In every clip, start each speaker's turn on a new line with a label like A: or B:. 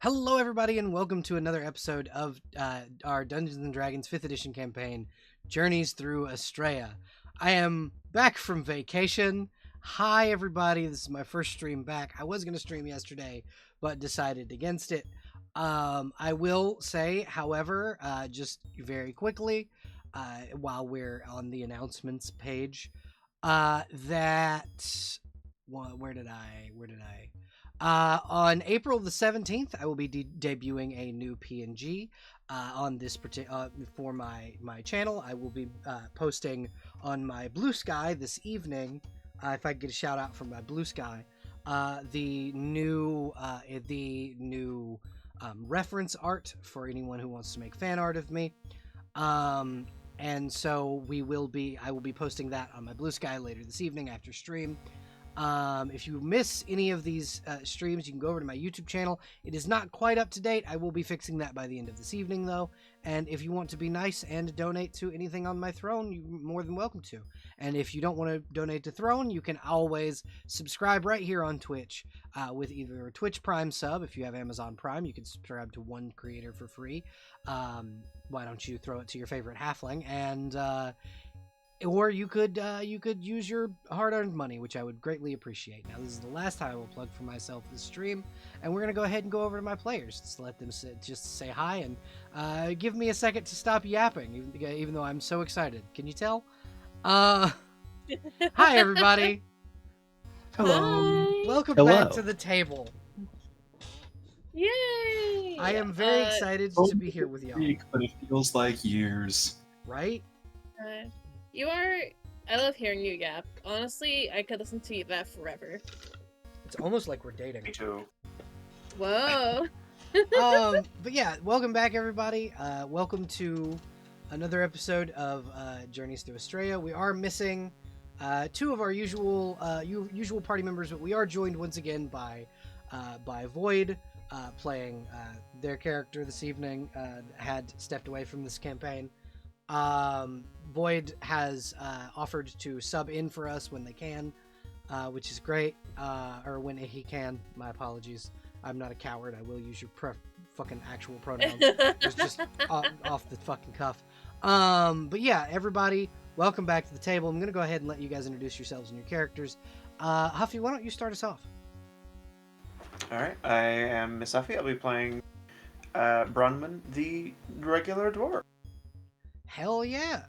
A: Hello, everybody, and welcome to another episode of our Dungeons and Dragons 5th edition campaign, Journeys Through Astraya. I am back from vacation. Hi, everybody. This is my first stream back. I was going to stream yesterday, but decided against it. I will say, however, just very quickly, while we're on the announcements page, that... Well, where did I? On April the 17th, I will be debuting a new PNG on this for my channel. I will be posting on my Blue Sky this evening. If I could get a shout out from my Blue Sky, the new reference art for anyone who wants to make fan art of me. And so I will be posting that on my Blue Sky later this evening after stream. If you miss any of these streams, you can go over to my YouTube channel. It is not quite up to date. I will be fixing that by the end of this evening, though. And if you want to be nice and donate to anything on my throne, you're more than welcome to. And if you don't want to donate to Throne, you can always subscribe right here on Twitch with either a Twitch Prime sub. If you have Amazon Prime, you can subscribe to one creator for free. Why don't you throw it to your favorite halfling? And or you could use your hard-earned money, which I would greatly appreciate. Now, this is the last time I will plug for myself this stream, and we're going to go ahead and go over to my players. Just let them just say hi and give me a second to stop yapping, even though I'm so excited. Can you tell? Hi, everybody.
B: Hello.
C: Hi.
A: Welcome
B: Hello.
A: back to the table.
C: Yay!
A: I am very excited to be here with y'all.
B: But it feels like years.
A: Right?
C: You are. I love hearing you yap. Honestly, I could listen to that forever.
A: It's almost like we're dating.
B: Me too.
C: Whoa.
A: But yeah, welcome back, everybody. Welcome to another episode of Journeys Through Astraya. We are missing two of our usual party members, but we are joined once again by Void, playing their character this evening. Had stepped away from this campaign. Void has offered to sub in for us when they can, which is great. Or when he can. My apologies. I'm not a coward. I will use your fucking actual pronouns. It's just off the fucking cuff. But yeah, everybody, welcome back to the table. I'm gonna go ahead and let you guys introduce yourselves and your characters. Huffy, why don't you start us off?
D: Alright, I am Miss Huffy. I'll be playing Bronman, the regular dwarf.
A: Hell yeah.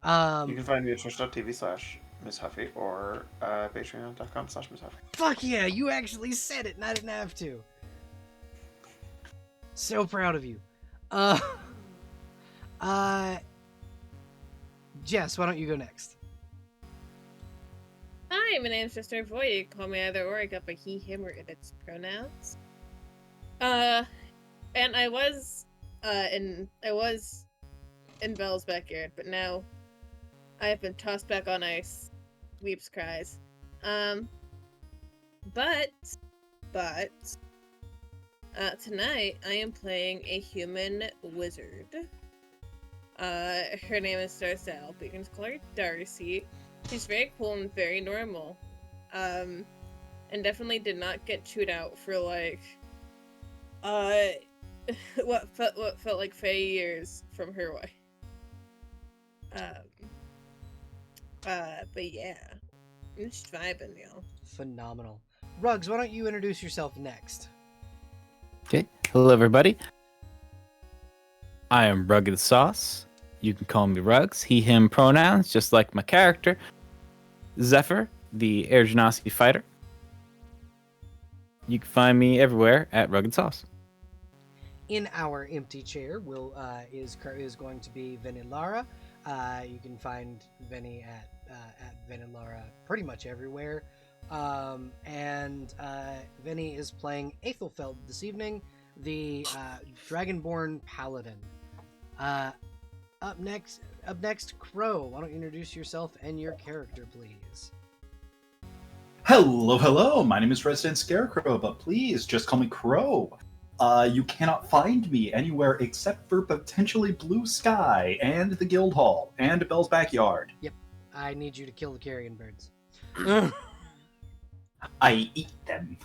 D: You can find me at twitch.tv/Miss Huffy or patreon.com/Miss Huffy.
A: Fuck yeah, you actually said it and I didn't have to. So proud of you. Jess, why don't you go next?
C: Hi, my name's Sister Void. You can call me either or. I got by he, him, or its pronouns. And I was in Belle's backyard, but now I have been tossed back on ice. Weeps cries. But tonight I am playing a human wizard. Her name is Darcel, but you can just call her Darcy. She's very cool and very normal. And definitely did not get chewed out for like what felt like Faye years from her way. But yeah, I'm just vibing, y'all.
A: Phenomenal. Ruggs, why don't you introduce yourself next?
B: Okay. Hello, everybody. I am Rugged Sauce. You can call me Ruggs. He, him pronouns, just like my character. Zephyr, the Air Genasi fighter. You can find me everywhere at Rugged Sauce.
A: In our empty chair is going to be Venilara. You can find Veni at Venilara pretty much everywhere. And Veni is playing Aethelfeld this evening, the Dragonborn Paladin. Up next, Crow. Why don't you introduce yourself and your character, please?
E: Hello. My name is Resident Scarecrow, but please just call me Crow. You cannot find me anywhere except for potentially Blue Sky and the Guild Hall and Belle's backyard.
A: Yep. I need you to kill the carrion birds.
E: I eat them.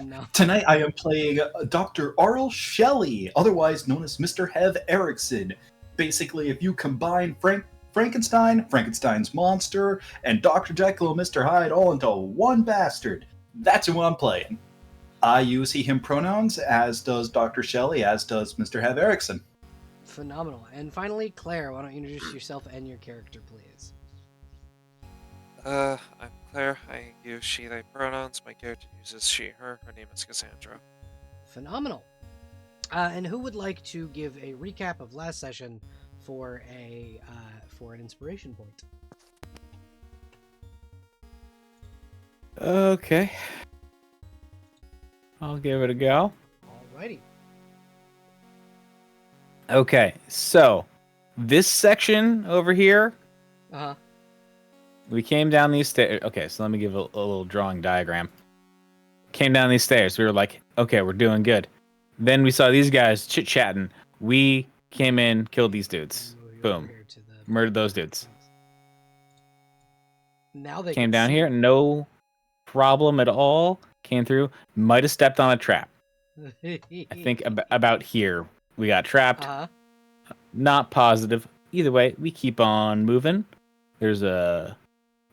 A: No.
E: Tonight I am playing Dr. Arl Shelley, otherwise known as Mr. Hev Erickson. Basically, if you combine Frankenstein, Frankenstein's monster, and Dr. Jekyll and Mr. Hyde all into one bastard, that's who I'm playing. I use he, him pronouns, as does Dr. Shelley, as does Mr. Hev Erickson.
A: Phenomenal. And finally, Claire, why don't you introduce yourself and your character, please?
F: I'm Claire. I use she, they pronouns. My character uses she, her. Her name is Cassandra.
A: Phenomenal. And who would like to give a recap of last session for an inspiration point?
B: Okay. I'll give it a go.
A: Alrighty.
B: Okay, so this section over here,
A: Uh-huh.
B: we came down these stairs. Okay, so let me give a little drawing diagram. Came down these stairs. We were like, okay, we're doing good. Then we saw these guys chit-chatting. We came in, killed these dudes.
A: Move
B: Boom.
A: over here to the-
B: Murdered those dudes.
A: Now they
B: Came
A: can
B: down
A: see.
B: here, no problem at all. Came through. Might have stepped on a trap. I think about here we got trapped.
A: Uh-huh.
B: Not positive. Either way, we keep on moving. There's a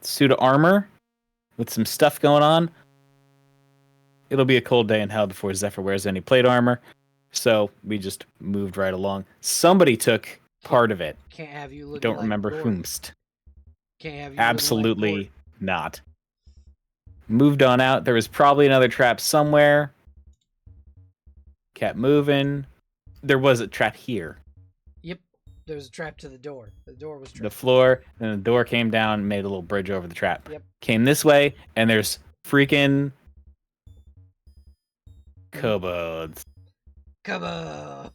B: suit of armor with some stuff going on. It'll be a cold day in hell before Zephyr wears any plate armor. So we just moved right along. Somebody took part of it.
A: Can't have you looking
B: Don't
A: like
B: remember
A: Gord.
B: whomst.
A: Can't have you
B: Absolutely
A: looking
B: not. Moved on out. There was probably another trap somewhere. Kept moving. There was a trap here.
A: like Gord. Yep. There was a trap to the door. The door was trapped.
B: The floor, and the door came down, made a little bridge over the trap.
A: Yep.
B: Came this way, and there's freaking kobolds
A: Come on.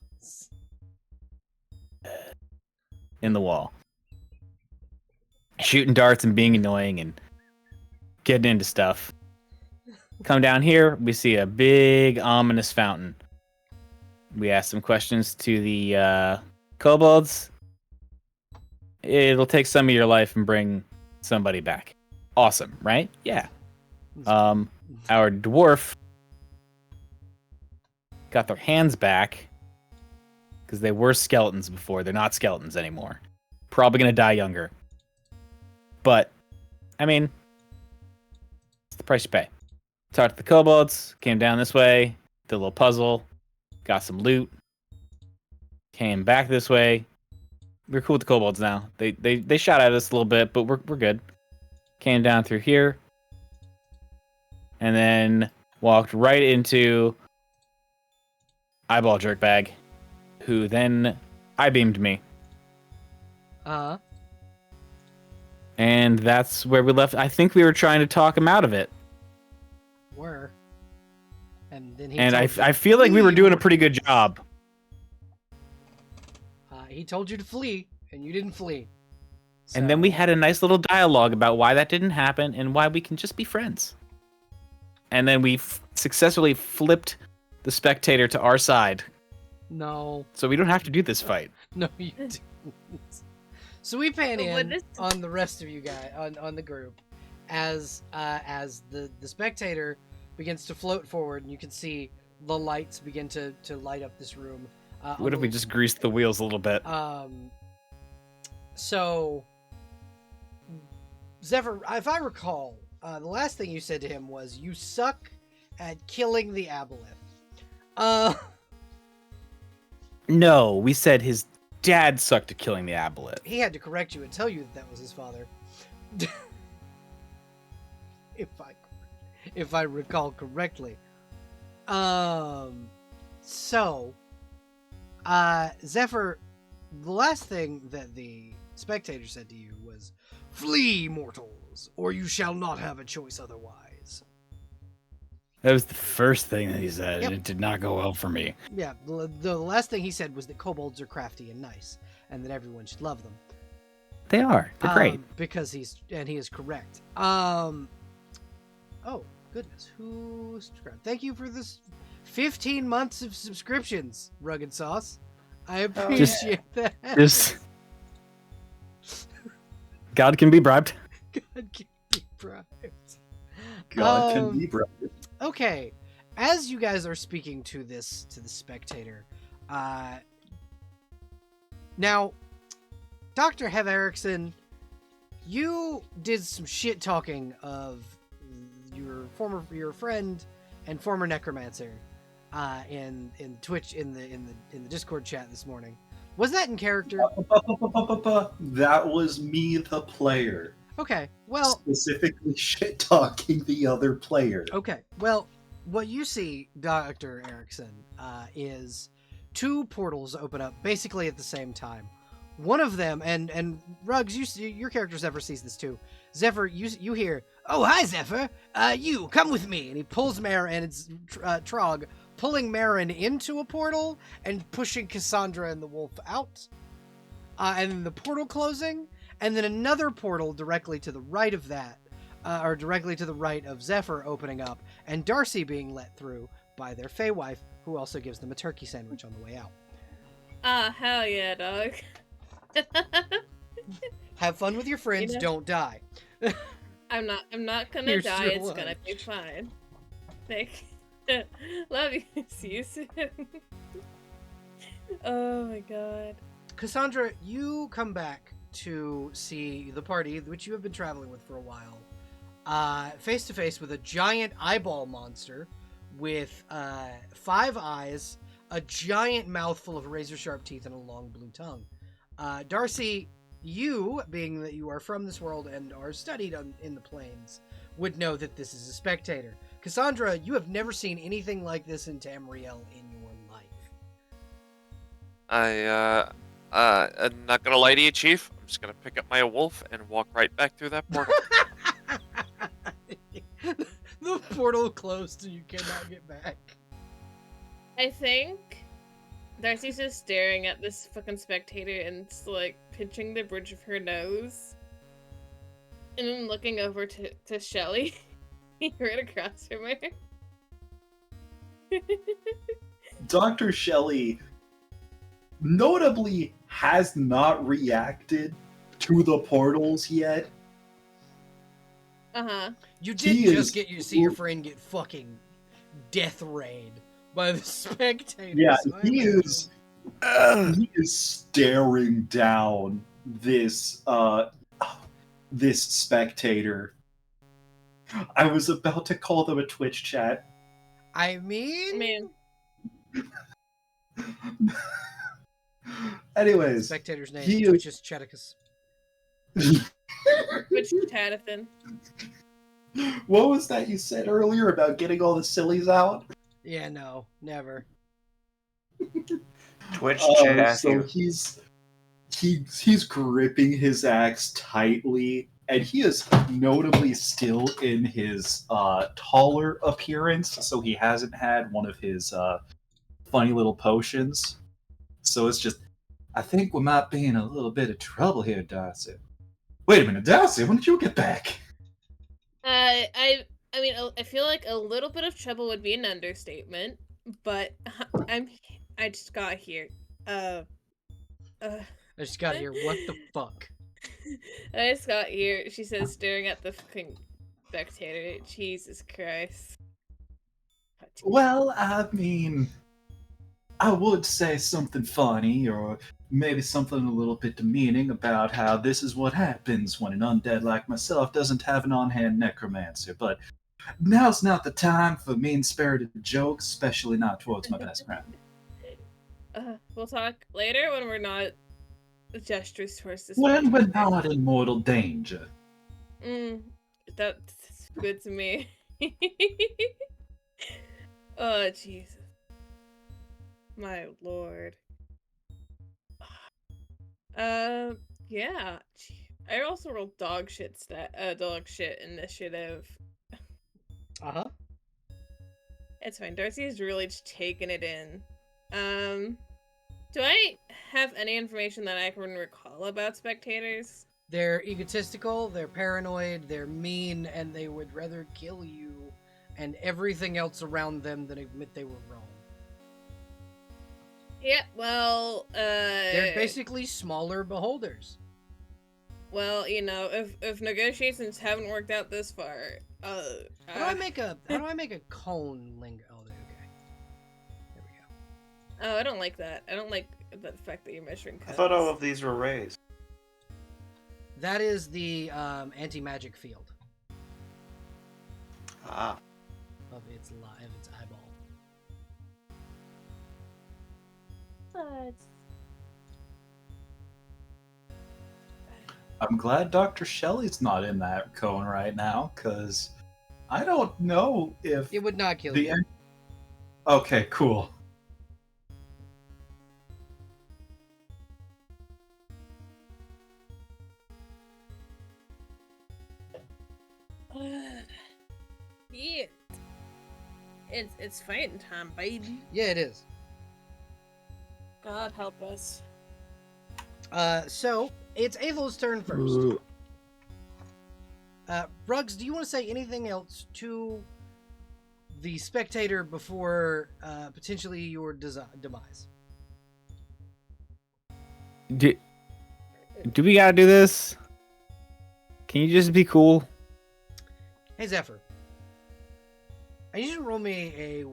B: in the wall. Shooting darts and being annoying and getting into stuff. Come down here, we see a big ominous fountain. We ask some questions to the kobolds. It'll take some of your life and bring somebody back. Awesome, right? Yeah. Our dwarf got their hands back because they were skeletons before. They're not skeletons anymore. Probably gonna die younger. But, I mean, it's the price you pay. Talked to the kobolds, came down this way, did a little puzzle, got some loot, came back this way. We're cool with the kobolds now. They shot at us a little bit, but we're good. Came down through here, and then walked right into Eyeball Jerkbag, who then I-beamed me.
A: Uh-huh.
B: And that's where we left. I think we were trying to talk him out of it.
A: Were. And then he
B: And
A: told you
B: I
A: to
B: feel like we were
A: flee.
B: doing a pretty good job.
A: He told you to flee, and you didn't flee.
B: And then we
A: So-
B: had a nice little dialogue about why that didn't happen and why we can just be friends. And then we successfully flipped the spectator to our side.
A: No.
B: So we don't have to do this fight.
A: No, you didn't. So we pan
C: So what
A: in
C: is-
A: on the rest of you guys, on the group, as the spectator begins to float forward, and you can see the lights begin to light up this room.
B: What if we just greased the wheels a little bit?
A: So, Zephyr, if I recall, the last thing you said to him was, "You suck at killing the aboleth."
B: No, we said his dad sucked at killing the aboleth.
A: He had to correct you and tell you that was his father. if I recall correctly. So, Zephyr, the last thing that the spectator said to you was, "Flee, mortals, or you shall not have a choice otherwise."
B: That was the first thing that he said,
A: Yep.
B: and it did not go well for me.
A: Yeah, the last thing he said was that kobolds are crafty and nice, and that everyone should love them.
B: They are. They're great.
A: Because he is correct. Oh goodness, who subscribed? Thank you for this 15 months of subscriptions, Rugged Sauce. I appreciate that.
B: Just God can be bribed.
A: God can be bribed.
E: God can be bribed.
A: Okay, as you guys are speaking to the spectator, now, Dr. Hev Erickson, you did some shit talking of your friend and former necromancer in Twitch in the Discord chat this morning. Was that in character?
E: That was me, the player.
A: Okay, well,
E: Specifically shit talking the other player.
A: okay, well, what you see, Dr. Erickson, is two portals open up basically at the same time. One of them, and Ruggs, your character Zephyr sees this too. Zephyr, you hear, "Oh, hi, Zephyr. You come with me," and he pulls Marin, and it's Trog pulling Marin into a portal and pushing Cassandra and the wolf out, and then the portal closing, and then another portal directly to the right of that, or directly to the right of Zephyr opening up, and Darcy being let through by their Fey wife, who also gives them a turkey sandwich on the way out.
C: Hell yeah, dog.
A: Have fun with your friends. Don't die.
C: I'm not gonna
A: Here's
C: die.
A: your
C: It's gonna
A: lunch.
C: be fine. Thank. Love you. See you soon. Oh my god.
A: Cassandra, you come back to see the party, which you have been traveling with for a while, face to face with a giant eyeball monster with 5 eyes, a giant mouth full of razor-sharp teeth, and a long blue tongue. Darcy, you, being that you are from this world and are studied in the planes, would know that this is a spectator. Cassandra, you have never seen anything like this in Tamriel in your life.
F: I'm not gonna lie to you, Chief. I'm just gonna pick up my wolf and walk right back through that portal.
A: The portal closed and you cannot get back.
C: I think Darcy's just staring at this fucking spectator and like pinching the bridge of her nose, and then looking over to Shelly. Right across from her.
E: Dr. Shelley notably has not reacted to the portals yet.
C: Uh-huh.
A: You did just see your friend get fucking death rayed by the spectators.
E: Yeah, he is staring down this this spectator. I was about to call them a Twitch chat.
A: I mean...
E: Anyways,
A: spectator's name
E: he
A: Twitch is Cheticus.
C: Twitch Tatathan.
E: What was that you said earlier about getting all the sillies out?
A: Yeah, no, never.
D: Twitch
E: So he's gripping his axe tightly, and he is notably still in his taller appearance, so he hasn't had one of his funny little potions. So it's just, I think we might be in a little bit of trouble here, Darcy. Wait a minute, Darcy, when did you get back?
C: I mean, I feel like a little bit of trouble would be an understatement, but I just got here.
A: I just got here. What the fuck?
C: I just got here. She says, staring at the fucking spectator. Jesus Christ.
E: Well, I mean, I would say something funny, or maybe something a little bit demeaning about how this is what happens when an undead like myself doesn't have an on-hand necromancer, but now's not the time for mean-spirited jokes, especially not towards my best friend.
C: We'll talk later when we're not gestures towards this.
E: When we're not in mortal danger.
C: That's good to me. Oh, Jesus. My lord. Yeah. I also rolled dog shit initiative.
A: Uh-huh.
C: It's fine. Darcy's really just taking it in. Do I have any information that I can recall about spectators?
A: They're egotistical, they're paranoid, they're mean, and they would rather kill you and everything else around them than admit they were wrong.
C: Yeah, well,
A: they're basically smaller beholders.
C: Well, you know, if negotiations haven't worked out this far,
A: How do I make a cone lingo? Oh, there
C: Oh, I don't like that. I don't like the fact that you're measuring
D: I
C: cuts.
D: thought all of these were raised.
A: That is the anti-magic field
D: Ah.
A: of its eyeball.
E: I'm glad Dr. Shelley's not in that cone right now, because I don't know if
A: It would not kill
E: the
A: you.
E: en- Okay, cool.
C: Yeah. It's fighting time, baby.
A: Yeah, it is.
C: God help us.
A: So it's Aethel's turn first. Ruggs, do you want to say anything else to the spectator before potentially your demise?
B: Do we gotta do this? Can you just be cool?
A: Hey, Zephyr. I need you to roll me a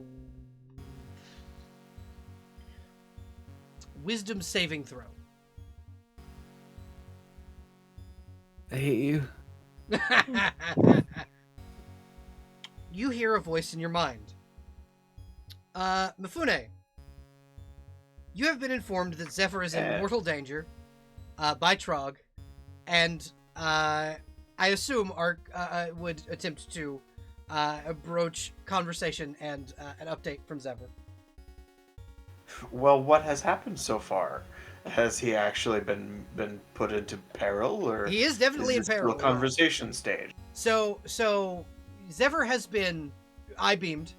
A: wisdom saving throw.
B: I hate you.
A: You hear a voice in your mind. Mifune, you have been informed that Zephyr is in mortal danger by Trog, and I assume would attempt to broach conversation and an update from Zephyr.
D: Well, what has happened so far? Has he actually been put into peril, or
A: He is definitely in
D: is this
A: peril.
D: still a conversation stage?
A: So Zephyr has been eye-beamed.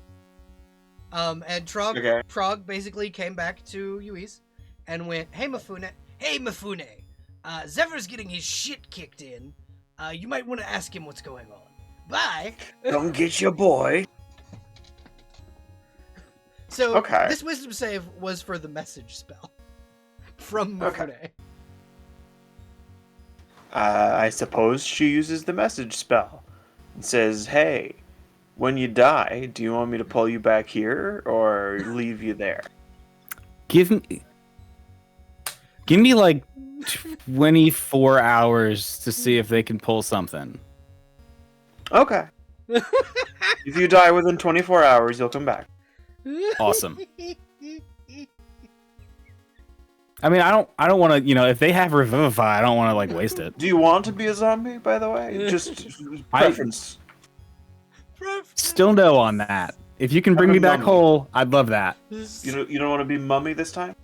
A: And Trog basically came back to Uis and went, Hey Mifune, Zephyr's getting his shit kicked in. You might want to ask him what's going on. Bye.
D: Don't get your boy.
A: So this wisdom save was for the message spell from Mifune.
D: Okay. I suppose she uses the message spell and says, "Hey, when you die, do you want me to pull you back here or leave you there?"
B: Give me like 24 hours to see if they can pull something.
D: Okay. If you die within 24 hours, you'll come back.
B: Awesome. I mean, I don't want to, if they have Revivify, I don't want to like waste it.
D: Do you want to be a zombie, by the way? Just preference.
B: Still no on that. If you can bring me back whole, I'd love that.
D: You don't want to be mummy this time?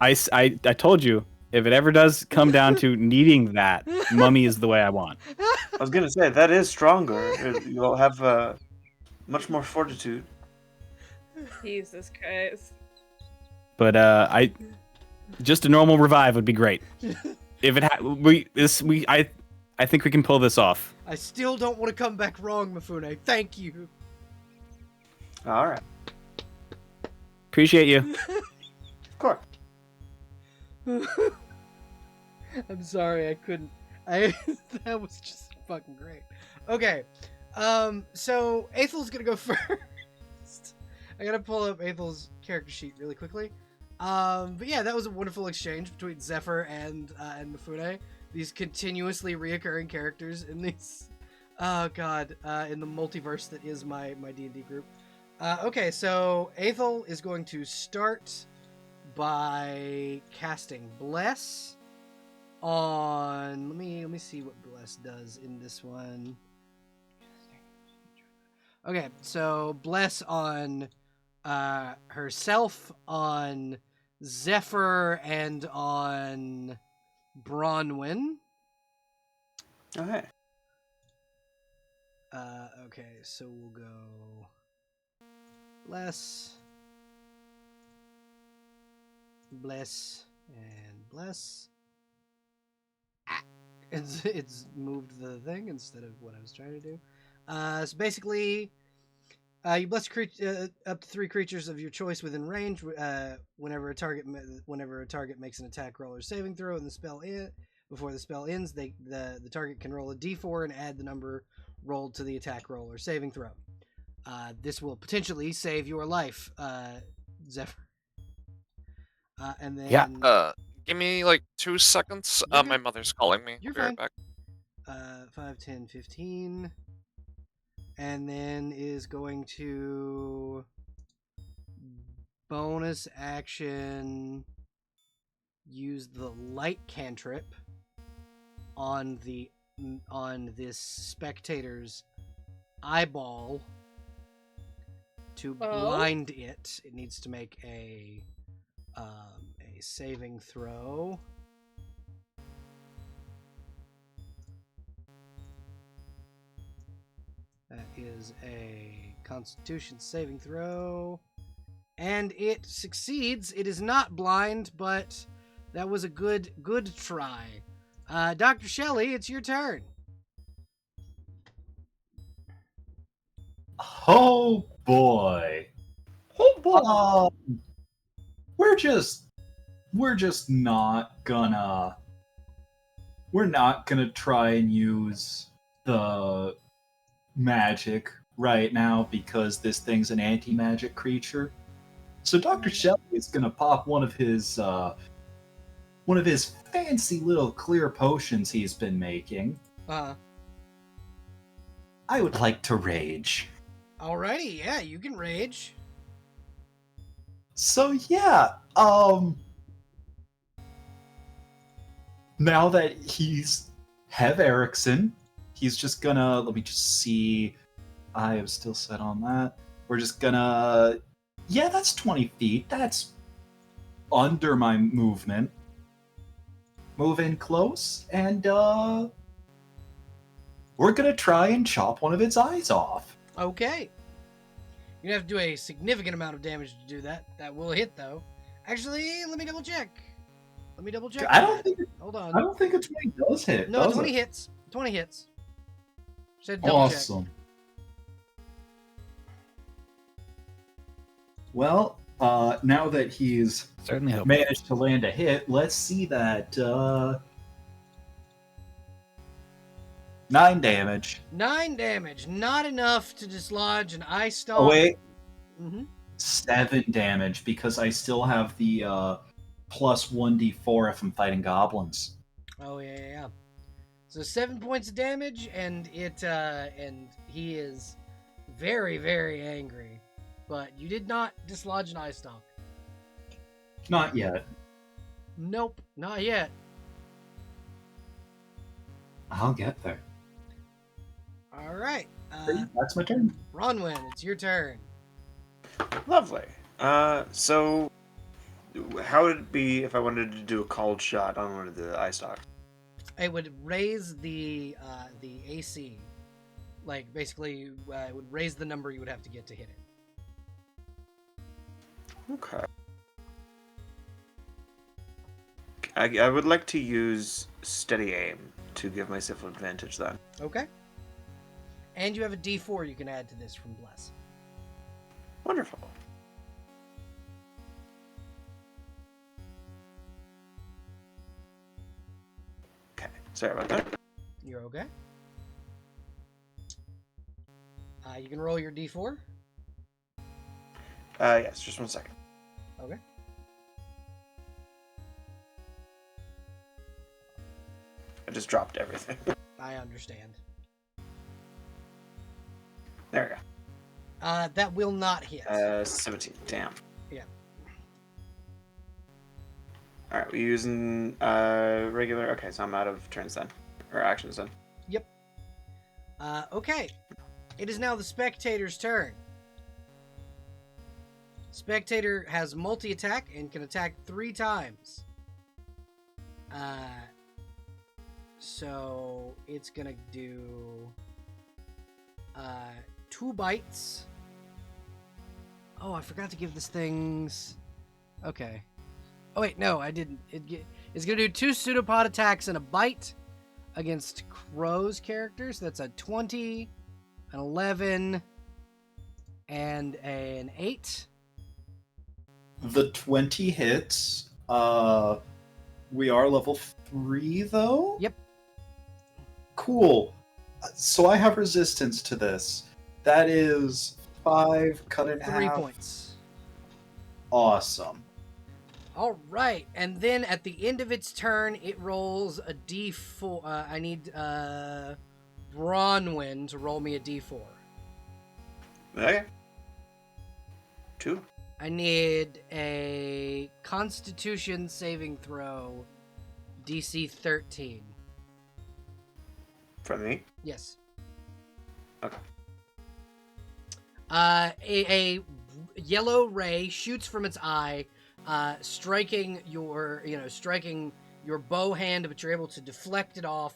B: I told you, if it ever does come down to needing that, mummy is the way I want.
D: I was gonna say that is stronger. You'll have much more fortitude.
C: Jesus Christ.
B: But just a normal revive would be great. If it I think we can pull this off.
A: I still don't want to come back wrong, Mifune. Thank you.
D: All right.
B: Appreciate you.
D: Of course.
A: I'm sorry, I couldn't. That was just fucking great. Okay, so Aethel's gonna go first. I gotta pull up Aethel's character sheet really quickly. But yeah, that was a wonderful exchange between Zephyr and Mifune. These continuously reoccurring characters in these, in the multiverse that is my D&D group. Okay, so Aethel is going to start by casting Bless on. Let me see what Bless does in this one. Okay, so Bless on herself, on Zephyr, and on Bronwyn.
D: Okay.
A: Okay, so we'll go Bless, and Bless. It's moved the thing instead of what I was trying to do. So basically, you bless up to 3 creatures of your choice within range. Whenever a target makes an attack roll or saving throw, and before the spell ends, the target can roll a d4 and add the number rolled to the attack roll or saving throw. This will potentially save your life, Zephyr. And then
B: Yeah.
F: Give me like 2 seconds.
A: You're
F: My
A: good.
F: mother's calling me.
A: You're
F: I'll be right
A: fine.
F: back.
A: 5, 10, 15. And then is going to bonus action use the light cantrip on this spectator's eyeball to blind it. It needs to make a saving throw. That is a Constitution saving throw. And it succeeds. It is not blind, but that was a good try. Dr. Shelley, it's your turn.
E: Oh boy.
D: Oh boy.
E: We're just not gonna try and use the magic right now because this thing's an anti-magic creature. So Dr. Shelley is gonna pop one of his fancy little clear potions he's been making. I would like to rage.
A: Alrighty, yeah, you can rage.
E: So yeah, now that he's Hev Erickson, he's just gonna, let me just see, I am still set on that. We're just gonna, yeah, that's 20 feet. That's under my movement. Move in close, and we're gonna try and chop one of its eyes off.
A: Okay. You're gonna have to do a significant amount of damage to do that. That will hit, though. Actually, let me double check.
E: I don't think
A: Hold on.
E: a 20 does hit.
A: No,
E: does
A: 20
E: it?
A: hits. 20 hits. Said double
E: Awesome. Well, now that he's
B: Certainly hope.
E: managed to land a hit, let's see that 9 damage.
A: check. 9 damage. Not enough to dislodge an eye stalk.
E: Oh wait,
A: Mm-hmm.
E: 7 damage because I still have the plus 1d4 if I'm fighting goblins.
A: Oh yeah. So 7 points of damage, and he is very, very angry. But you did not dislodge an eye stalk.
E: Not yet.
A: Nope, not yet.
E: I'll get there.
A: All right.
E: That's my turn.
A: Bronwyn, it's your turn.
D: Lovely. So how would it be if I wanted to do a called shot on one of the eye stalks?
A: It would raise the AC. Like, basically, it would raise the number you would have to get to hit it.
D: Okay. I would like to use steady aim to give myself an advantage then.
A: Okay. And you have a D4 you can add to this from Bless.
D: Wonderful. Okay, sorry about that.
A: You're okay. You can roll your D4.
D: Yes, just 1 second.
A: Okay.
D: I just dropped everything.
A: I understand.
D: There we go.
A: That will not hit.
D: 17. Damn.
A: Yeah.
D: Alright, we're using regular. Okay, so I'm out of turns then. Or actions then.
A: Yep. Okay. It is now the spectator's turn. Spectator has multi-attack and can attack 3 times. So it's gonna do 2 bites. Oh, I forgot to give this thing's. Okay. Oh wait, no, I didn't. It's gonna do 2 pseudopod attacks and a bite against Crow's characters. That's a 20, an 11, and an 8.
E: The 20 hits. We are level 3 though?
A: Yep.
E: Cool. So I have resistance to this. That is 5 cut in
A: 3
E: half.
A: points.
E: Awesome.
A: All right, and then at the end of its turn, it rolls a d4. I need Bronwyn to roll me a d4.
D: Okay. 2.
A: I need a Constitution saving throw, DC 13.
D: From me?
A: Yes.
D: Okay.
A: A yellow ray shoots from its eye, striking your bow hand, but you're able to deflect it off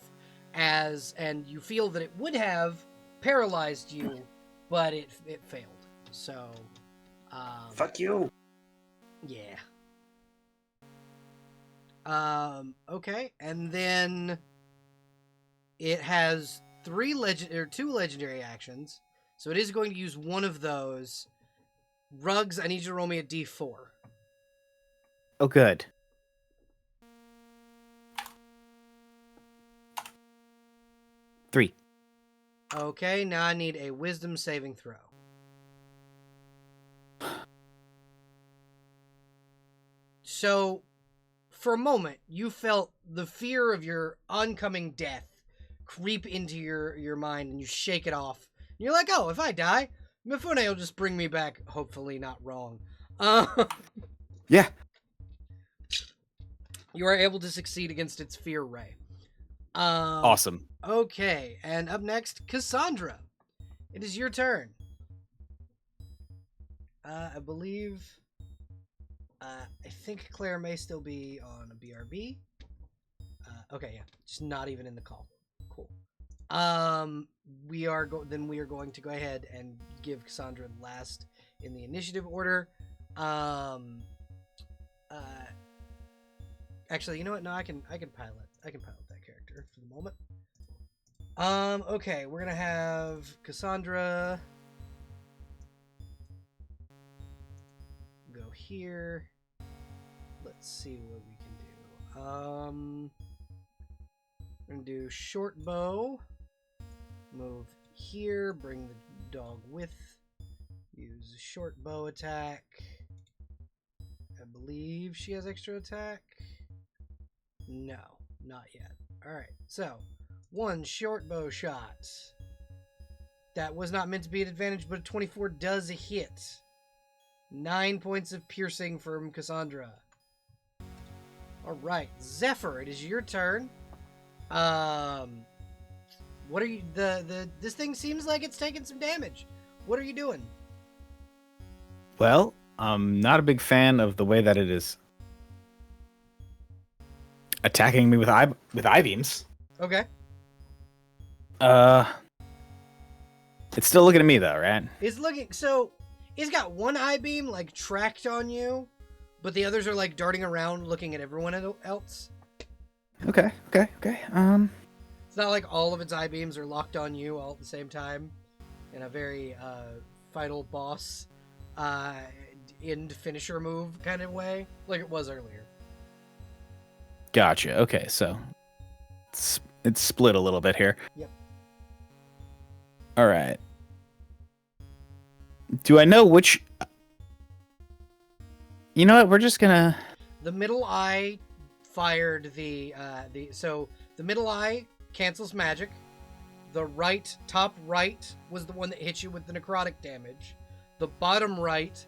A: and you feel that it would have paralyzed you, but it failed. So,
D: Fuck you.
A: yeah. Okay, and then it has two legendary actions, so it is going to use one of those. Rugs, I need you to roll me a d4.
B: Oh, good. Three.
A: Okay, now I need a wisdom saving throw. So, for a moment, you felt the fear of your oncoming death creep into your mind, and you shake it off. And you're like, oh, if I die, Mifune will just bring me back, hopefully not wrong.
B: Yeah.
A: You are able to succeed against its fear ray.
B: Awesome.
A: Okay, and up next, Cassandra. It is your turn. I believe... I think Claire may still be on a BRB. Okay, yeah, just not even in the call. Cool. We are going to go ahead and give Cassandra last in the initiative order. Actually, you know what? No, I can pilot that character for the moment. Okay, we're gonna have Cassandra go here. Let's see what we can do. We're gonna do short bow. Move here. Bring the dog with. Use a short bow attack. I believe she has extra attack. No, not yet. Alright, so, one short bow shot. That was not meant to be an advantage, but a 24 does hit. 9 points of piercing from Cassandra. Alright, Zephyr, it is your turn. What are you... This thing seems like it's taking some damage. What are you doing?
B: Well, I'm not a big fan of the way that it is attacking me with eye beams.
A: Okay.
B: It's still looking at me though, right?
A: It's looking... So, it's got one eye beam, like, tracked on you, but the others are, like, darting around looking at everyone else.
B: Okay.
A: It's not like all of its eye beams are locked on you all at the same time in a very final boss end finisher move kind of way, like it was earlier.
B: Gotcha. Okay, so it's split a little bit here.
A: Yep.
B: All right. Do I know which? You know what? We're just gonna.
A: The middle eye fired so the middle eye cancels magic. The top right was the one that hit you with the necrotic damage. The bottom right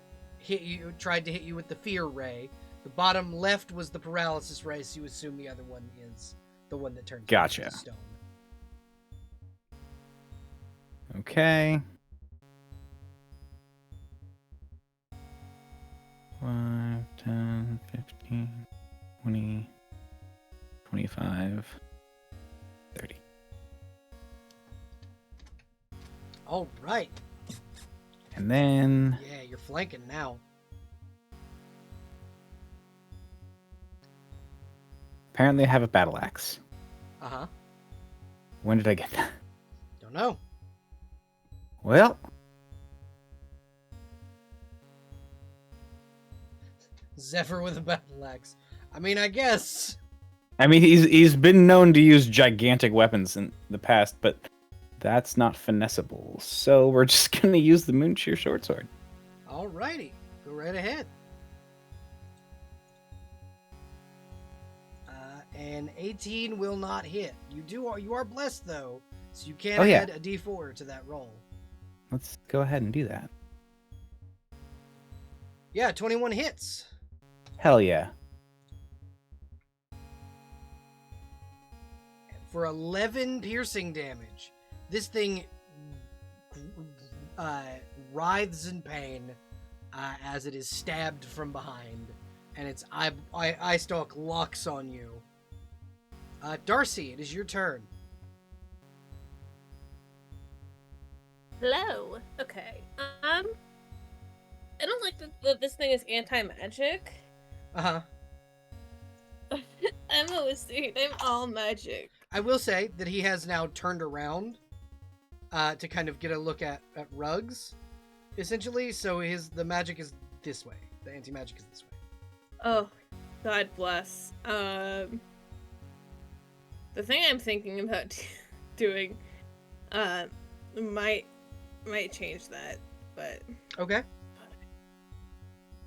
A: tried to hit you with the fear ray. The bottom left was the paralysis ray, so you assume the other one is the one that turned
B: Gotcha.
A: into stone.
B: Okay. 5, 10, 15, 20, 25, 30.
A: All right.
B: And then
A: Yeah, you're flanking now.
B: apparently I have a battle axe.
A: Uh-huh.
B: When did I get that?
A: Don't know.
B: Well,
A: Zephyr with a battle axe. I mean, I guess.
B: I mean he's been known to use gigantic weapons in the past, but that's not finessable. So we're just gonna use the Moonshear short sword.
A: Alrighty. Go right ahead. 18 will not hit. You are blessed though, so you can
B: Oh, yeah.
A: add a D4 to that roll.
B: Let's go ahead and do that.
A: Yeah, 21 hits.
B: Hell yeah.
A: For 11 piercing damage. This thing writhes in pain as it is stabbed from behind, and its eye stalk locks on you. Darcy, it is your turn.
C: Hello. Okay. I don't like that this thing is anti-magic.
A: Uh-huh.
C: I'm a wizard. I'm all magic.
A: I will say that he has now turned around to kind of get a look at rugs, essentially. So the magic is this way. The anti-magic is this way.
C: Oh, God bless. The thing I'm thinking about doing might change that, but
A: Okay.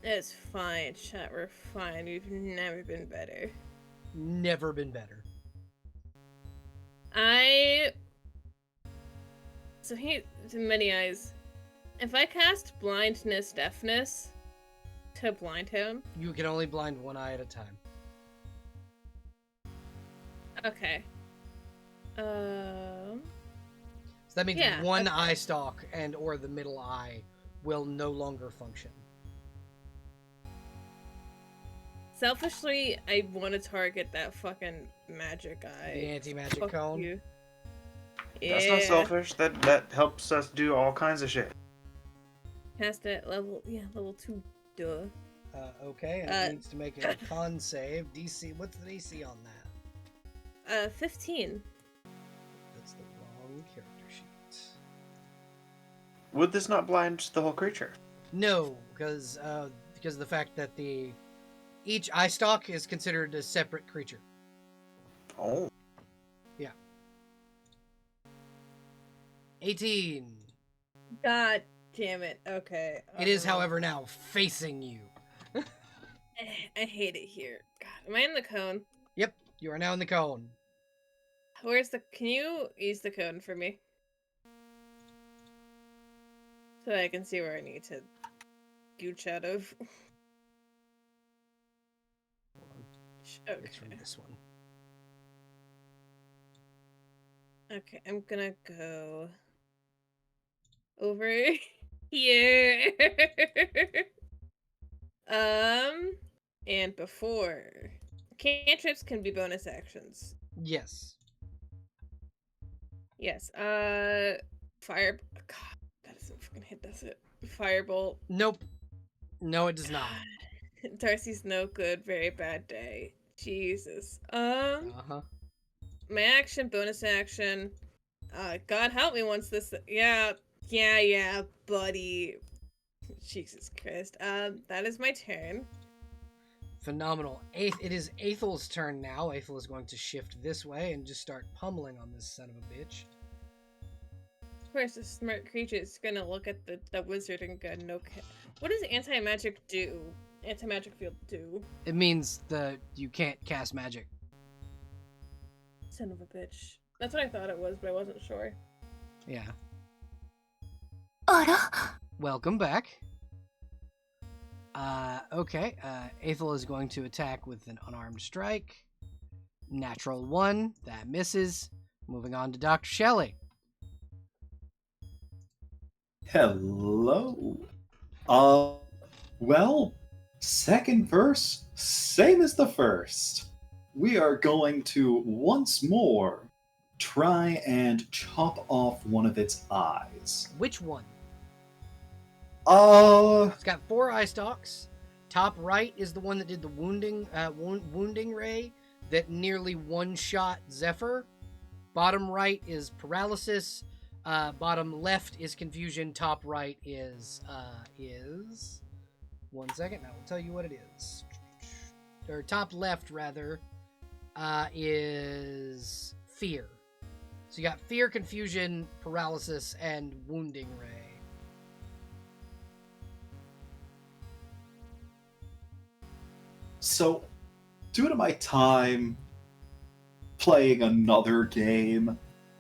C: it's fine, chat. We're fine. We've never been better.
A: Never been better.
C: So he many eyes. If I cast blindness, deafness to blind him,
A: You can only blind one eye at a time.
C: okay.
A: So that means
C: Yeah,
A: one
C: okay.
A: eye stalk and or the middle eye will no longer function.
C: Selfishly, I want to target that fucking magic eye.
A: The anti-magic
C: Fuck
A: cone.
C: you.
D: That's not
C: Yeah.
D: selfish. That helps us do all kinds of shit.
C: Cast at level 2. Duh.
A: Okay, and it needs to make a con save. DC, what's the DC on that?
C: 15.
A: That's the wrong character sheet.
D: Would this not blind the whole creature?
A: No, because of the fact that each eye stalk is considered a separate creature.
D: Oh.
A: 18.
C: God damn it. Okay.
A: It is, however, now facing you.
C: I hate it here. God, am I in the cone?
A: Yep, you are now in the cone.
C: Can you use the cone for me? So I can see where I need to gooch out of.
A: Hold on,
C: Okay.
A: let's read this one.
C: Okay, I'm gonna go over here. And before cantrips can be bonus actions.
A: Yes.
C: Yes. Fire. God, that doesn't fucking hit, does it? Firebolt.
A: Nope. No, it does not.
C: Darcy's no good. Very bad day. Jesus.
A: Uh-huh.
C: My action, bonus action. God help me once this. Yeah, buddy. Jesus Christ. That is my turn.
A: Phenomenal. It is Athel's turn now. Athel is going to shift this way and just start pummeling on this son of a bitch.
C: Of course, a smart creature is gonna look at the wizard and go, no. What does anti-magic do? Anti-magic field do?
A: It means you can't cast magic.
C: Son of a bitch. That's what I thought it was, but I wasn't sure.
A: Yeah. Welcome back. Okay. Aethel is going to attack with an unarmed strike. Natural 1. That misses. Moving on to Dr. Shelley.
E: Hello. Well, second verse, same as the first. We are going to once more try and chop off one of its eyes.
A: Which one?
E: Uh,
A: It's got 4 eye stalks. Top right is the one that did the wounding ray that nearly one-shot Zephyr. Bottom right is paralysis. Bottom left is confusion. Top right is 1 second. I will tell you what it is. Or top left rather is fear. So you got fear, confusion, paralysis, and wounding ray.
E: so due to my time playing another game.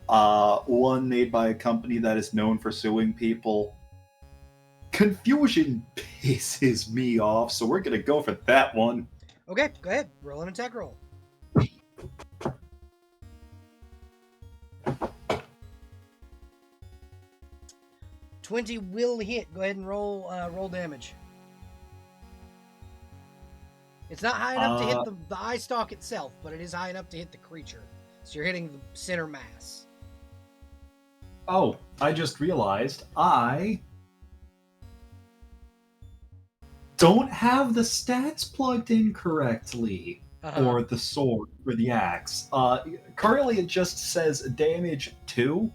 E: One made by a company that is known for suing people. Confusion pisses me off, so we're gonna go for that one.
A: Okay, go ahead. Roll an attack roll. 20 will hit. Go ahead and roll damage. It's not high enough to hit the eye stalk itself, but it is high enough to hit the creature. So you're hitting the center mass.
E: Oh, I just realized I don't have the stats plugged in correctly. Or the sword, or the axe. Currently it just says damage 2.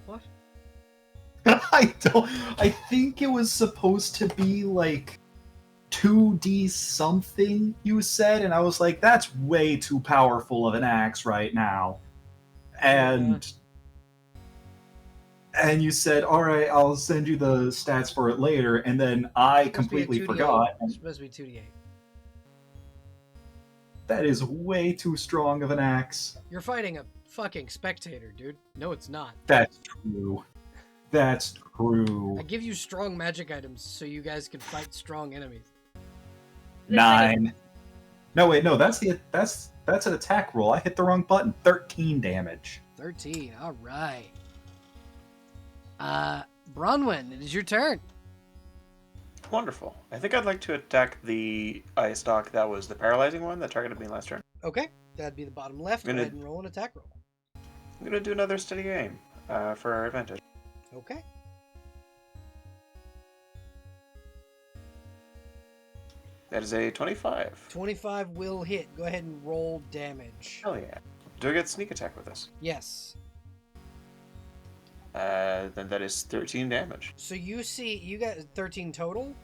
A: What?
E: I think it was supposed to be like 2d something, you said, and I was like, that's way too powerful of an axe right now. And you said, all right, I'll send you the stats for it later, and then I completely forgot.
A: It's supposed to be 2d8.
E: That is way too strong of an axe.
A: You're fighting a fucking spectator, dude. No, it's not.
E: That's true. That's true.
A: I give you strong magic items so you guys can fight strong enemies.
E: 9. No, wait, no, that's an attack roll. I hit the wrong button. 13 damage.
A: 13, all right. Bronwyn, it is your turn.
D: Wonderful. I think I'd like to attack the eye stalk that was the paralyzing one that targeted me last turn.
A: Okay, that'd be the bottom left. Go ahead and roll an attack roll.
D: I'm going to do another steady aim for our advantage.
A: Okay.
D: That is a 25.
A: 25 will hit. Go ahead and roll damage.
D: Hell yeah. Do I get sneak attack with this?
A: Yes.
D: Then that is 13 damage.
A: So you got 13 total?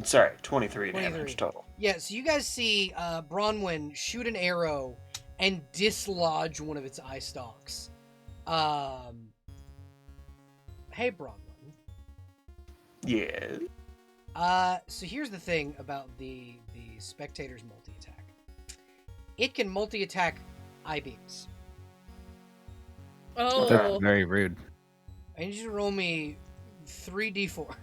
D: Sorry, 23 damage total.
A: Yeah, so you guys see Bronwyn shoot an arrow and dislodge one of its eye stalks. Hey, Bronwyn.
D: Yeah.
A: So here's the thing about the spectator's multi-attack. It can multi-attack eye beams.
C: Oh.
B: That's very rude.
A: I need you to roll me 3d4.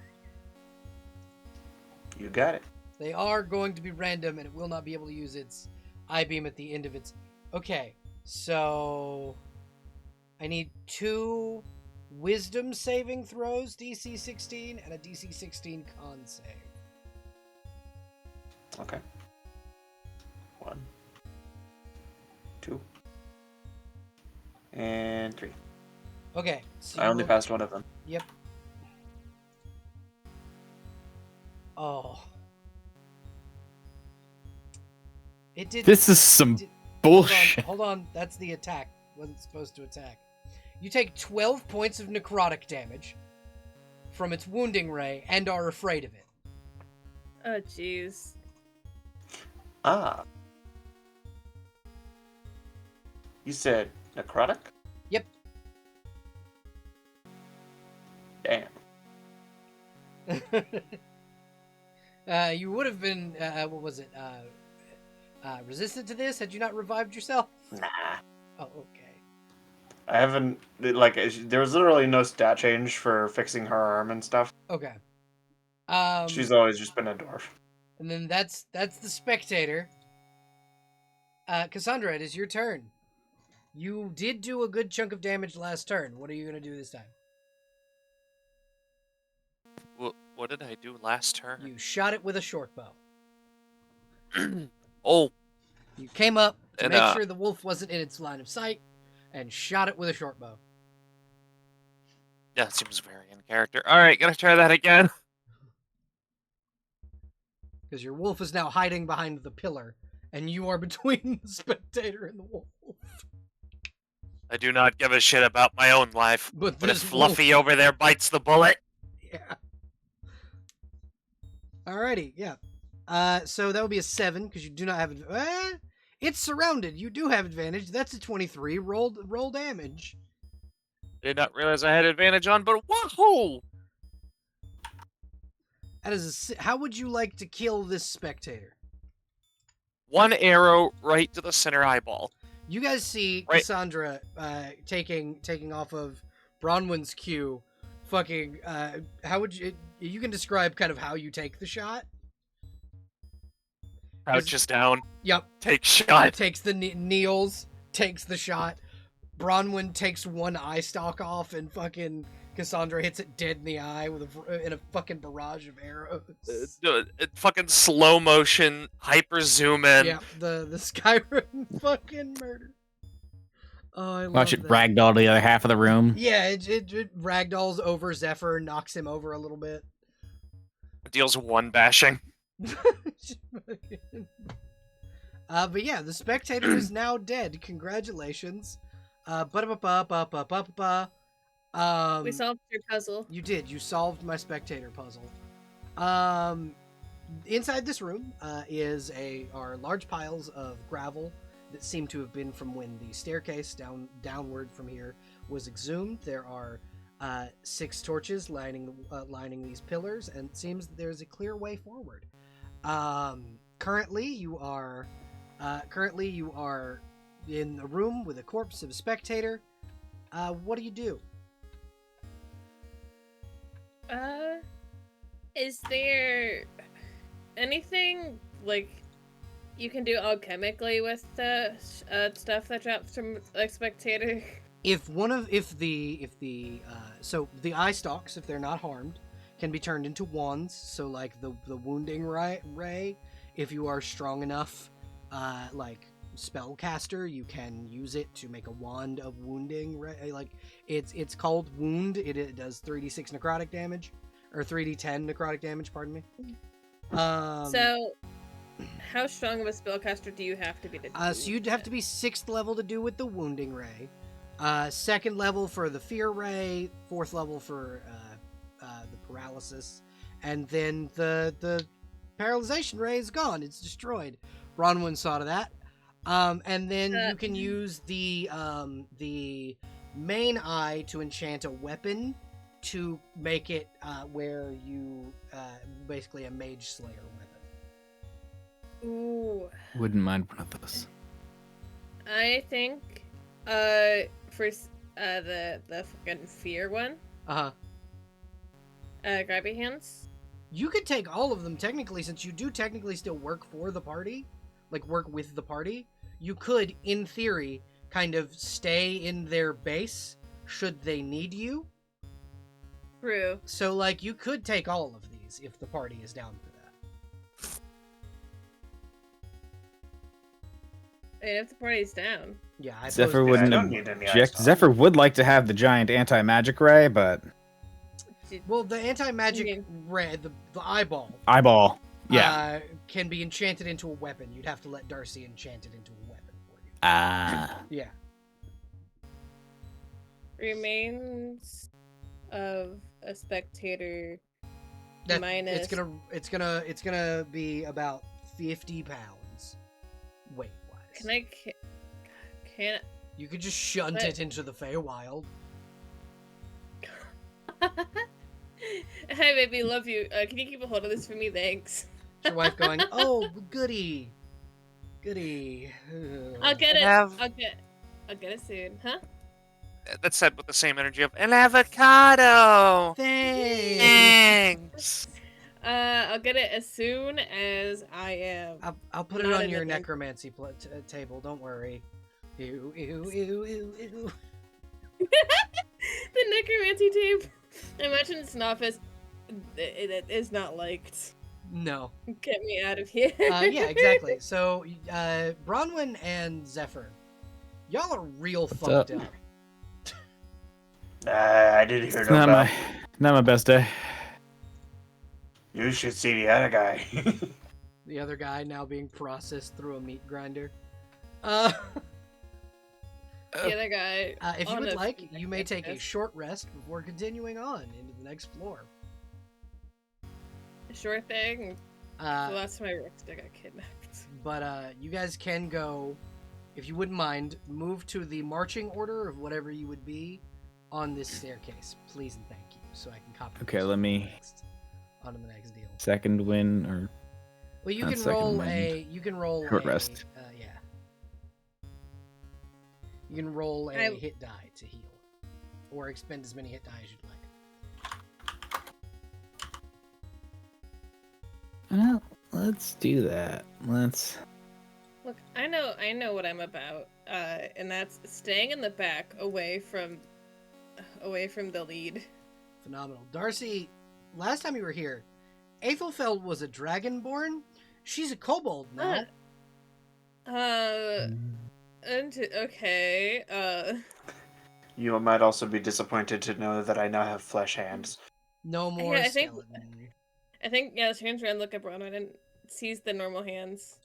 D: You got it.
A: They are going to be random, and it will not be able to use its eye beam at the end of its... Okay, so... I need 2 wisdom saving throws, DC 16, and a DC 16 con save.
D: Okay. 1, 2, and 3.
A: Okay. So
D: I only passed one of them.
A: Yep. Oh. It did.
B: This is some bullshit.
A: Hold on. That's the attack. Wasn't supposed to attack. You take 12 points of necrotic damage from its wounding ray and are afraid of it.
C: Oh, jeez.
D: Ah. You said necrotic?
A: Yep.
D: Damn.
A: You would have been, what was it, resistant to this had you not revived yourself?
D: Nah.
A: Oh, okay.
D: I haven't, like, there was literally no stat change for fixing her arm and stuff.
A: Okay.
D: She's always just been a dwarf.
A: And then that's the spectator. Cassandra, it is your turn. You did do a good chunk of damage last turn. What are you going to do this time?
F: What did I do last turn?
A: You shot it with a short bow.
F: Oh.
A: You came up to
F: And,
A: make sure the wolf wasn't in its line of sight and shot it with a short bow.
F: Yeah, it seems very in character. Alright, gotta try that again.
A: Because your wolf is now hiding behind the pillar, and you are between the spectator and the wolf.
F: I do not give a shit about my own life.
A: But
F: But if
A: this
F: Fluffy over there bites the bullet.
A: Yeah. Alrighty, yeah. So that would be a 7, because you do not have... it's surrounded. You do have advantage. That's a 23. Roll damage.
F: Did not realize I had advantage on, but wahoo!
A: That is how would you like to kill this spectator?
F: one arrow right to the center eyeball.
A: You guys see
F: Right.
A: Cassandra taking off of Bronwyn's cue. Fucking, how would you can describe kind of how you take the shot?
F: Crouches down,
A: Yep.
F: take shot.
A: Takes the kneels, takes the shot. Bronwyn takes one eye stalk off, and fucking Cassandra hits it dead in the eye in a fucking barrage of arrows.
F: Fucking slow motion, hyper zoom in.
A: Yeah, the Skyrim fucking murder. Oh, I love
B: Watch it
A: that.
B: ragdoll to the other half of the room.
A: Yeah, it ragdolls over Zephyr, knocks him over a little bit.
F: Deals one bashing.
A: But yeah, the spectator is now dead. Congratulations. Ba-da-ba-ba-ba-ba-ba-ba.
C: We solved your puzzle.
A: You did. You solved my spectator puzzle. Inside this room are large piles of gravel that seem to have been from when the staircase downward from here was exhumed. There are 6 torches lining these pillars, and it seems that there's a clear way forward. Currently, you are in a room with a corpse of a spectator. What do you do?
C: Is there anything like you can do alchemically with the stuff that drops from a spectator?
A: So the eye stalks, if they're not harmed, can be turned into wands. So like the wounding ray, if you are strong enough, like spellcaster, you can use it to make a wand of wounding ray. Like it's called wound. It does 3d6 necrotic damage, or 3d10 necrotic damage. Pardon me.
C: So, how strong of a spellcaster do you have to be to do
A: So you'd have to be 6th level to do with the wounding ray, 2nd level for the fear ray, 4th level for the paralysis, and then the paralyzation ray is gone. It's destroyed. Bronwyn saw to that. And then you can use the main eye to enchant a weapon to make it where you basically a mage slayer weapon.
C: Ooh.
B: Wouldn't mind one of those.
C: I think for the fucking fear one, grabby hands.
A: You could take all of them technically, since you do technically still work for the party, like work with the party. You could, in theory, kind of stay in their base should they need you.
C: True.
A: So like you could take all of these if the party is down for that.
C: And if the party's down.
A: Yeah, I
B: Zephyr
A: suppose-
B: wouldn't
D: I don't need any
B: object.
D: eyes.
B: Zephyr would like to have the giant anti-magic ray, but
A: Well, the anti-magic ray, the eyeball,
B: eyeball. Yeah.
A: can be enchanted into a weapon. You'd have to let Darcy enchant it into a weapon for you. Yeah.
C: Remains of a spectator
A: It's
C: minus.
A: gonna be about 50 pounds weight wise.
C: Can
A: You could just shunt
C: But-
A: it into the Feywild.
C: Hi, baby, love you. Can you keep a hold of this for me? Thanks.
A: It's your wife going, "Oh, goody, goody."
C: I'll get it.
F: Have-
C: I'll get it soon, huh?
F: That's said with the same energy of an avocado.
A: Thanks.
F: Thanks.
C: I'll get it as soon as I am.
A: I'll put it
C: Not
A: on
C: in
A: your
C: the thing.
A: necromancy table. Don't worry. Ew, ew, ew, ew, ew.
C: The necromancy tape. Imagine it's an office. It is not liked.
A: No.
C: Get me out of here.
A: Yeah, exactly. So, Bronwyn and Zephyr, y'all are real fucked up.
D: I didn't hear
B: It's
D: no
B: not
D: about.
B: my best day.
D: You should see the other guy.
A: The other guy now being processed through a meat grinder.
C: The other guy.
A: If you would
C: honest-
A: like, you may take a
C: yes.
A: short rest before continuing on into the next floor.
C: Sure thing. The last time I worked, I got kidnapped.
A: But you guys can go, if you wouldn't mind, move to the marching order of whatever you would be on this staircase, please and thank you, so I can copy.
B: Okay,
A: those
B: let me-
A: onto the next deal.
B: Second win or
A: Well, you
B: That
A: can
B: second
A: roll
B: wind.
A: a. You can roll
B: Short
A: a.
B: rest.
A: Yeah. You can roll a
C: I-
A: hit die to heal, or expend as many hit die as you'd like.
B: Well, let's do that. Let's.
C: Look, I know what I'm about, and that's staying in the back, away from the lead.
A: Phenomenal, Darcy. Last time you were here, Aethelfeld was a dragonborn. She's a kobold now.
C: Okay.
D: You might also be disappointed to know that I now have flesh hands.
A: No more
C: Yeah, I think-
A: skeleton.
C: I think yeah. Turns around, look at Bronwyn, and sees the normal hands.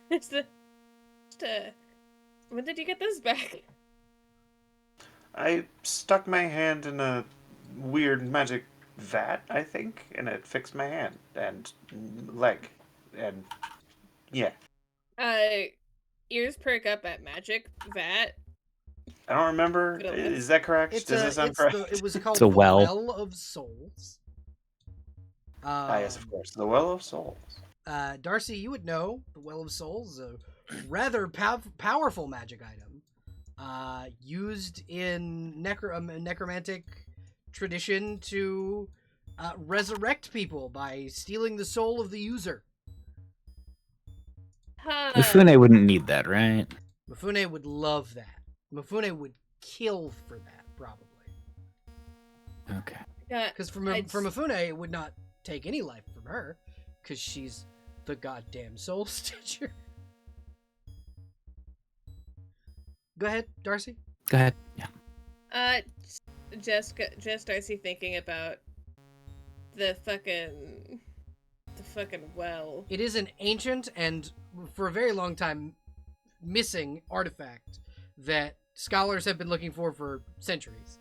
C: just when did you get this back?
D: I stuck my hand in a weird magic vat, I think, and it fixed my hand and leg. And yeah.
C: Ears perk up at magic vat.
D: I don't remember.
C: But it
D: Is that correct?
A: It's
D: Does
A: a.
D: that sound
A: It's
D: correct?
A: the. It was called
B: a
A: the
B: well.
A: of Souls.
D: Yes, of course. The Well of Souls.
A: Darcy, you would know the Well of Souls, a rather powerful magic item, used in necromantic tradition to resurrect people by stealing the soul of the user.
B: Mifune wouldn't need that, right?
A: Mifune would love that. Mifune would kill for that, probably.
B: Okay.
C: Yeah,
A: Because for Mifune, it would not take any life from her, because she's the goddamn soul stitcher. Go ahead, Darcy.
B: Go ahead. Yeah.
C: just Darcy thinking about the fucking well.
A: It is an ancient and, for a very long time, missing artifact that scholars have been looking for centuries.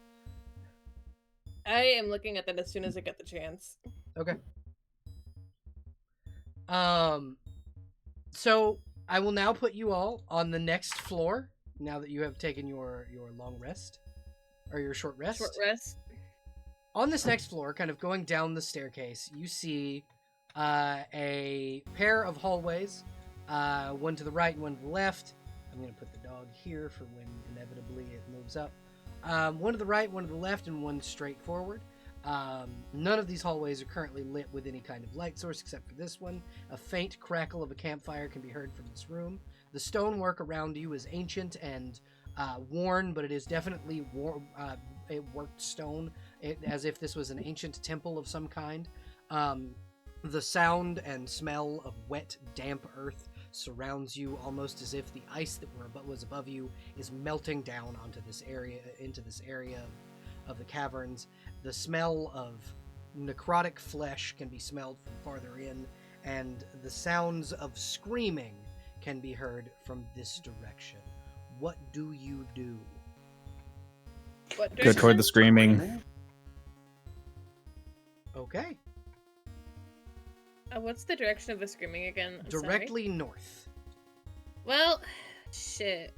C: I am looking at that as soon as I get the chance.
A: Okay. So I will now put you all on the next floor. Now that you have taken your long rest, or your short rest.
C: Short rest.
A: On this next floor, kind of going down the staircase, you see a pair of hallways, one to the right and one to the left. I'm going to put the dog here for when inevitably it moves up. One to the right, one to the left, and one straight forward. None of these hallways are currently lit with any kind of light source except for this one. A faint crackle of a campfire can be heard from this room. The stonework around you is ancient and worn, but it is definitely worked stone, as if this was an ancient temple of some kind. The sound and smell of wet, damp earth surrounds you, almost as if the ice that was above you is melting down into this area of the caverns. The smell of necrotic flesh can be smelled from farther in, and the sounds of screaming can be heard from this direction. What do you do?
C: What
B: Go toward the screaming.
A: Okay.
C: What's the direction of the screaming again? I'm sorry.
A: Directly north.
C: Well, shit.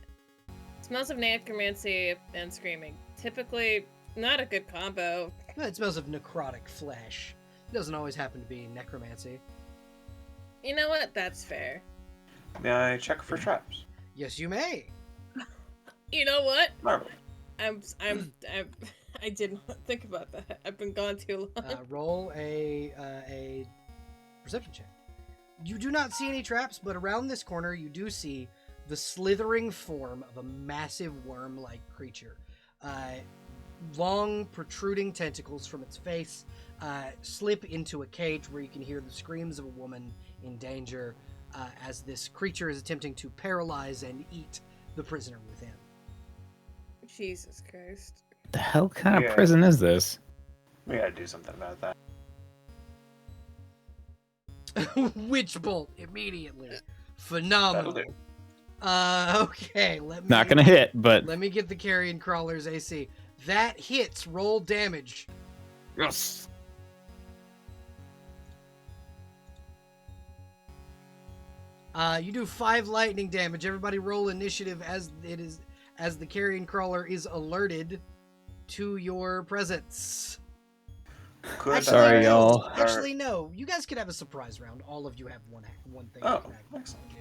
C: Smells of necromancy and screaming. Typically, not a good combo.
A: Well, it smells of necrotic flesh. It doesn't always happen to be necromancy.
C: You know what? That's fair.
D: May I check for traps?
A: Yes, you may.
C: You know what?
D: Marvel.
C: I did not think about that. I've been gone too long.
A: Roll a perception check. You do not see any traps, but around this corner you do see the slithering form of a massive worm-like creature. Long, protruding tentacles from its face slip into a cage where you can hear the screams of a woman in danger as this creature is attempting to paralyze and eat the prisoner within.
C: Jesus Christ.
B: The hell kind of
D: Yeah.
B: prison is this?
D: We gotta do something about that.
A: Witch bolt immediately.
D: That'll
A: Phenomenal.
D: do.
A: Okay, let me
B: Not gonna hit, but
A: Let me get the carrion crawler's AC. That hits. Roll damage.
B: yes.
A: You do 5 lightning damage. Everybody roll initiative as the carrion crawler is alerted to your presence.
D: Could
B: Sorry,
D: I
B: y'all.
D: start-
A: Actually, no. You guys could have a surprise round. All of you have one thing.
D: Oh,
A: you can activate
D: excellent.
A: and do.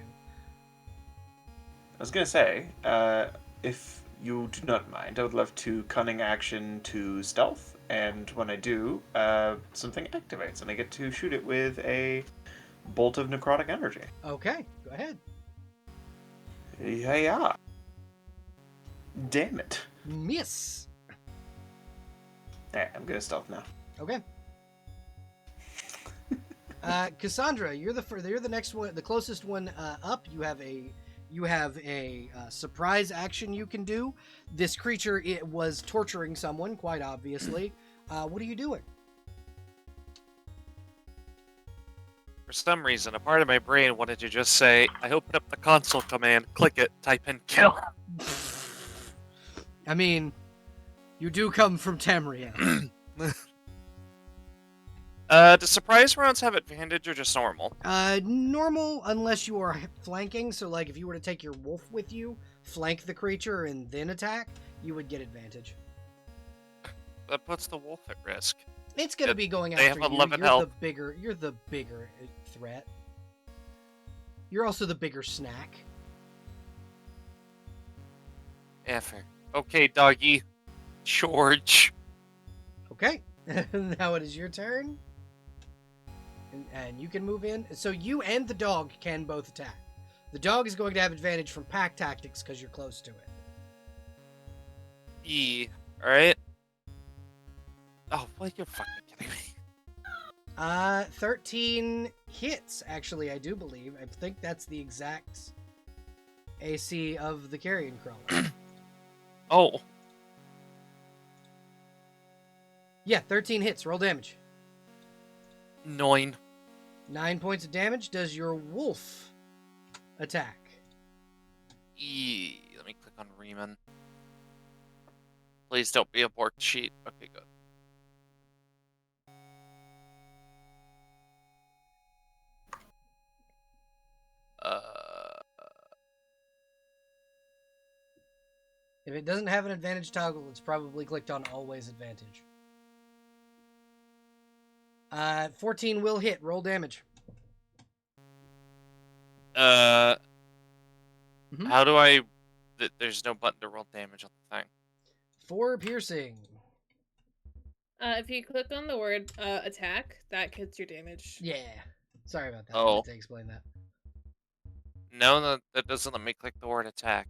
D: I was gonna say, if you do not mind, I would love to cunning action to stealth, and when I do, something activates, and I get to shoot it with a bolt of necrotic energy.
A: Okay, go ahead.
D: Yeah. Damn it.
A: Miss.
D: Alright, I'm gonna stealth now.
A: Okay. Cassandra, you're the next one, the closest one up. You have a surprise action you can do. This creature was torturing someone, quite obviously. What are you doing?
F: For some reason, a part of my brain wanted to just say, I open up the console command, click it, type in kill.
A: I mean, you do come from Tamriel.
F: Do surprise rounds have advantage or just normal?
A: Normal, unless you are flanking. So, like, if you were to take your wolf with you, flank the creature, and then attack, you would get advantage.
F: That puts the wolf at risk.
A: It's gonna be going
F: They
A: after
F: have
A: you.
F: 11
A: You're
F: health.
A: You're the bigger threat. You're also the bigger snack.
F: Yeah, fair. Okay, doggy. George.
A: Okay. Now it is your turn. And you can move in. So you and the dog can both attack. The dog is going to have advantage from pack tactics because you're close to it.
F: Alright. Oh, well, you're fucking kidding me.
A: 13 hits, actually, I do believe. I think that's the exact AC of the carrion crawler.
F: Oh.
A: Yeah, 13 hits. Roll damage.
F: 9.
A: 9 points of damage. Does your wolf attack?
F: Let me click on Riemann. Please don't be a bork cheat. Okay, good.
A: If it doesn't have an advantage toggle, it's probably clicked on always advantage. 14 will hit. Roll damage.
F: How do I... There's no button to roll damage on the thing.
A: 4 piercing.
C: If you click on the word attack, that gets your damage.
A: Yeah. Sorry about that.
F: Oh.
A: I had to explain that.
F: No, that doesn't let me click the word attack.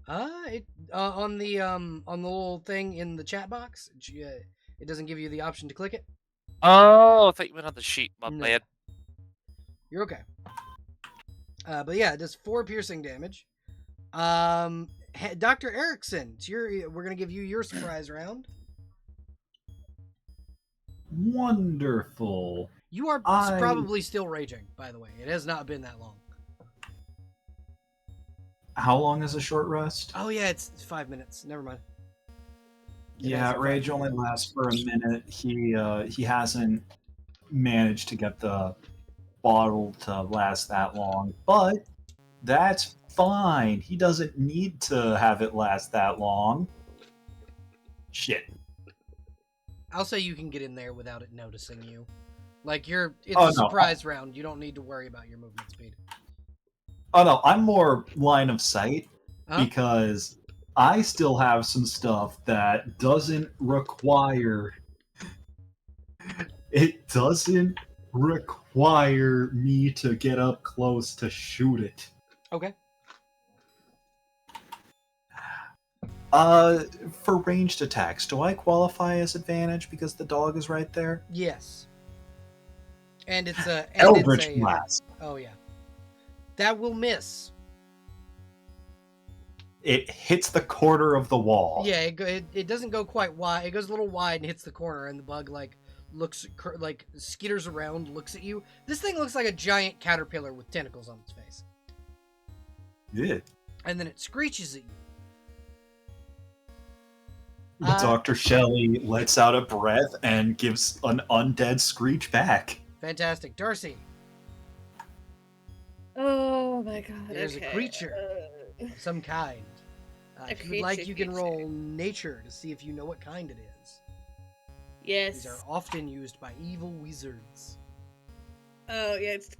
A: On the little thing in the chat box, it doesn't give you the option to click it.
F: Oh, I thought you went on the sheet. My
A: No.
F: bad.
A: You're okay. But yeah, it does 4 piercing damage. Dr. Erickson, we're gonna give you your surprise round.
E: Wonderful.
A: You are probably still raging, by the way. It has not been that long.
E: How long is a short rest?
A: Oh yeah, it's 5 minutes. Never mind.
E: Yeah, rage only lasts for a minute. He hasn't managed to get the bottle to last that long, but that's fine. He doesn't need to have it last that long. Shit.
A: I'll say you can get in there without it noticing you. Like it's
E: Oh,
A: a
E: no.
A: surprise round. You don't need to worry about your movement speed.
E: Oh no, I'm more line of sight
A: Huh?
E: because I still have some stuff that doesn't require. It doesn't require me to get up close to shoot it.
A: Okay.
E: For ranged attacks, do I qualify as advantage because the dog is right there?
A: Yes. And it's a
E: Eldritch Blast.
A: Oh yeah. That will miss.
E: It hits the corner of the wall.
A: Yeah, it doesn't go quite wide. It goes a little wide and hits the corner, and the bug looks skitters around, looks at you. This thing looks like a giant caterpillar with tentacles on its face.
E: Yeah.
A: And then it screeches at you.
E: Dr. Shelley lets out a breath and gives an undead screech back.
A: Fantastic, Darcy.
C: Oh my god.
A: There's a creature of some kind. If you'd like, you can roll nature to see if you know what kind it is.
C: Yes.
A: These are often used by evil wizards.
C: Oh, yeah, it's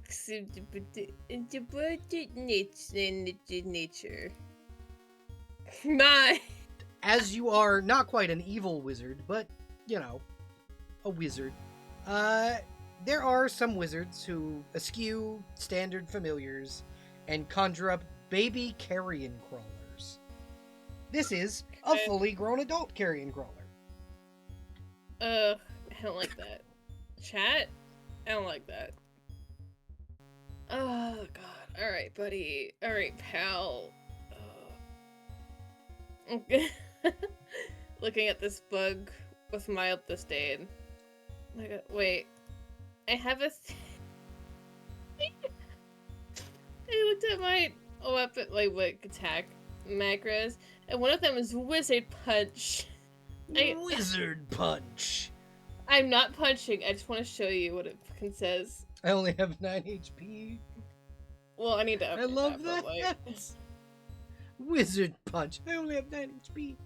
C: nature. My.
A: As you are not quite an evil wizard, but, you know, a wizard, there are some wizards who eschew standard familiars and conjure up baby carrion crawlers. This is a
C: Okay.
A: fully grown adult carrion crawler.
C: I don't like that. Chat? I don't like that. Oh, God. Alright, buddy. Alright, pal. Okay. Looking at this bug with mild disdain. Oh my God, wait. I have a I looked at my weapon, like attack macros, and one of them is Wizard Punch.
A: Wizard punch.
C: I'm not punching. I just want to show you what it fucking says.
A: I only have 9 HP.
C: Well, I need to.
A: I love
C: but,
A: that.
C: like,
A: Wizard punch. I only have 9 HP.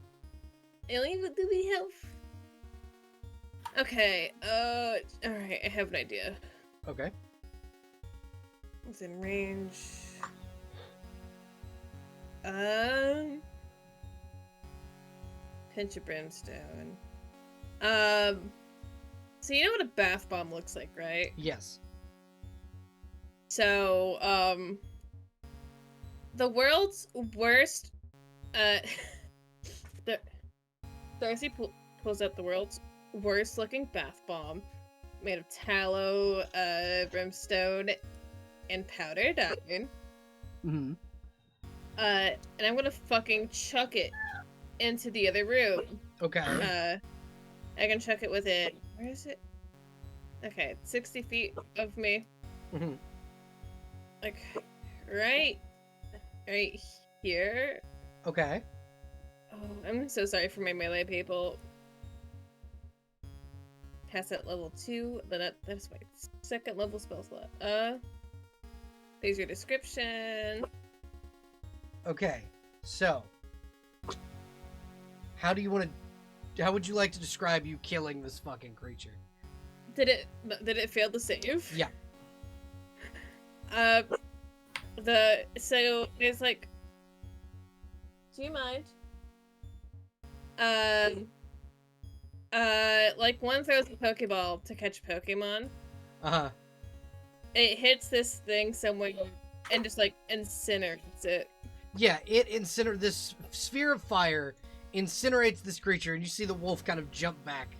C: I only have 3 health. Okay. Alright. I have an idea.
A: Okay.
C: Within range. Pinch of brimstone. So you know what a bath bomb looks like, right?
A: Yes.
C: So, the world's worst, Darcy pulls out the world's worst looking bath bomb, made of tallow, brimstone, and powdered iron.
A: Mm-hmm.
C: And I'm gonna fucking chuck it into the other room.
A: Okay.
C: I can chuck it within, where is it? Okay, 60 feet of me.
A: Mm-hmm.
C: Like, right here.
A: Okay.
C: Oh, I'm so sorry for my melee people. Pass at level 2, then that's my second level spell slot. There's your description.
A: Okay. So, how would you like to describe you killing this fucking creature?
C: Did it fail to save?
A: Yeah.
C: So there's like, do you mind? Like one throws a Pokeball to catch Pokemon.
A: Uh-huh.
C: It hits this thing somewhere and just like incinerates it.
A: Yeah, this sphere of fire incinerates this creature, and you see the wolf kind of jump back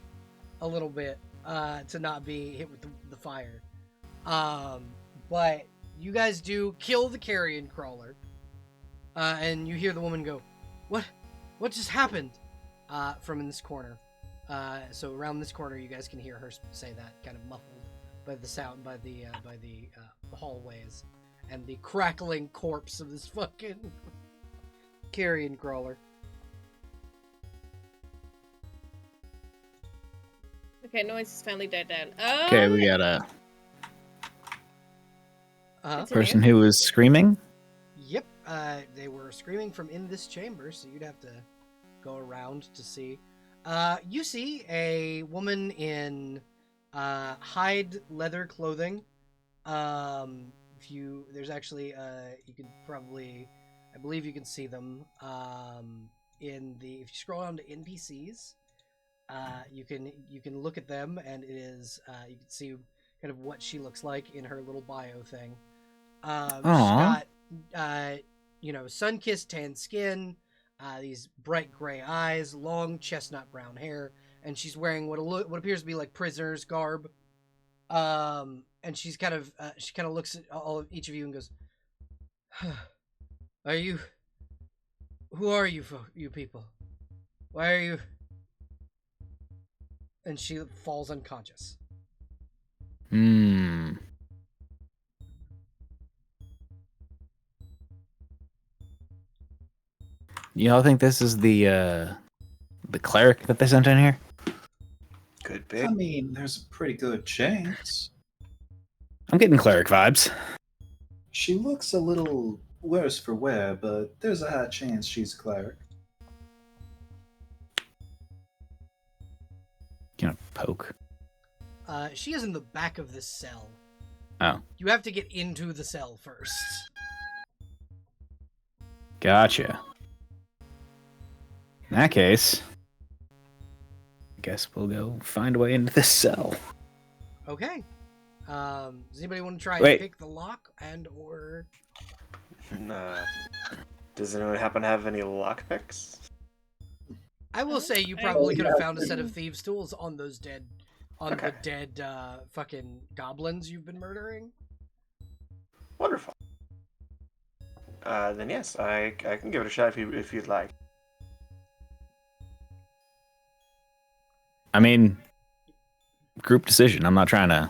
A: a little bit to not be hit with the fire. But you guys do kill the carrion crawler, and you hear the woman go, "What just happened?" From in this corner. So around this corner, you guys can hear her say that, kind of muffled by the sound, by the hallways, and the crackling corpse of this fucking carrion crawler.
C: Okay, noise has finally died down.
B: Okay, we got a
A: Uh-huh.
C: Continue.
B: person who was screaming.
A: Yep, they were screaming from in this chamber, so you'd have to go around to see. You see a woman in hide leather clothing. There's actually you can probably, I believe you can see them if you scroll down to NPCs, you can look at them, and it is you can see kind of what she looks like in her little bio thing. She's got sun-kissed tan skin, these bright gray eyes, long chestnut brown hair, and she's wearing what appears to be like prisoner's garb. And she kind of looks at each of you and goes, who are you people? Why are you? And she falls unconscious.
B: Y'all think this is the cleric that they sent in here?
D: Could be.
E: I mean, there's a pretty good chance.
B: I'm getting cleric vibes.
E: She looks a little worse for wear, but there's a high chance she's a cleric.
B: Poke.
A: She is in the back of this cell.
B: Oh,
A: You have to get into the cell first.
B: gotcha. In that case, I guess we'll go find a way into this cell.
A: Okay. Does anybody want to try
B: Wait.
A: and pick the lock or?
D: Does anyone happen to have any lockpicks?
A: I will say you probably could have found a set of thieves' tools on those the dead fucking goblins you've been murdering.
D: Wonderful. Then yes, I can give it a shot if you'd like.
B: I mean, group decision. I'm not trying to.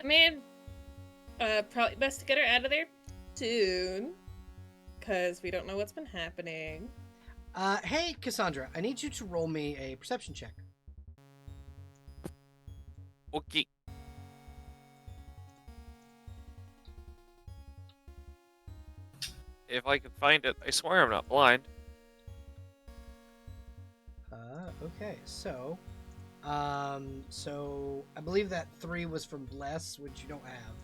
C: I mean, probably best to get her out of there soon, because we don't know what's been happening.
A: Hey, Cassandra, I need you to roll me a perception check.
F: Okay. If I can find it, I swear I'm not blind.
A: Okay, so I believe that 3 was from Bless, which you don't have.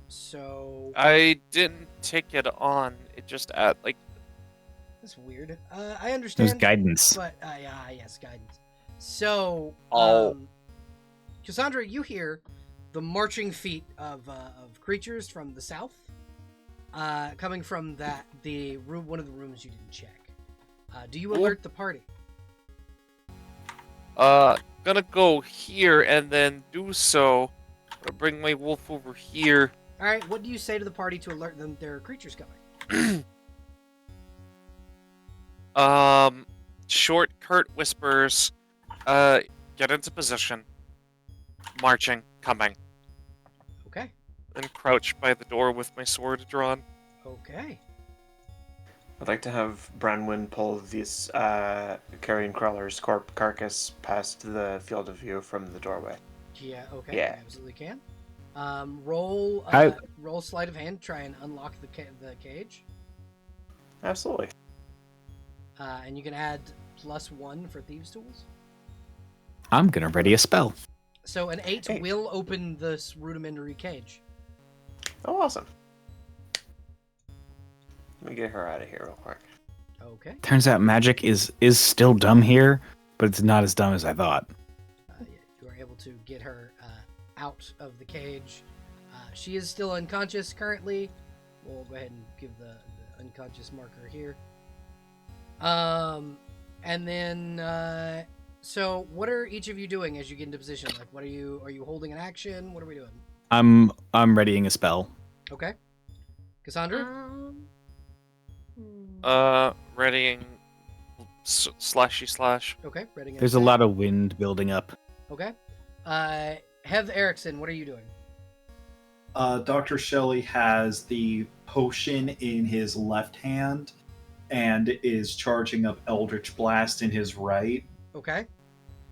A: So
F: I didn't take it on. It just
A: that's weird. I
B: It
A: understand.
B: was guidance.
A: But yes, guidance. So
F: Oh.
A: Cassandra, you hear the marching feet of creatures from the south, coming from the room, one of the rooms you didn't check. Do you alert the party?
F: Gonna go here and then do so. Gonna bring my wolf over here.
A: All right. What do you say to the party to alert them there are creatures coming?
F: Short, curt whispers. Get into position. Marching, coming.
A: Okay.
F: Then crouch by the door with my sword drawn.
A: Okay.
D: I'd like to have Branwyn pull this carrion crawler's carcass past the field of view from the doorway.
A: Yeah. Okay.
D: Yeah.
A: You absolutely can. Roll sleight of hand. Try and unlock the cage.
D: Absolutely.
A: And you can add +1 for thieves' tools.
B: I'm gonna ready a spell.
A: So an 8
D: Hey.
A: will open this rudimentary cage.
D: Oh, awesome. Let me get her out of here real quick.
A: Okay.
B: Turns out magic is still dumb here, but it's not as dumb as I thought.
A: You are able to get her out of the cage. She is still unconscious currently. We'll go ahead and give the unconscious marker here. And then so what are each of you doing as you get into position? Like, are you holding an action? What are we doing?
B: I'm readying a spell.
A: Okay. Cassandra?
F: Readying slashy slash.
A: Okay. Ready.
B: There's a lot of wind building up.
A: Okay. Hev Erickson, what are you doing?
E: Dr. Shelley has the potion in his left hand and is charging up Eldritch Blast in his right.
A: Okay.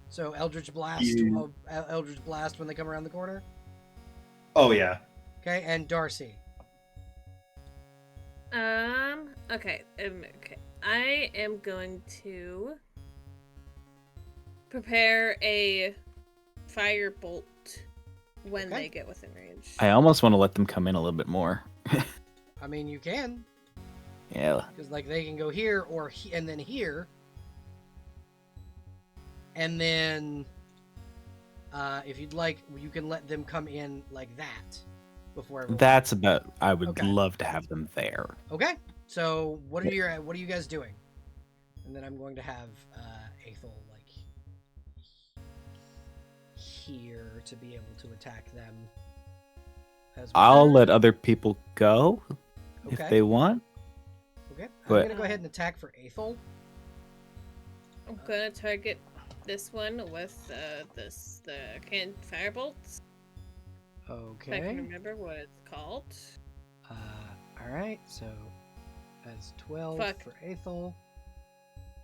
A: So Eldritch Blast, Eldritch Blast when they come around the corner.
E: Oh, yeah.
A: Okay, and Darcy.
C: Okay. I am going to prepare a firebolt when
A: Okay.
C: they get within range.
B: I almost want to let them come in a little bit more.
A: I mean, you can,
B: Yeah.
A: because like they can go here and then here, and then if you'd like, you can let them come in like that before everyone.
B: That's about. I would
A: Okay.
B: love to have them there.
A: Okay. So what are you guys doing? And then I'm going to have Aethel like here to be able to attack them. As well.
B: I'll let other people go if
A: Okay.
B: they want.
A: Okay. I'm
B: But-
A: gonna go ahead and attack for Aethel.
C: I'm gonna target this one with the canned firebolts. If I can
A: Okay.
C: remember what it's called.
A: All right. So that's 12
C: Fuck.
A: for Aethel.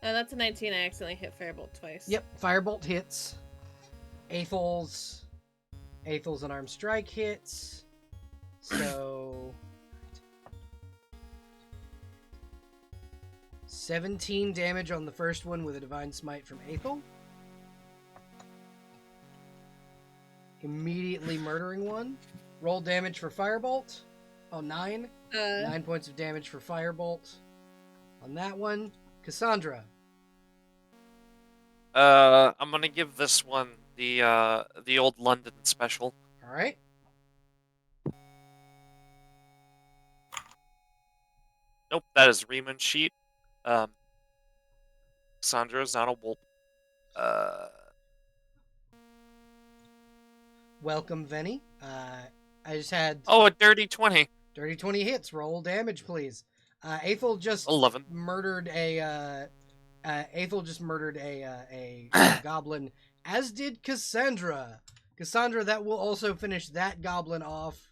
C: That's a 19. I accidentally hit firebolt twice.
A: Yep. Firebolt hits. Aethel's unarmed strike hits. So 17 damage on the first one with a Divine Smite from Aethel. Immediately murdering one. Roll damage for Firebolt. Oh, 9. 9 points of damage for Firebolt on that one. Cassandra.
F: I'm gonna give this one the old London special.
A: All right.
F: Nope, that is Riemann sheet. Sandra's not a wolf.
A: Welcome, Venny. I just had
F: Oh, a dirty 20.
A: dirty 20 hits. Roll damage, please. Aethel just
F: 11.
A: murdered a goblin, as did Cassandra. Cassandra, that will also finish that goblin off.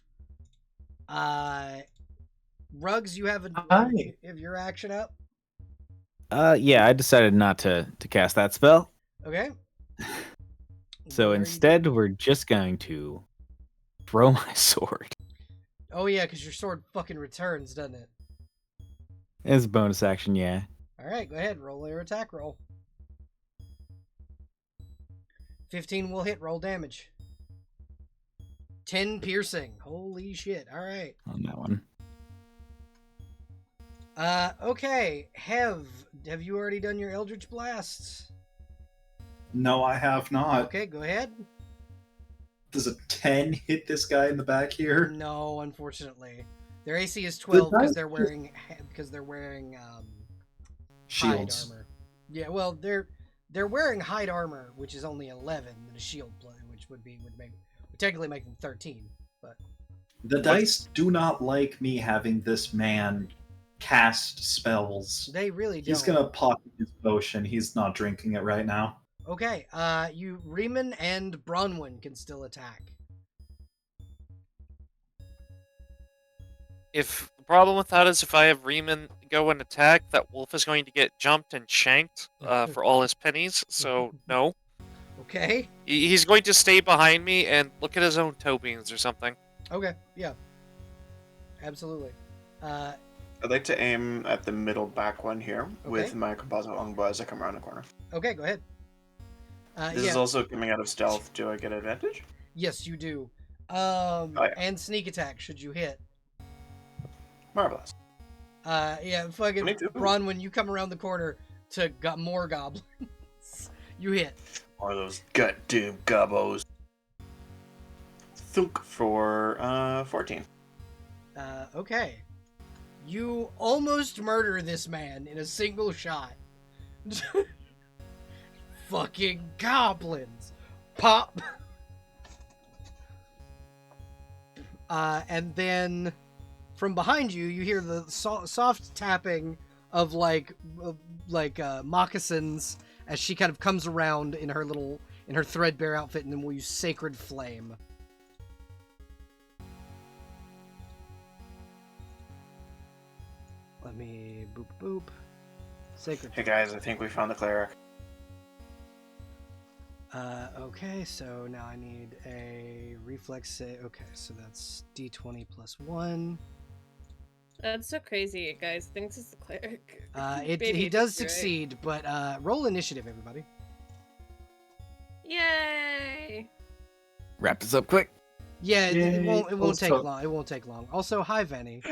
A: Rugs, you have your action up.
B: Yeah, I decided not to cast that spell.
A: Okay.
B: So
A: What are you
B: instead,
A: doing?
B: we're just going to throw my sword.
A: Oh yeah, because your sword fucking returns, doesn't it?
B: As a bonus action, yeah.
A: All right, go ahead. Roll your attack roll. 15 will hit. Roll damage. 10 piercing. Holy shit. All right.
B: On that one.
A: Okay. Have you already done your Eldritch Blasts?
E: No, I have not.
A: Okay, go ahead.
E: Does a 10 hit this guy in the back here?
A: No, unfortunately. Their AC is 12 because
E: dice
A: they're wearing hide
E: Shields.
A: armor. Yeah, well, they're wearing hide armor, which is only 11, and a shield play, which would technically make them 13. But
E: The dice do not like me having this man cast spells.
A: they really don't.
E: He's gonna pocket his potion. He's not drinking it right now.
A: Okay, you Riemann and Bronwyn can still attack.
F: If the problem with that is if I have Riemann go and attack, that wolf is going to get jumped and shanked for all his pennies. So no,
A: Okay.
F: he's going to stay behind me and look at his own toe beans or something.
A: Okay. Yeah. Absolutely.
D: I'd like to aim at the middle back one here with
A: Okay.
D: my composite longbow as I come around the corner.
A: Okay, go ahead.
D: This
A: Yeah.
D: is also coming out of stealth. Do I get advantage?
A: Yes, you do.
D: yeah.
A: And sneak attack should you hit.
D: Marvelous.
A: Yeah, fucking
D: 22.
A: Bronwyn, you come around the corner to got more goblins. You hit.
D: Or those goddamn gobos. Thunk for 14.
A: Okay. You almost murder this man in a single shot. Fucking goblins. Pop. And then from behind you, you hear the soft tapping of moccasins as she kind of comes around in her threadbare outfit, and then we'll use Sacred Flame. Let me boop. Sacred.
D: Hey guys, I think we found the cleric.
A: Okay, so now I need a reflex save. Okay, so that's d20 plus 1.
C: That's so crazy, guys. Thinks it's the cleric.
A: He does succeed, but roll initiative, everybody.
C: Yay!
B: Wrap this up quick.
A: Yeah, it won't
E: Also-
A: take long. It won't take long. Also, hi, Venny.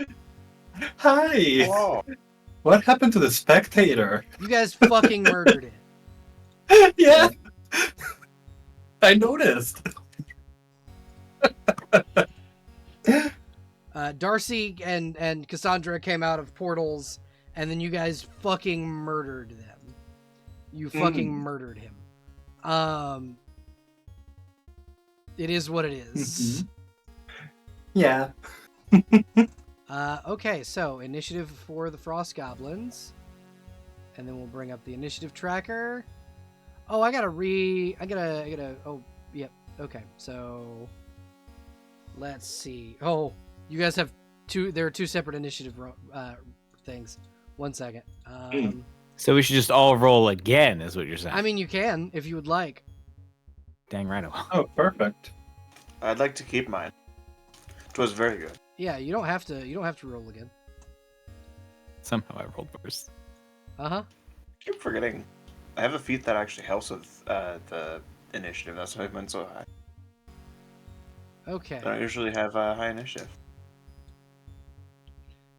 E: Hi!
D: Oh,
E: What happened to the spectator?
A: You guys fucking murdered it.
E: Yeah! I noticed.
A: Darcy and Cassandra came out of portals, and then you guys fucking murdered them. You fucking murdered him. It is what it is.
E: Yeah.
A: Okay, so initiative for the Frost Goblins, and then we'll bring up the initiative tracker. Oh, I gotta. Oh, yep. Okay, so let's see. Oh, you guys have two. There are two separate initiative things. 1 second.
B: So we should just all roll again, is what you're saying.
A: I mean, you can if you would like.
B: Dang right I will.
E: Oh, perfect.
D: I'd like to keep mine. It was very good.
A: Yeah, you don't have to. You don't have to roll again.
B: Somehow I rolled first.
A: Uh-huh.
D: keep forgetting. I have a feat that actually helps with the initiative. That's why I've been so high.
A: Okay.
D: I don't usually have high initiative.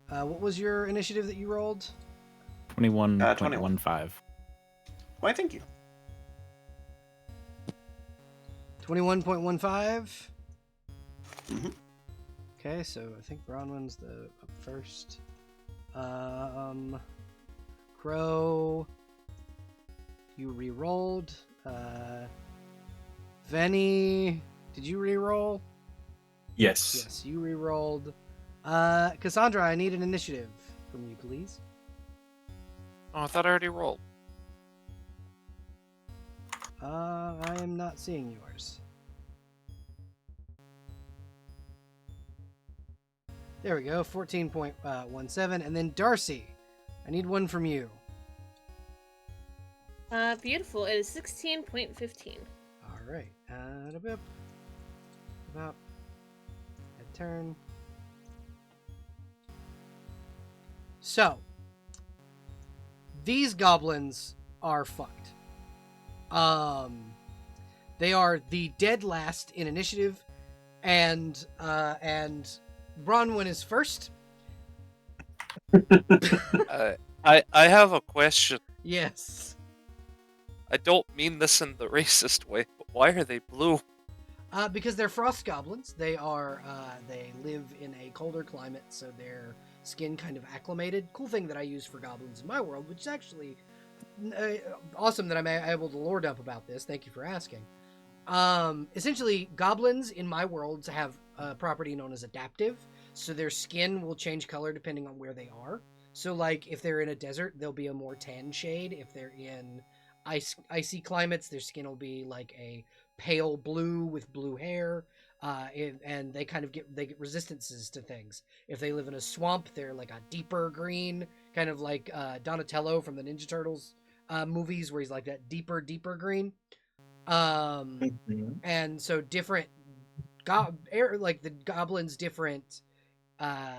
A: What was your initiative that you rolled?
B: 21.15.
D: Why, thank you.
A: 21.15.
D: Mhm.
A: Okay, so I think Bronwyn's up first. Crow, you re-rolled. Venny, did you re-roll?
E: Yes.
A: Yes, you re-rolled. Cassandra, I need an initiative from you, please.
F: Oh, I thought I already rolled.
A: I am not seeing yours. There we go, 14.17. And then Darcy, I need one from you.
C: Beautiful. It is 16.15.
A: All right. About head turn. So, these goblins are fucked. They are the dead last in initiative, and Bronwyn is first.
F: I have a question.
A: Yes.
F: I don't mean this in the racist way, but why are they blue?
A: Because they're frost goblins. They live in a colder climate, so their skin kind of acclimated. Cool thing that I use for goblins in my world, which is actually awesome that I'm able to lore dump about this. Thank you for asking. Essentially, goblins in my world have a property known as adaptive, so their skin will change color depending on where they are. So, like, if they're in a desert, they'll be a more tan shade. If they're in icy climates, their skin will be like a pale blue with blue hair, and they get resistances to things. If they live in a swamp, they're like a deeper green, kind of like Donatello from the Ninja Turtles movies, where he's like that deeper green. And so different like the goblins' different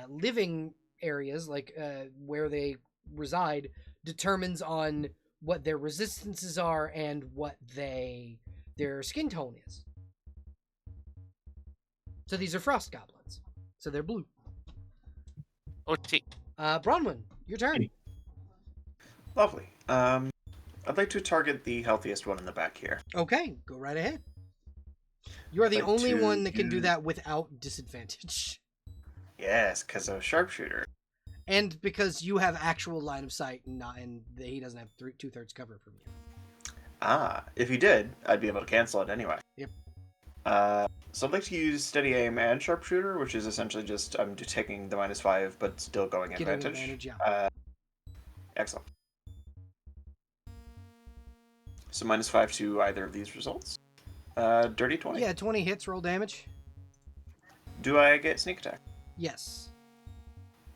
A: living areas, like where they reside, determines on what their resistances are and what their skin tone is. So these are frost goblins. So they're blue.
F: OT.
A: Bronwyn, your turn.
D: Lovely. I'd like to target the healthiest one in the back here.
A: Okay, go right ahead. You are the
D: Like
A: only
D: to
A: one that can do
D: use-
A: that without disadvantage.
D: Yes, because I'm a sharpshooter.
A: And because you have actual line of sight, and he doesn't have 2/3 cover from you.
D: If he did, I'd be able to cancel it anyway.
A: Yep.
D: So I'd like to use steady aim and sharpshooter, which is essentially just I'm taking the -5 but still going
A: Getting
D: advantage.
A: yeah.
D: Excellent. So -5 to either of these results. Dirty 20.
A: Yeah, 20 hits, roll damage.
D: Do I get sneak attack?
A: Yes.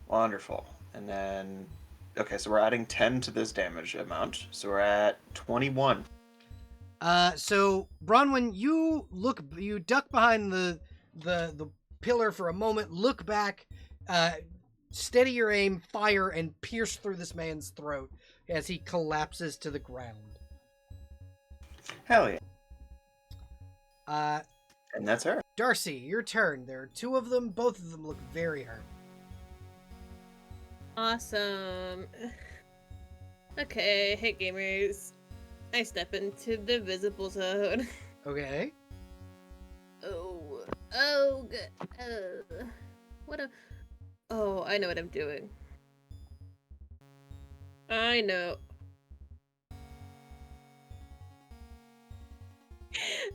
D: Wonderful. And then, okay, so we're adding 10 to this damage amount, so we're at 21.
A: So Bronwyn, you duck behind the pillar for a moment, look back, steady your aim, fire, and pierce through this man's throat as he collapses to the ground.
D: Hell yeah.
A: Uh,
D: And that's her.
A: Darcy, your turn. There are two of them. Both of them look very hurt.
C: Awesome. Okay, hey gamers. I step into the visible zone.
A: Okay.
C: Oh, good. Oh, I know what I'm doing. I know.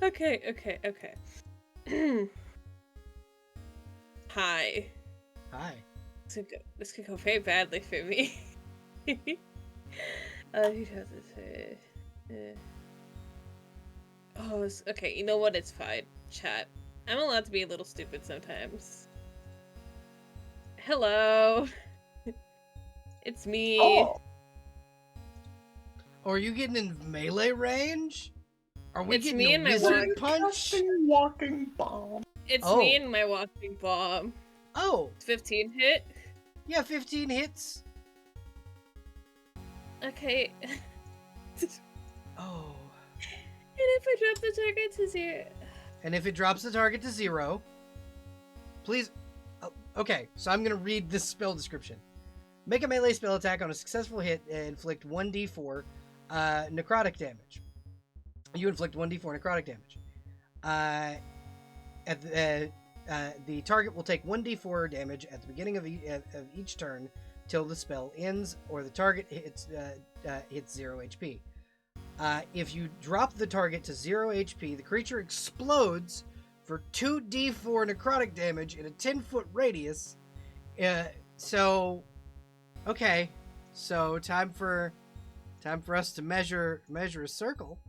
C: Okay. Hi.
A: Hi.
C: This could go very badly for me. Who does it? Oh, okay. You know what? It's fine. Chat. I'm allowed to be a little stupid sometimes. Hello. It's me.
D: Oh,
A: Are you getting in melee range? Are we
C: It's
A: getting
C: me
A: a
C: and my
A: wizard
C: walk-
A: punch?
D: casting walking bomb.
C: It's
A: Oh.
C: me and my walking bomb.
A: Oh,
C: 15 hit.
A: yeah, 15 hits.
C: Okay. And
A: Oh.
C: if I drop the target to 0?
A: And if it drops the target to 0, please. Okay, so I'm going to read this spell description. Make a melee spell attack on a successful hit and inflict 1d4 necrotic damage. You inflict 1d4 necrotic damage. The target will take 1d4 damage at the beginning of each turn till the spell ends or the target hits 0 HP. If you drop the target to 0 HP, the creature explodes for 2d4 necrotic damage in a 10-foot radius. Okay, so time for us to measure a circle.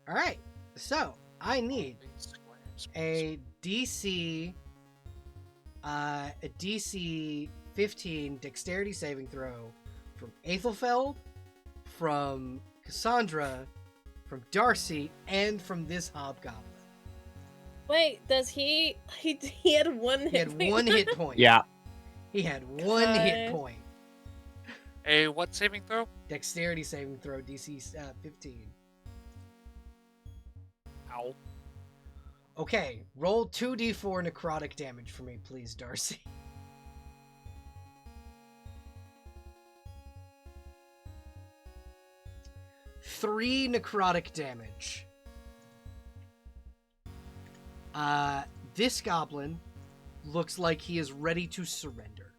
A: All right, so I need a DC 15 dexterity saving throw from Aethelfeld, from Cassandra, from Darcy, and from this hobgoblin.
C: Wait, does he had one hit
A: He had
C: point.
A: 1 hit point.
B: Yeah.
A: He had 1 hit
C: God.
A: point.
F: A what saving throw?
A: Dexterity saving throw, DC 15.
F: Ow.
A: Okay, roll 2d4 necrotic damage for me, please, Darcy. Three necrotic damage. This goblin looks like he is ready to surrender.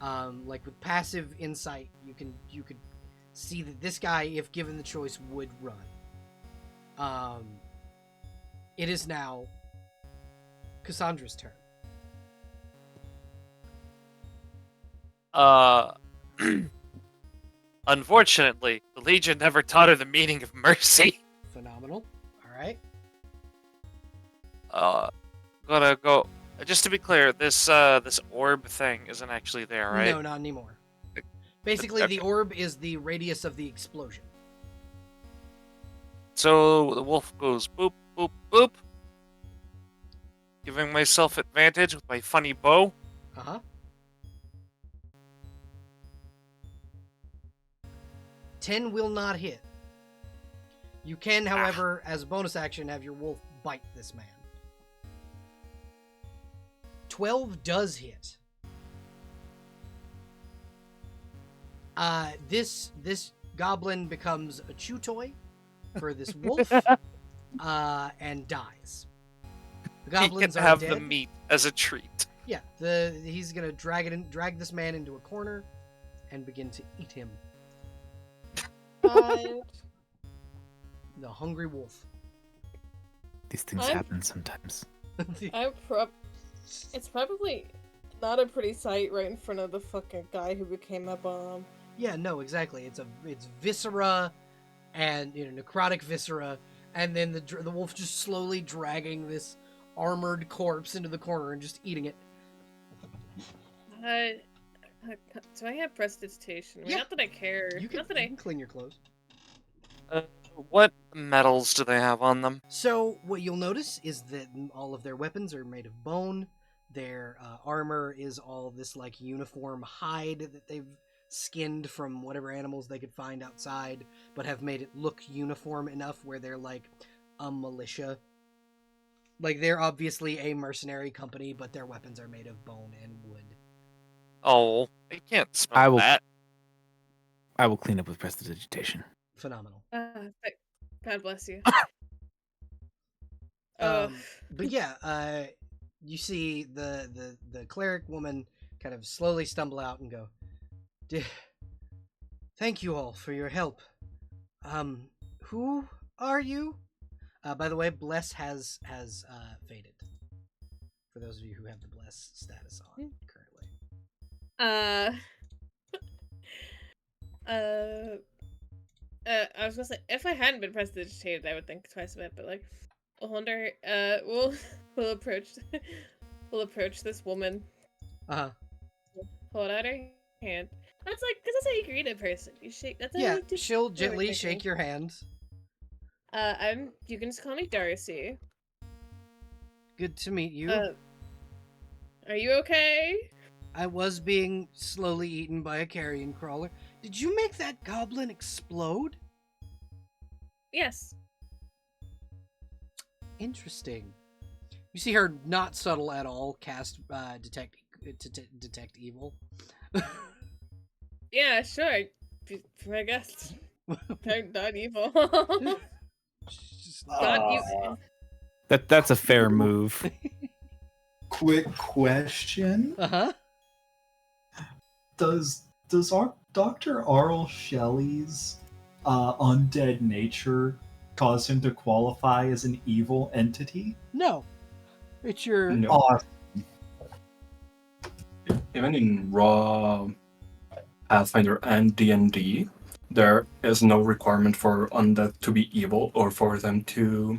A: Like with passive insight, you could see that this guy, if given the choice, would run. It is now Cassandra's turn.
F: Unfortunately, the Legion never taught her the meaning of mercy.
A: Phenomenal. All right.
F: Gonna go. Just to be clear, this orb thing isn't actually there, right?
A: No, not anymore. Basically,
F: Okay.
A: the orb is the radius of the explosion.
F: So the wolf goes boop, boop, boop. Giving myself advantage with my funny bow.
A: Uh-huh. 10 will not hit. You can, however, as a bonus action, have your wolf bite this man. 12 does hit. This goblin becomes a chew toy for this wolf, and dies. The goblins
F: He can
A: are
F: have
A: dead.
F: the meat as a treat.
A: Yeah, he's gonna drag this man into a corner, and begin to eat him.
C: God.
A: The hungry wolf.
B: These things
C: I'm-
B: happen sometimes.
C: It's probably not a pretty sight right in front of the fucking guy who became a bomb.
A: Yeah, no, exactly. It's viscera, and necrotic viscera, and then the wolf just slowly dragging this armored corpse into the corner and just eating it.
C: Do I have prestidigitation? I mean,
A: Yeah.
C: not that I care.
A: You
C: Not that
A: can
C: I.
A: clean your clothes.
F: What metals do they have on them?
A: So what you'll notice is that all of their weapons are made of bone. Their armor is all this like uniform hide that they've skinned from whatever animals they could find outside, but have made it look uniform enough where they're like a militia. Like they're obviously a mercenary company, but their weapons are made of bone and wood.
F: Oh, I can't smell
B: I will-
F: that.
B: I will clean up with prestidigitation.
A: Phenomenal.
C: God bless you.
A: But yeah, you see the cleric woman kind of slowly stumble out and go, "Thank you all for your help. Who are you?" By the way, bless has faded. For those of you who have the bless status on currently.
C: I was gonna say if I hadn't been prestidigitated, I would think twice about it, but like, we'll approach this woman. Hold out her hand. That's like, cause that's how you greet a person. You shake. That's how
A: Yeah,
C: you do.
A: she'll gently
C: everything.
A: shake your hand.
C: You can just call me Darcy.
A: Good to meet you.
C: Are you okay?
A: I was being slowly eaten by a carrion crawler. Did you make that goblin explode?
C: Yes.
A: Interesting. You see her, not subtle at all, cast detect evil.
C: Yeah, sure. I guess. Not evil.
A: Just-
C: God,
B: That's a fair move.
E: Quick question:
A: Uh-huh.
E: Does our Dr. Arl Shelley's undead nature cause him to qualify as an evil entity?
A: No. It's your...
G: No.
E: Awesome.
G: Even in raw Pathfinder and D&D, there is no requirement for undead to be evil or for them to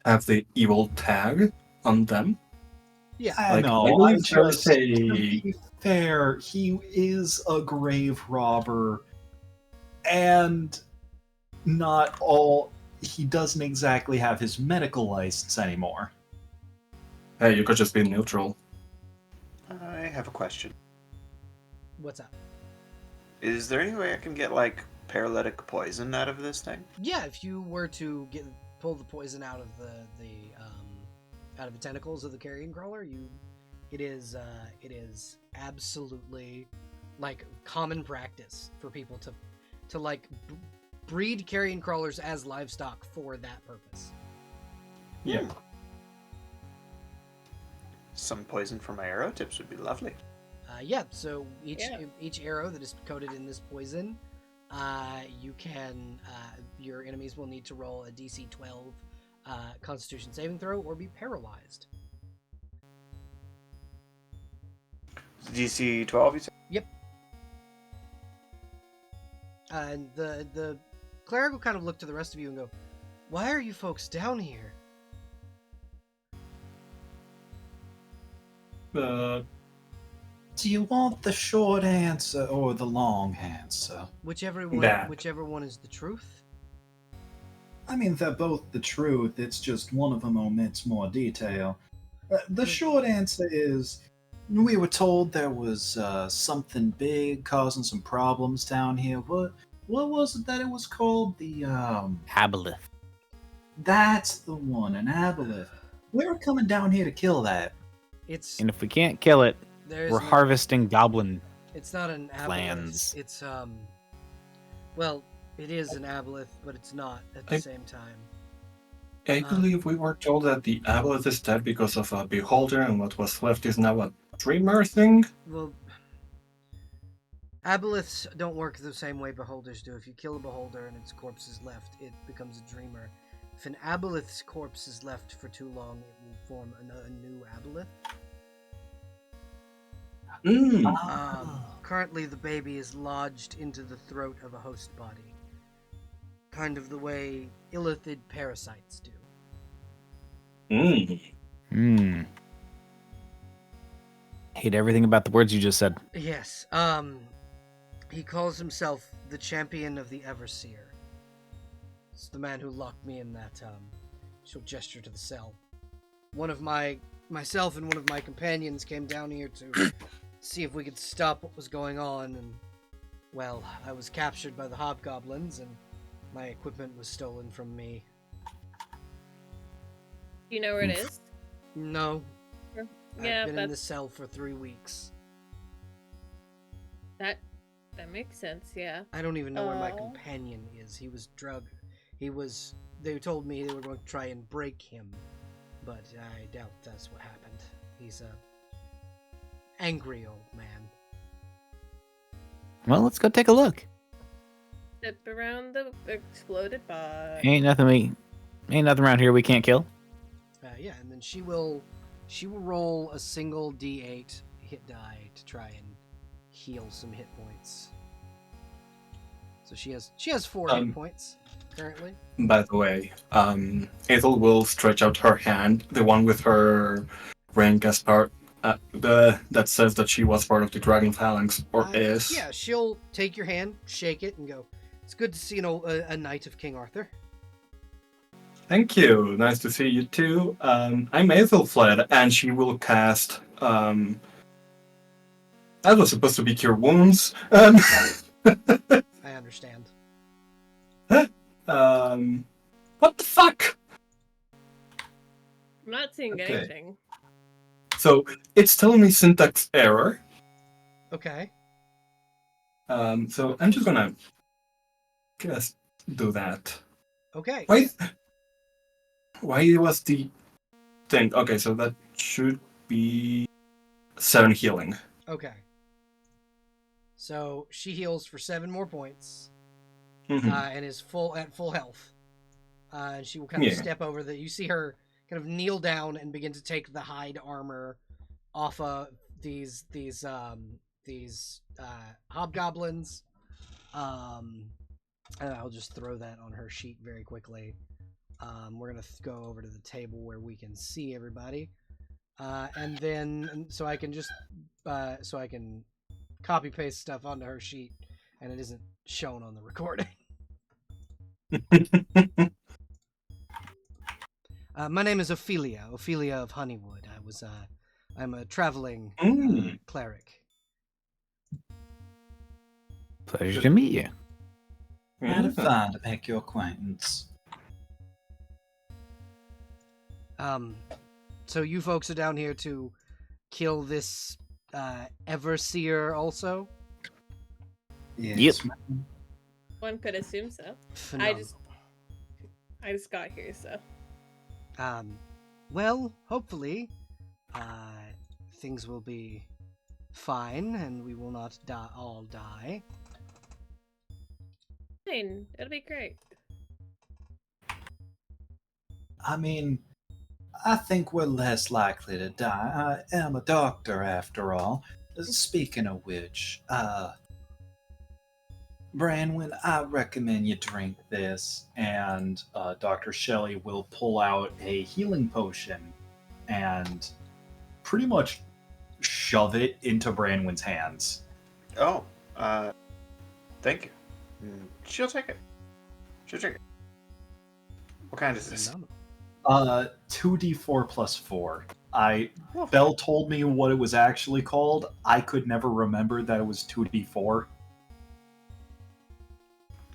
G: have the evil tag on them.
A: Yeah.
E: I
G: Like,
E: know.
G: I
E: I
G: believe
E: just,
G: there's
E: to
G: a
E: be fair, he is a grave robber, and not all. He doesn't exactly have his medical license anymore.
G: hey, you could just be neutral.
D: I have a question.
A: What's up?
D: Is there any way I can get, like, paralytic poison out of this thing?
A: Yeah, if you were to pull the poison out of the tentacles of the carrion crawler, it is absolutely like common practice for people to like breed carrion crawlers as livestock for that purpose.
G: Yeah.
D: Some poison for my arrow tips would be lovely.
A: Yeah, so
C: Yeah.
A: each arrow that is coated in this poison, you can your enemies will need to roll a DC 12 Constitution saving throw or be paralyzed.
D: DC 12, you said?
A: And the cleric will kind of look to the rest of you and go, "Why are you folks down here?"
E: Do you want the short answer or the long answer?
A: Whichever
G: That.
A: one is the truth.
E: I mean, they're both the truth. It's just one of them omits more detail. The short answer is, we were told there was something big causing some problems down here. What was it that it was called? The
B: Aboleth.
E: That's the one, an aboleth. We were coming down here to kill that.
A: It's
B: And if we can't kill it,
A: there's
B: we're
A: no-
B: harvesting goblin.
A: It's not an aboleth.
B: plans.
A: It's well, it is an aboleth, but it's not at the
G: I-
A: same time.
G: I believe we were told that the aboleth is dead because of a beholder, and what was left is now a dreamer thing.
A: Well, aboleths don't work the same way beholders do. If you kill a beholder and its corpse is left, it becomes a dreamer. If an aboleth's corpse is left for too long, it will form a new aboleth. Currently, the baby is lodged into the throat of a host body, kind of the way illithid parasites do.
B: Hate everything about the words you just said.
A: Yes, he calls himself the champion of the Everseer. It's the man who locked me in that, she'll gesture to the cell. Myself and one of my companions came down here to see if we could stop what was going on, and, well, I was captured by the hobgoblins, and my equipment was stolen from me.
C: Do you know where it is?
A: No,
C: Yeah,
A: I've been in
C: that's
A: this cell for 3 weeks.
C: that makes sense. Yeah.
A: I don't even know where my
C: Oh.
A: companion is. He was drugged. They told me they were going to try and break him, but I doubt that's what happened. He's a angry old man.
B: Well, let's go take a look.
C: Step around the exploded body.
B: Ain't nothing around here we can't kill.
A: Yeah, and then she will roll a single D8 hit die to try and heal some hit points. So she has 4 hit points currently.
G: By the way, Ethel will stretch out her hand, the one with her rank as part that says that she was part of the Dragon Phalanx, or is.
A: Yeah, she'll take your hand, shake it, and go, "It's good to see a knight of King Arthur."
G: Thank you. Nice to see you too. I'm Ethelfled, and she will cast. That was supposed to be Cure Wounds.
A: I understand.
G: What the fuck?
C: I'm not seeing
E: Okay.
C: anything.
G: So it's telling me syntax error.
A: Okay.
G: So I'm just gonna just do that.
A: Okay.
G: Why was the thing? Okay, so that should be 7 healing.
A: Okay. So she heals for 7 more points,
G: Mhm.
A: and is at full health. And she will kind of
G: Yeah.
A: step over you see her kind of kneel down and begin to take the hide armor off of these hobgoblins. And I'll just throw that on her sheet very quickly. We're gonna go over to the table where we can see everybody, and then so I can just copy paste stuff onto her sheet, and it isn't shown on the recording. My name is Ophelia of Honeywood. I'm a traveling cleric.
B: Pleasure to meet you.
E: Fine to make your acquaintance.
A: So you folks are down here to kill this Everseer also?
E: Yes,
B: Yep.
C: One could assume so.
A: Phenomenal.
C: I just got here, so.
A: Well, hopefully, things will be fine and we will not all die.
C: Fine, it'll be great.
E: I mean, I think we're less likely to die. I am a doctor, after all. Speaking of which, Branwyn, I recommend you drink this, and Dr. Shelley will pull out a healing potion and pretty much shove it into Branwyn's hands.
D: Oh, thank you. She'll take it. She'll drink it. What kind is this?
A: Phenomenal.
E: 2d4 plus 4. Belle told me what it was actually called. I could never remember that it was 2d4.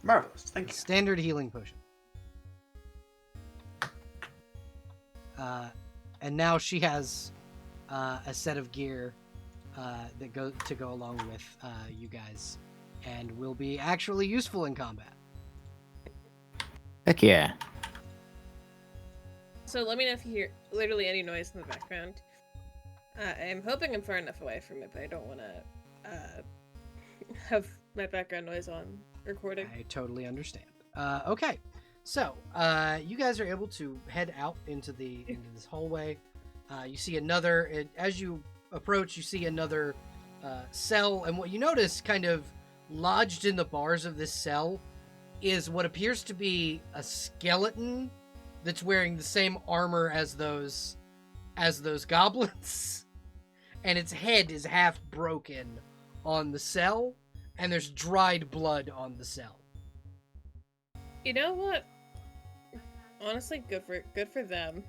D: Marvelous. Thank you.
A: Standard healing potion. And now she has a set of gear that go along with you guys, and will be actually useful in combat.
B: Heck yeah.
C: So let me know if you hear literally any noise in the background. I'm hoping I'm far enough away from it, but I don't want to have my background noise on recording.
A: I totally understand. Okay, so you guys are able to head out into this hallway. You see another, as you approach, you see another cell, and what you notice, kind of lodged in the bars of this cell, is what appears to be a skeleton that's wearing the same armor as those goblins, and its head is half broken on the cell, and there's dried blood on the cell.
C: You know what? Honestly, good for them.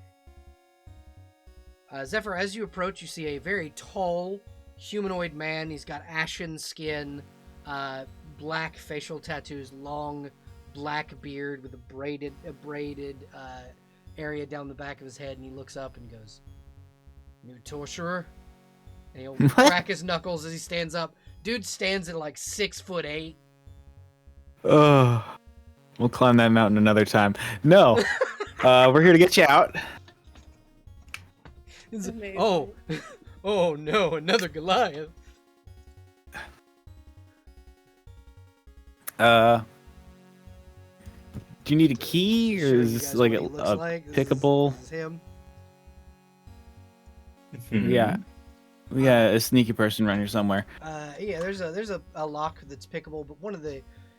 A: Zephyr, as you approach, you see a very tall humanoid man. He's got ashen skin, black facial tattoos, long black beard with a braided area down the back of his head, and he looks up and goes, "New torturer?" And he'll crack his knuckles as he stands up. Dude stands at like 6'8".
B: Oh, we'll climb that mountain another time. No, we're here to get you out.
C: Amazing.
A: Oh no, another Goliath.
B: Do you need a key, or
A: Show
B: is
A: you
B: this
A: guys
B: like
A: what
B: a
A: he looks like.
B: pickable?
A: This is him.
B: Yeah, we got a sneaky person around here somewhere.
A: Yeah, there's a lock that's pickable, but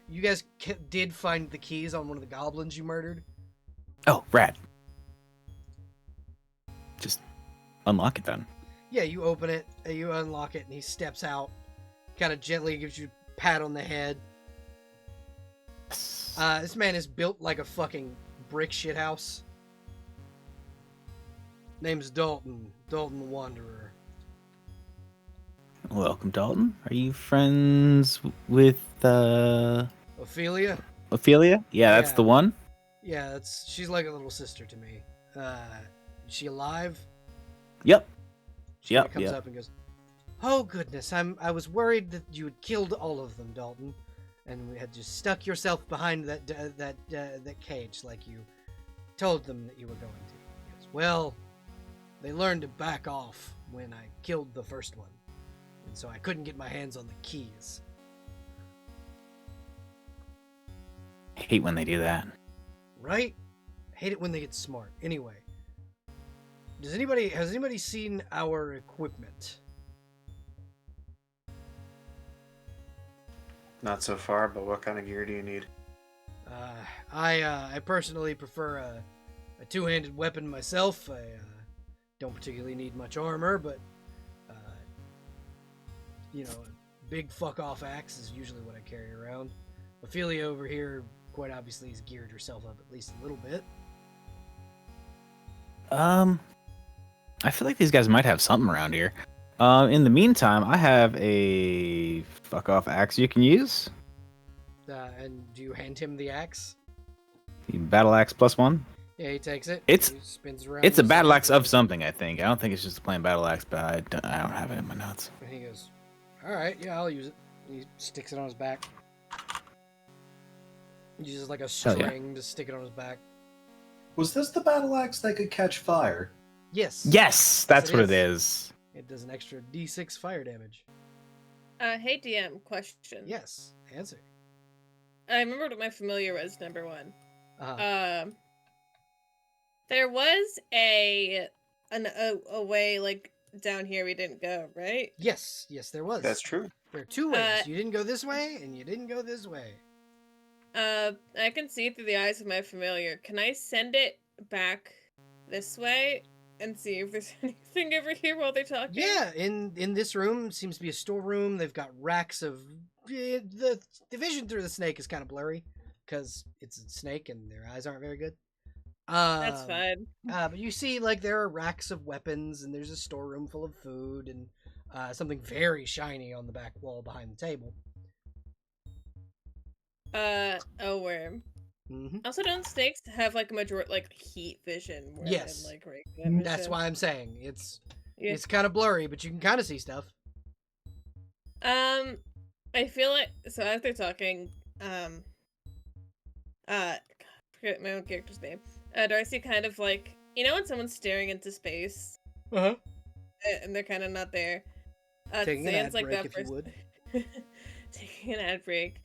A: you guys did find the keys on one of the goblins you murdered.
B: Oh, rad. Just unlock it then.
A: Yeah, you open it, you unlock it, and he steps out, kind of gently gives you a pat on the head. This man is built like a fucking brick shithouse. Name's Dalton the Wanderer.
B: Welcome, Dalton. Are you friends with the
A: Ophelia?
B: Ophelia? Yeah, that's
A: Yeah.
B: the one.
A: Yeah, she's like a little sister to me. Is she alive?
B: Yep.
A: She kinda
B: Yep.
A: comes
B: Yep.
A: up and goes, "Oh goodness, I was worried that you had killed all of them, Dalton, and we had just stuck yourself behind that cage like you told them that you were going to." He goes, "Well, they learned to back off when I killed the first one, and so I couldn't get my hands on the keys."
B: I hate when they do that.
A: Right? Hate it when they get smart. Anyway, has anybody seen our equipment?
D: Not so far, but what kind of gear do you need?
A: I personally prefer a two-handed weapon myself. I don't particularly need much armor, but a big fuck off axe is usually what I carry around. Ophelia over here, quite obviously, has geared herself up at least a little bit.
B: I feel like these guys might have something around here. In the meantime, I have a fuck off axe you can use.
A: And do you hand him the axe?
B: The battle axe +1.
A: Yeah, he takes it.
B: It's-
A: he spins around.
B: It's a
A: and
B: battle
A: says,
B: axe of something, I think. I don't think it's just a plain battle axe, but I don't have it in my notes.
A: And he goes, "All right, yeah, I'll use it." He sticks it on his back. He uses like a
B: Hell yeah.
A: string to stick it on his back.
E: Was this the battle axe that could catch fire?
A: Yes.
B: Yes, that's
A: it
B: what it
A: is.
B: is.
A: It does an extra D6 fire damage.
C: Hey DM, question.
A: Yes. Answer.
C: I remembered what my familiar was, number one.
A: Uh-huh.
C: There was a way like down here we didn't go, right?
A: Yes, there was.
D: That's true.
A: There are two ways. You didn't go this way, and you didn't go this way.
C: I can see through the eyes of my familiar. Can I send it back this way and see if there's anything over here while they're talking?
A: Yeah, in this room seems to be a storeroom. They've got racks of the vision through the snake is kind of blurry because it's a snake and their eyes aren't very good.
C: That's fine.
A: But you see, like, there are racks of weapons, and there's a storeroom full of food, and something very shiny on the back wall behind the table.
C: A worm.
A: Mm-hmm.
C: Also, don't snakes have like a major like heat vision? More
A: Yes.
C: Than, like regular
A: That's
C: vision?
A: why I'm saying it's
C: Yeah.
A: kind of blurry, but you can kind of see stuff.
C: I feel like so as they're talking, God, forget my own character's name. Darcy kind of like when someone's staring into space,
A: Uh-huh.
C: and they're kind of not there.
A: Taking an ad
C: Zan's like
A: break,
C: that
A: if you
C: person-
A: would.
C: Taking an ad break.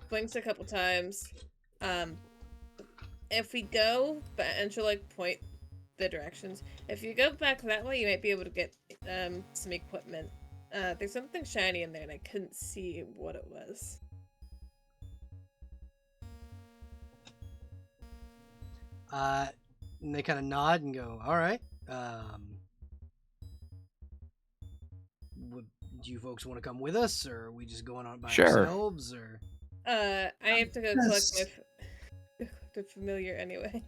C: Blinks a couple times. If we go, and she'll like point the directions. If you go back that way, you might be able to get some equipment. There's something shiny in there, and I couldn't see what it was.
A: And they kind of nod and go, "All right. Do you folks want to come with us, or are we just going on by
B: Sure.
A: ourselves, or?"
C: I have to go
E: Yes.
C: collect the familiar anyway.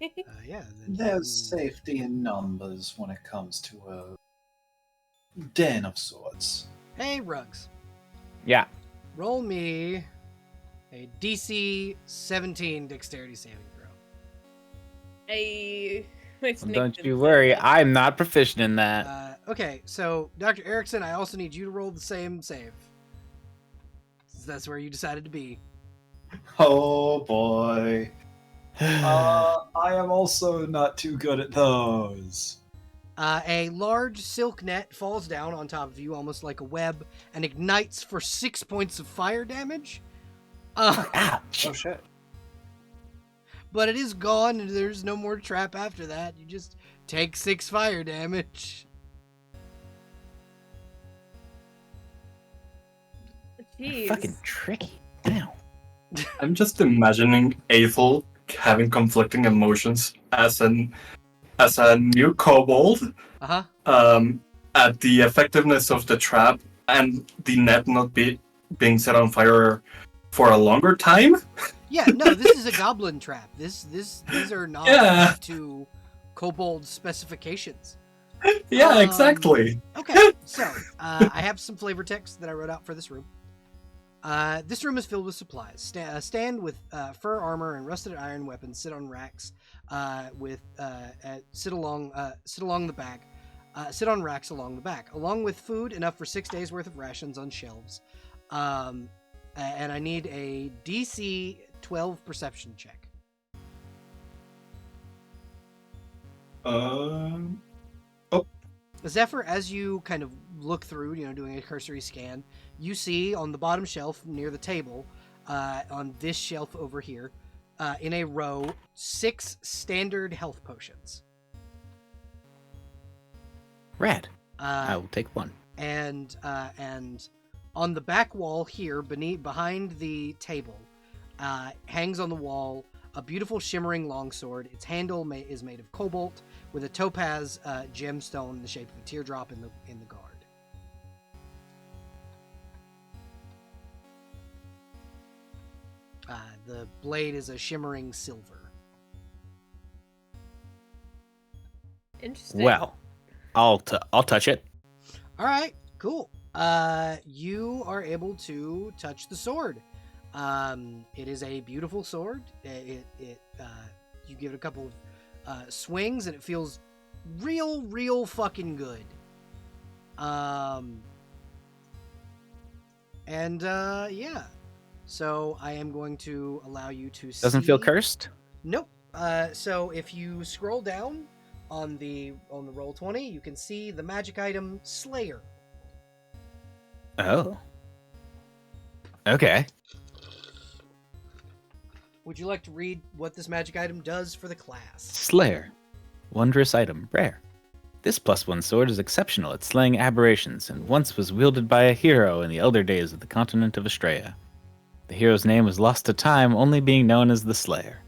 A: Yeah.
E: There's safety in numbers when it comes to a den of sorts.
A: Hey, Rugs.
B: Yeah.
A: Roll me a DC 17 dexterity saving throw.
B: Well, don't you worry, I'm not proficient in that.
A: Okay, so Dr. Erickson, I also need you to roll the same save. Since that's where you decided to be.
E: Oh boy. I am also not too good at those.
A: A large silk net falls down on top of you, almost like a web, and ignites for 6 points of fire damage.
D: Oh shit.
A: But it is gone, and there's no more trap after that. You just take 6 fire damage.
C: Jeez.
B: Fucking tricky. Damn.
G: I'm just imagining Aethel having conflicting emotions as a new kobold,
A: Uh-huh.
G: at the effectiveness of the trap and the net not being set on fire for a longer time.
A: Yeah, no, this is a goblin trap. These are not
G: Yeah.
A: to kobold specifications.
G: Yeah, exactly.
A: Okay, so I have some flavor text that I wrote out for this room. This room is filled with supplies. Stand with fur armor and rusted iron weapons sit on racks. Sit along the back. Sit on racks along the back, along with food enough for 6 days worth of rations on shelves. And I need a DC 12 perception check. Zephyr, as you kind of look through, doing a cursory scan, you see on the bottom shelf near the table, on this shelf over here, in a row, 6 standard health potions.
B: Rad. I will take one.
A: And on the back wall here, behind the table, hangs on the wall a beautiful shimmering longsword. Its handle is made of cobalt with a topaz gemstone in the shape of a teardrop in the guard. The blade is a shimmering silver.
C: Interesting.
B: Well, I'll touch it.
A: All right, cool. You are able to touch the sword. It is a beautiful sword. You give it a couple of swings and it feels real fucking good. Yeah. So I am going to allow you to see.
B: Doesn't feel cursed?
A: Nope. So if you scroll down on the roll 20, you can see the magic item Slayer.
B: Oh. Okay.
A: Would you like to read what this magic item does for the class?
B: Slayer. Wondrous item. Rare. This +1 sword is exceptional at slaying aberrations, and once was wielded by a hero in the elder days of the continent of Astraya. The hero's name was lost to time, only being known as the Slayer.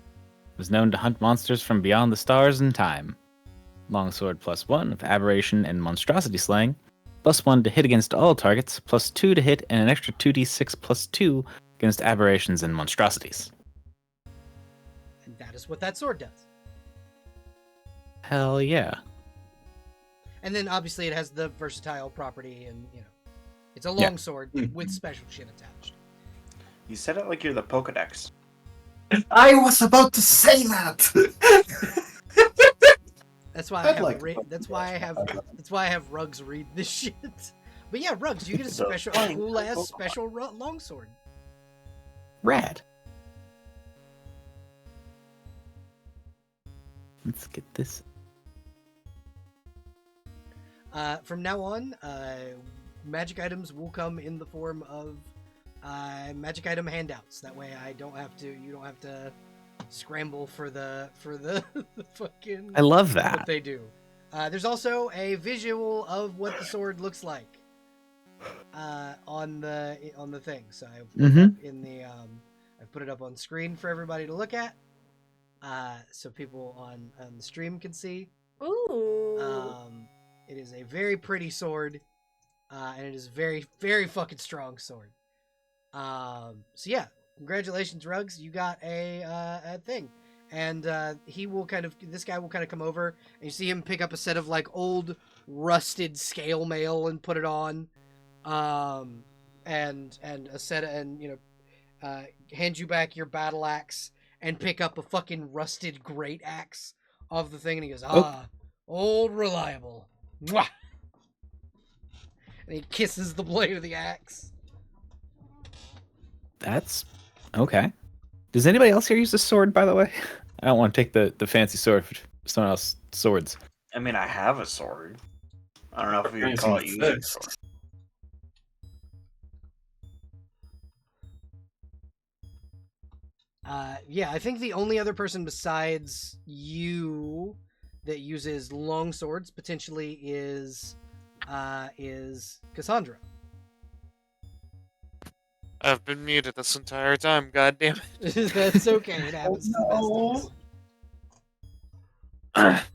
B: It was known to hunt monsters from beyond the stars and time. Longsword +1 of aberration and monstrosity slaying, +1 to hit against all targets, +2 to hit, and an extra 2d6 +2 against aberrations and monstrosities.
A: And that is what that sword does.
B: Hell yeah.
A: And then obviously it has the versatile property, and it's a long sword with special shit attached.
D: You said it like you're the Pokedex.
G: I was about to say that.
A: That's why that's why I have Rugs read this shit. But yeah, Rugs, you get a cool ass special longsword.
B: Rad. Let's get this.
A: From now on, magic items will come in the form of magic item handouts. That way, you don't have to scramble for the fucking.
B: I love that.
A: What they do. There's also a visual of what the sword looks like on the thing. So I've put it up on screen for everybody to look at, so people on the stream can see.
C: Ooh.
A: It is a very pretty sword, and it is very, very fucking strong sword. So yeah, congratulations, Rugs. You got a thing, and this guy will kind of come over, and you see him pick up a set of like old rusted scale mail and put it on, and a set hand you back your battle axe and pick up a fucking rusted great axe off the thing, and he goes, old reliable. Mwah! And he kisses the blade of the axe.
B: That's okay. Does anybody else here use a sword, by the way? I don't want to take the fancy sword for someone else's swords.
D: I mean, I have a sword. I don't know if we would call it using a sword.
A: Yeah, I think the only other person besides you that uses long swords potentially is Cassandra.
F: I've been muted this entire time, goddammit.
A: That's okay, it happens to the best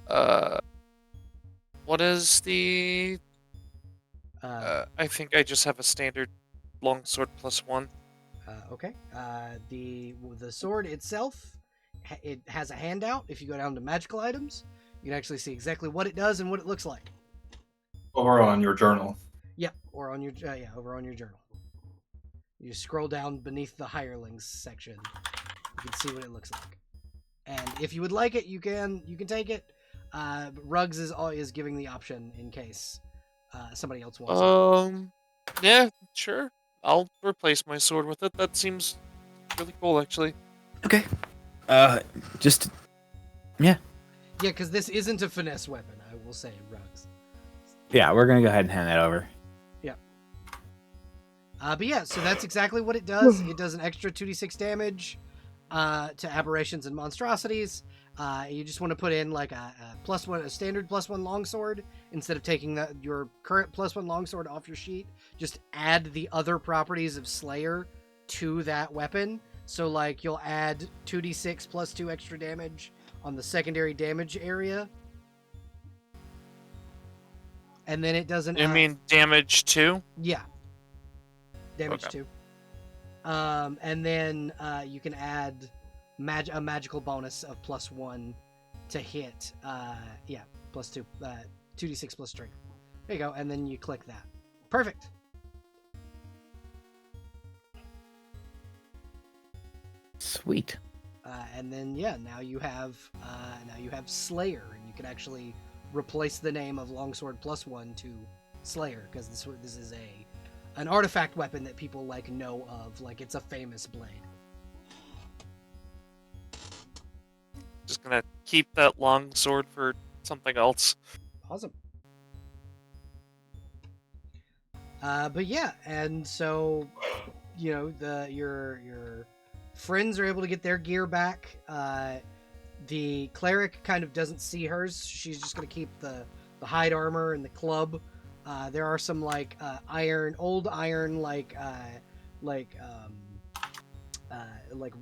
A: of us.
F: What is the... I think I just have a standard longsword +1.
A: Okay. The sword itself, it has a handout. If you go down to magical items, you can actually see exactly what it does and what it looks like.
G: Or on your journal.
A: Yeah, or on your over on your journal. You scroll down beneath the hirelings section. You can see what it looks like. And if you would like it, you can take it. But Ruggs is giving the option in case somebody else wants it.
F: Yeah, sure. I'll replace my sword with it. That seems really cool, actually.
B: Okay. Just
A: Yeah, because this isn't a finesse weapon, I will say, Ruggs.
B: yeah, we're gonna go ahead and hand that over.
A: But yeah, so that's exactly what it does. It does an extra 2d6 damage to aberrations and monstrosities. You just want to put in like a standard +1 longsword instead of taking your current +1 longsword off your sheet. Just add the other properties of Slayer to that weapon. So like you'll add 2d6 +2 extra damage on the secondary damage area. And then it doesn't.
F: You mean damage too?
A: Yeah. Damage
F: Okay.
A: 2. And then you can add a magical bonus of +1 to hit. +2. 2d6 plus strength. There you go. And then you click that. Perfect.
B: Sweet.
A: And then now you have Slayer, and you can actually replace the name of Longsword +1 to Slayer, because this is an artifact weapon that people like know of, like it's a famous blade.
F: Just gonna keep that long sword for something else.
A: Awesome. But yeah, and so your friends are able to get their gear back. The cleric kind of doesn't see hers. She's just gonna keep the hide armor and the club. There are some old iron, like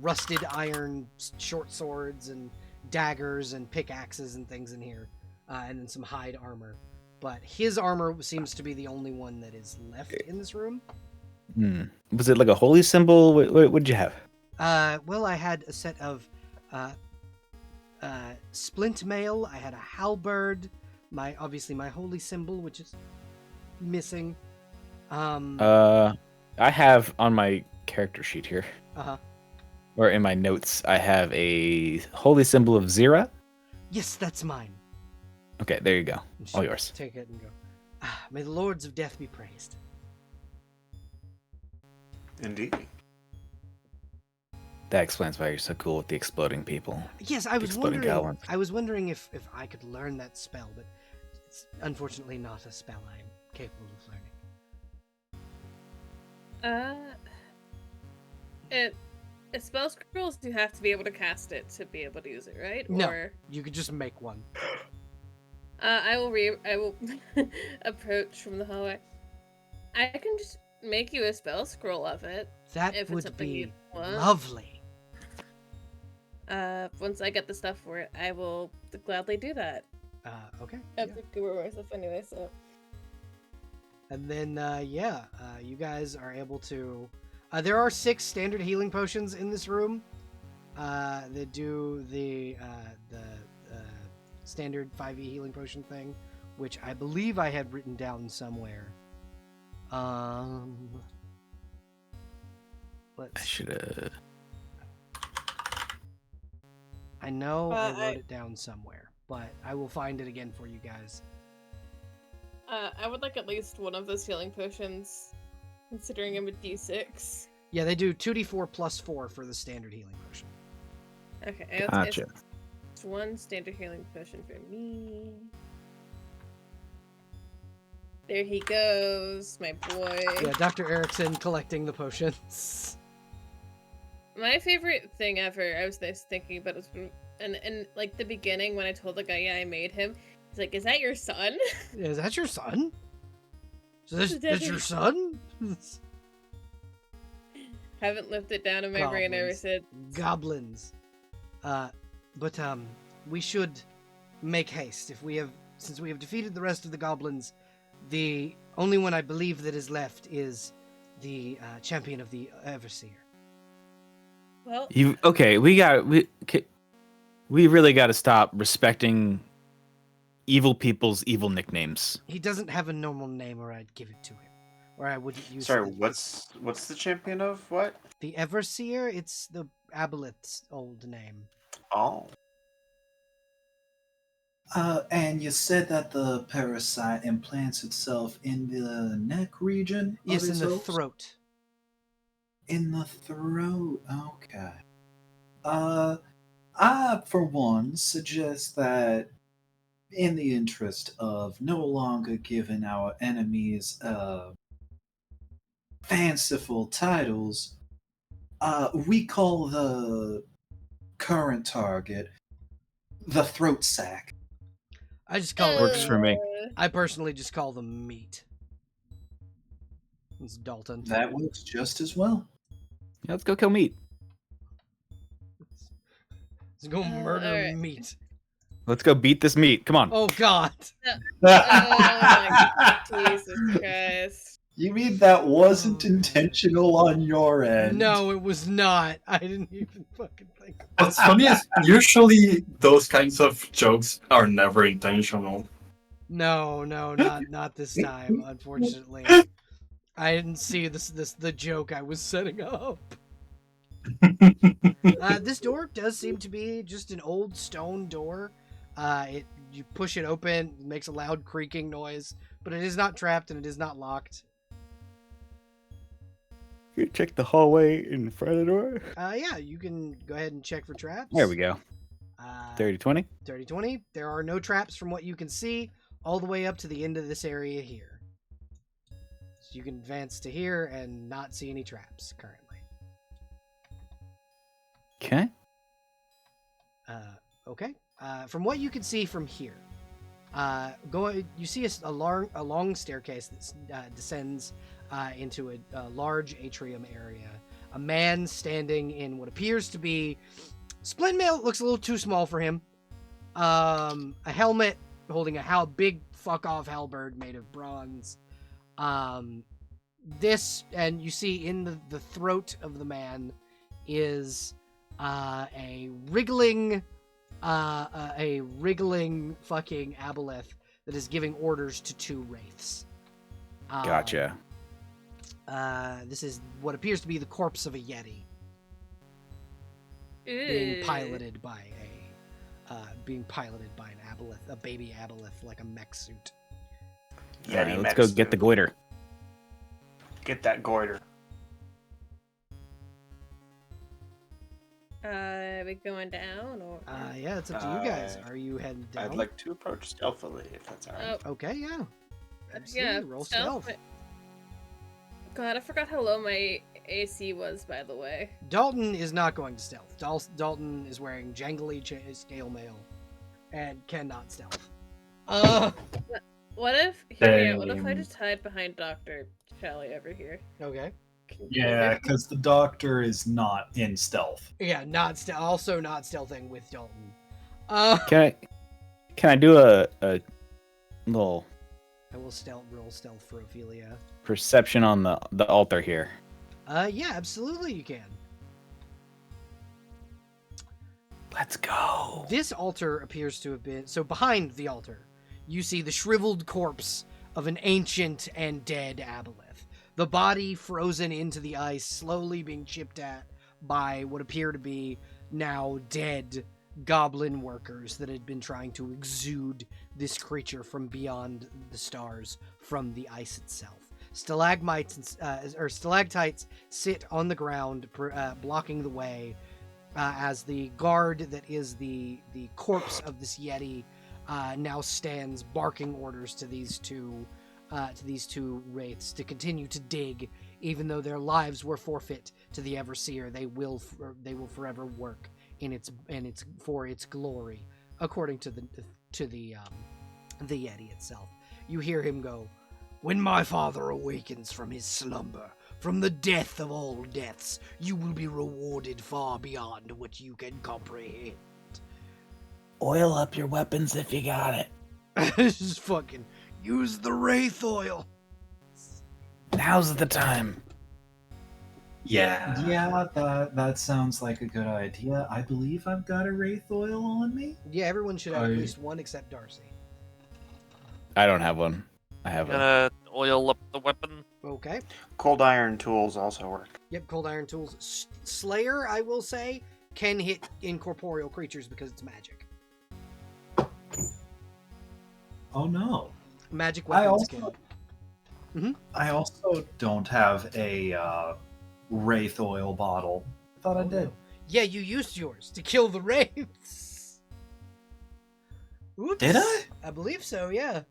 A: rusted iron short swords and daggers and pickaxes and things in here, and then some hide armor. But his armor seems to be the only one that is left in this room.
B: Was it like a holy symbol? What did you have?
A: Well, I had a set of splint mail. I had a halberd. My holy symbol, which is missing.
B: I have on my character sheet here, or in my notes, I have a holy symbol of Zira.
A: Yes, that's mine.
B: Okay, there you go.
A: And
B: All yours.
A: Take it and go. May the lords of death be praised.
D: Indeed.
B: That explains why you're so cool with the exploding people.
A: Yes, I was
B: Exploding
A: wondering.
B: goblins.
A: I was wondering if I could learn that spell, but it's unfortunately not a spell I'm capable of learning.
C: Spell scrolls, you have to be able to cast it to be able to use it, right?
A: No,
C: Or
A: you could just make one.
C: I will approach from the hallway. I can just make you a spell scroll of it.
A: That
C: if it's
A: would
C: something
A: be
C: you want.
A: lovely.
C: Once I get the stuff for it, I will gladly do that.
A: Okay.
C: I have to go myself anyway, so.
A: And then, you guys are able to. There are 6 standard healing potions in this room. That do the standard 5e healing potion thing, which I believe I had written down somewhere.
B: I should have.
A: I know I wrote it down somewhere, but I will find it again for you guys.
C: I would like at least one of those healing potions, considering I'm a d6.
A: Yeah, they do 2d4 plus 4 for the standard healing potion.
C: Okay,
B: Gotcha.
C: it's one standard healing potion for me. There he goes, my boy.
A: Yeah, Dr. Erickson collecting the potions.
C: My favorite thing ever, I was thinking about it, and like the beginning when I told the guy, yeah, I made him. He's like, "Is that your son?"
A: Is that your son? That's your son?
C: Haven't lived it down in my brain ever since.
A: Goblins. But we should make haste. Since we have defeated the rest of the goblins, the only one I believe that is left is the champion of the Overseer.
C: Well,
B: We really got to stop respecting evil people's evil nicknames.
A: He doesn't have a normal name, or I'd give it to him, or I wouldn't use.
D: Sorry, what's the champion of what?
A: the Everseer? It's the Aboleth's old name.
D: Oh,
E: And you said that the parasite implants itself in the neck region?
A: Yes,
E: of
A: in
E: its
A: the
E: host?
A: throat.
E: In the throat. Okay. I, for one, suggest that in the interest of no longer giving our enemies fanciful titles, we call the current target the throat sack.
A: I just call
B: Works
A: it.
B: for me.
A: I personally just call them meat. It's Dalton.
E: That works just as well.
B: Yeah, let's go kill meat.
A: Let's go murder
C: alright.
A: meat.
B: Let's go beat this meat. Come on.
A: Oh God.
C: Oh my Jesus Christ.
E: You mean that wasn't intentional on your end?
A: No, it was not. I didn't even fucking think.
G: What's funny is usually those kinds of jokes are never intentional.
A: No, not this time. Unfortunately, I didn't see the joke I was setting up. This door does seem to be just an old stone door. You push it open, it makes a loud creaking noise, but it is not trapped and it is not locked.
B: You check the hallway in front of the door.
A: Yeah, you can go ahead and check for traps.
B: There we go. 30-20.
A: 30-20. There are no traps from what you can see, all the way up to the end of this area here. So you can advance to here and not see any traps currently.
B: Okay.
A: Okay. From what you can see from here, you see a long staircase that descends into a large atrium area. A man standing in what appears to be splint mail. Looks a little too small for him. A helmet holding a big fuck off halberd made of bronze. This, and you see in the throat of the man is a wriggling fucking aboleth that is giving orders to two wraiths.
B: Gotcha.
A: This is what appears to be the corpse of a yeti being piloted by an aboleth, a baby aboleth, like a mech suit.
B: All right, let's go get the goiter.
D: Get that goiter.
C: Are we going down or?
A: Yeah, it's up to you guys. Are you heading down?
D: I'd like to approach stealthily, if that's alright.
A: Okay, yeah. Absolutely.
C: Yeah,
A: Roll stealth.
C: God, I forgot how low my AC was, by the way.
A: Dalton is not going to stealth. Dalton is wearing jangly scale mail and cannot stealth.
C: What if I just hide behind Dr. Shelley over here?
A: Okay.
E: Yeah, because the doctor is not in stealth.
A: Yeah, also not stealthing with Dalton.
B: Can I do a little
A: I will roll stealth for Ophelia.
B: perception on the altar here?
A: Yeah, absolutely you can.
B: Let's go.
A: This altar appears to have been... So behind the altar, you see the shriveled corpse of an ancient and dead aboleth. The body frozen into the ice, slowly being chipped at by what appear to be now dead goblin workers that had been trying to exude this creature from beyond the stars from the ice itself. Stalagmites or stalactites sit on the ground, blocking the way, as the guard that is the corpse of this yeti now stands, barking orders to these two wraiths to continue to dig, even though their lives were forfeit to the Everseer. They will forever work for its glory, according to the Yeti itself. You hear him go, "When my father awakens from his slumber, from the death of all deaths, you will be rewarded far beyond what you can comprehend."
B: Oil up your weapons if you got it.
A: Just fucking use the wraith oil.
B: Now's the time.
E: Yeah, that sounds like a good idea. I believe I've got a wraith oil on me.
A: Yeah, everyone should have at least one except Darcy.
B: I don't have one. I have
F: I'm
B: a.
F: gonna oil up the weapon.
A: Okay.
D: Cold iron tools also work.
A: Yep, cold iron tools. Slayer, I will say, can hit incorporeal creatures because it's magic.
E: Oh no.
A: Magic
E: I
A: weapons
E: also,
A: can.
E: I also don't have a wraith oil bottle. I thought I
A: Oh,
E: did.
A: no. Yeah, you used yours to kill the wraiths. Oops.
E: Did I?
A: I believe so, yeah. 'Cause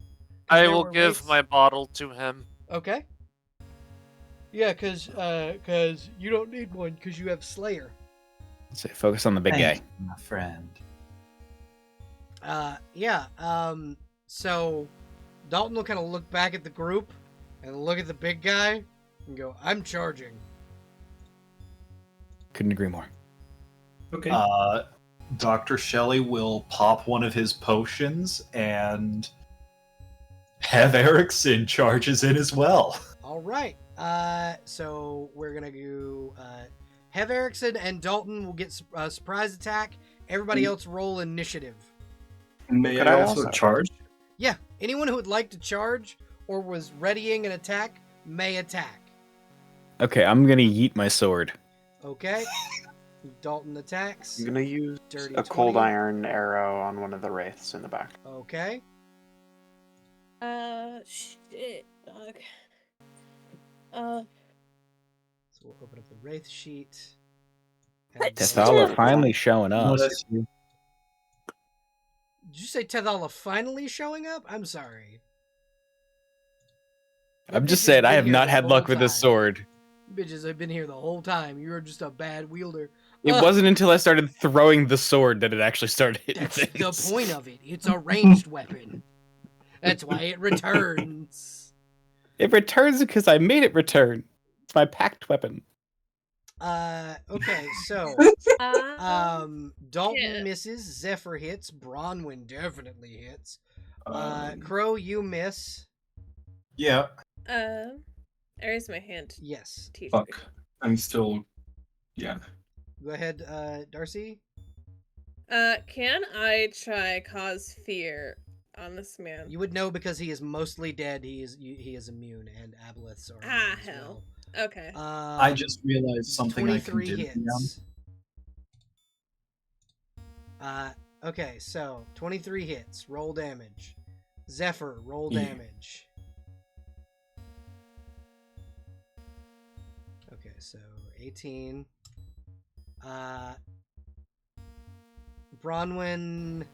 F: I
A: there
F: will
A: were
F: give
A: wraiths.
F: my bottle to him.
A: Okay. Yeah, cause you don't need one because you have Slayer.
B: So focus on the big
E: Thank
B: guy.
E: you, my friend.
A: Yeah. So Dalton will kind of look back at the group and look at the big guy and go, "I'm charging."
B: Couldn't agree more.
G: Okay.
E: Dr. Shelley will pop one of his potions, and Hev Erickson charges in as well.
A: All right. So we're gonna go. Hev Erickson and Dalton will get a surprise attack. Everybody else roll initiative.
G: May
D: Could
G: I
D: I
G: also
D: also-
G: charge?
A: Yeah. Anyone who would like to charge or was readying an attack may attack.
B: Okay, I'm gonna yeet my sword.
A: Okay. Dalton attacks.
D: I'm gonna use
A: Dirty
D: a cold
A: 20.
D: iron arrow on one of the wraiths in the back.
A: Okay.
C: Shit, dog.
A: So we'll open up the Wraith sheet.
B: Tethala finally showing up.
E: Bless you.
A: Did you say Tethala finally showing up? I'm sorry.
B: I'm just
A: Bitches
B: saying, I
A: been
B: have
A: here
B: not
A: the
B: had
A: whole
B: luck with this
A: time.
B: sword.
A: Bitches have been here the whole time. You're just a bad wielder.
B: It wasn't until I started throwing the sword that it actually started hitting
A: That's
B: things.
A: the point of it. It's a ranged weapon. That's why it returns.
B: It returns because I made it return. It's my packed weapon.
A: Okay, so Dalton
C: Yeah.
A: misses, Zephyr hits, Bronwyn definitely hits.
G: Um,
A: Crow, you miss.
E: Yeah.
C: I raised my hand.
A: Yes.
C: Teacher.
G: fuck. I'm still. Yeah.
A: Go ahead, Darcy.
C: Can I try cause fear on this man?
A: You would know because he is mostly dead. He is immune, and aboleths are immune as
C: hell.
A: well.
C: Okay.
E: I just realized something I can
A: 23
E: do.
A: hits. Okay, so 23 hits. Roll damage. Zephyr, roll
E: Yeah.
A: damage. Okay, so 18. Bronwyn,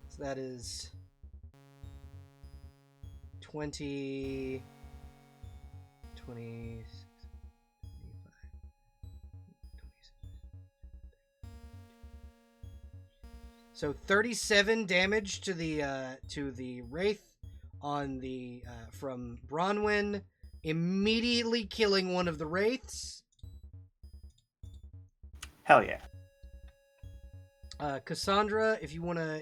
A: so that is 20, 26, 25, 26. So 37 damage to the wraith on the from Bronwyn, immediately killing one of the wraiths.
D: Hell yeah.
A: Cassandra, if you want to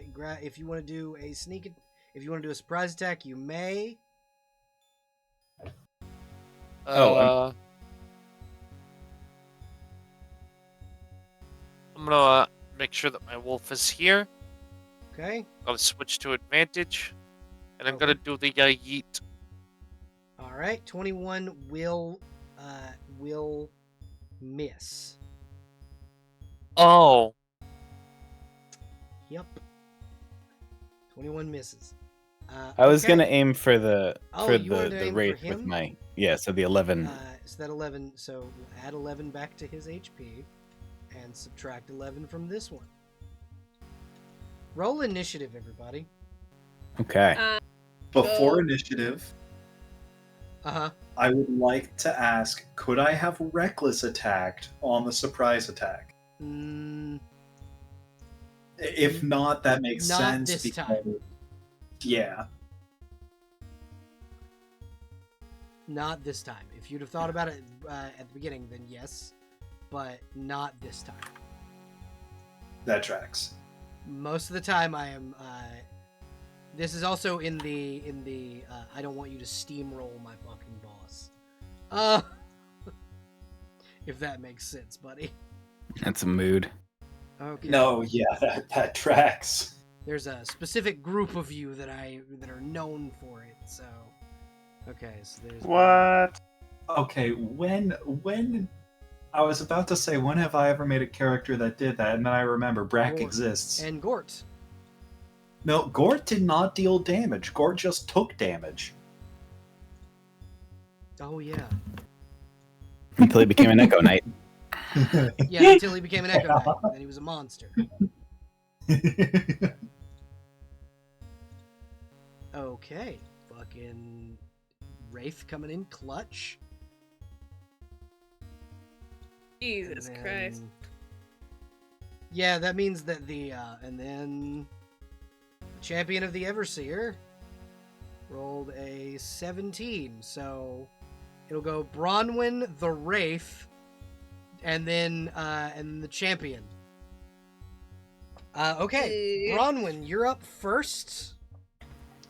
A: do a sneak, if you want to do a surprise attack, you may.
B: Oh,
F: I'm gonna make sure that my wolf is here.
A: Okay.
F: I'll switch to advantage, and I'm
A: Okay.
F: gonna do the yeet.
A: All right. 21 will miss.
F: Oh,
A: Yep. 21 misses.
B: I was
A: okay.
B: gonna aim for the
A: Oh,
B: for
A: you wanted to
B: the
A: aim for
B: wraith
A: him?
B: with my so the 11.
A: So that 11. So we'll add 11 back to his HP, and subtract 11 from this one. Roll initiative, everybody.
B: Okay.
E: Before initiative,
A: Uh-huh.
E: I would like to ask, could I have reckless attacked on the surprise attack? If not, that makes
A: Not
E: sense.
A: this
E: because,
A: time.
E: Yeah.
A: Not this time. If you'd have thought about it at the beginning, then yes, but not this time.
E: That tracks.
A: Most of the time, I am. This is also in the I don't want you to steamroll my fucking boss. If that makes sense, buddy.
B: That's a mood.
A: Okay.
E: No, yeah, that tracks.
A: There's a specific group of you that are known for it. So, okay, so there's
D: What?
E: Okay, when I was about to say, when have I ever made a character that did that? And then I remember Brack
A: Gort.
E: exists.
A: And Gort.
E: No, Gort did not deal damage. Gort just took damage.
A: Oh yeah.
B: Until he became an Echo Knight.
A: Yeah, until he became an Echo Knight. Then he was a monster. Okay, fucking Wraith coming in clutch.
C: Jesus
A: And
C: Christ.
A: then- Yeah, that means that the and then champion of the Everseer rolled a 17, so it'll go Bronwyn the Wraith, and then the champion. Okay, Bronwyn, you're up first.